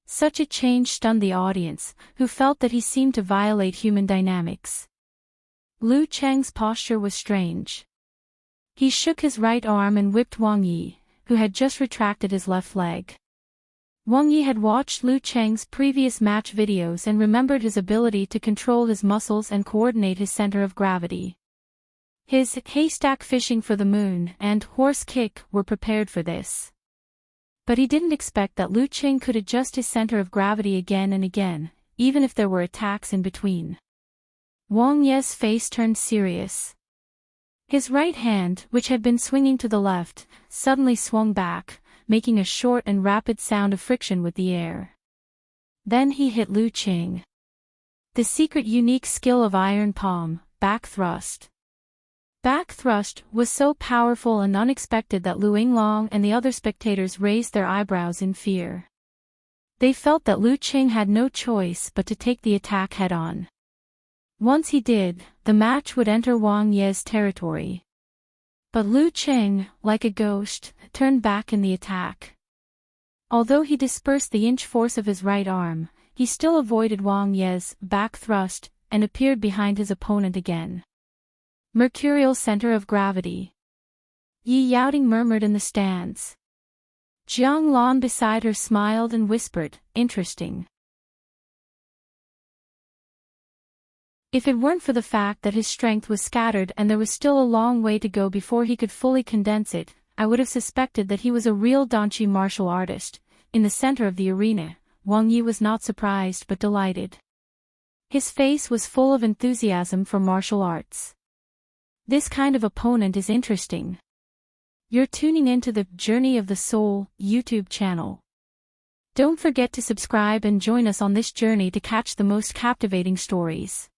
Such a change stunned the audience, who felt that he seemed to violate human dynamics. Lu Cheng's posture was strange. He shook his right arm and whipped Wang Yi, who had just retracted his left leg. Wang Yi had watched Lu Cheng's previous match videos and remembered his ability to control his muscles and coordinate his center of gravity. His haystack fishing for the moon and horse kick were prepared for this. But he didn't expect that Lu Cheng could adjust his center of gravity again and again, even if there were attacks in between. Wang Yi's face turned serious. His right hand, which had been swinging to the left, suddenly swung back, making a short and rapid sound of friction with the air. Then he hit Lu Cheng. The secret unique skill of iron palm, back thrust. Back thrust was so powerful and unexpected that Lu Yinglong and the other spectators raised their eyebrows in fear. They felt that Lu Cheng had no choice but to take the attack head-on. Once he did, the match would enter Wang Yi's territory. But Lu Cheng, like a ghost, turned back in the attack. Although he dispersed the inch force of his right arm, he still avoided Wang Yi's back thrust and appeared behind his opponent again. Mercurial center of gravity. Yi Yaoting murmured in the stands. Jiang Lan beside her smiled and whispered, "Interesting." If it weren't for the fact that his strength was scattered and there was still a long way to go before he could fully condense it, I would have suspected that he was a real Danchi martial artist. In the center of the arena, Wang Yi was not surprised but delighted. His face was full of enthusiasm for martial arts. This kind of opponent is interesting. You're tuning into the Journey of the Soul YouTube channel. Don't forget to subscribe and join us on this journey to catch the most captivating stories.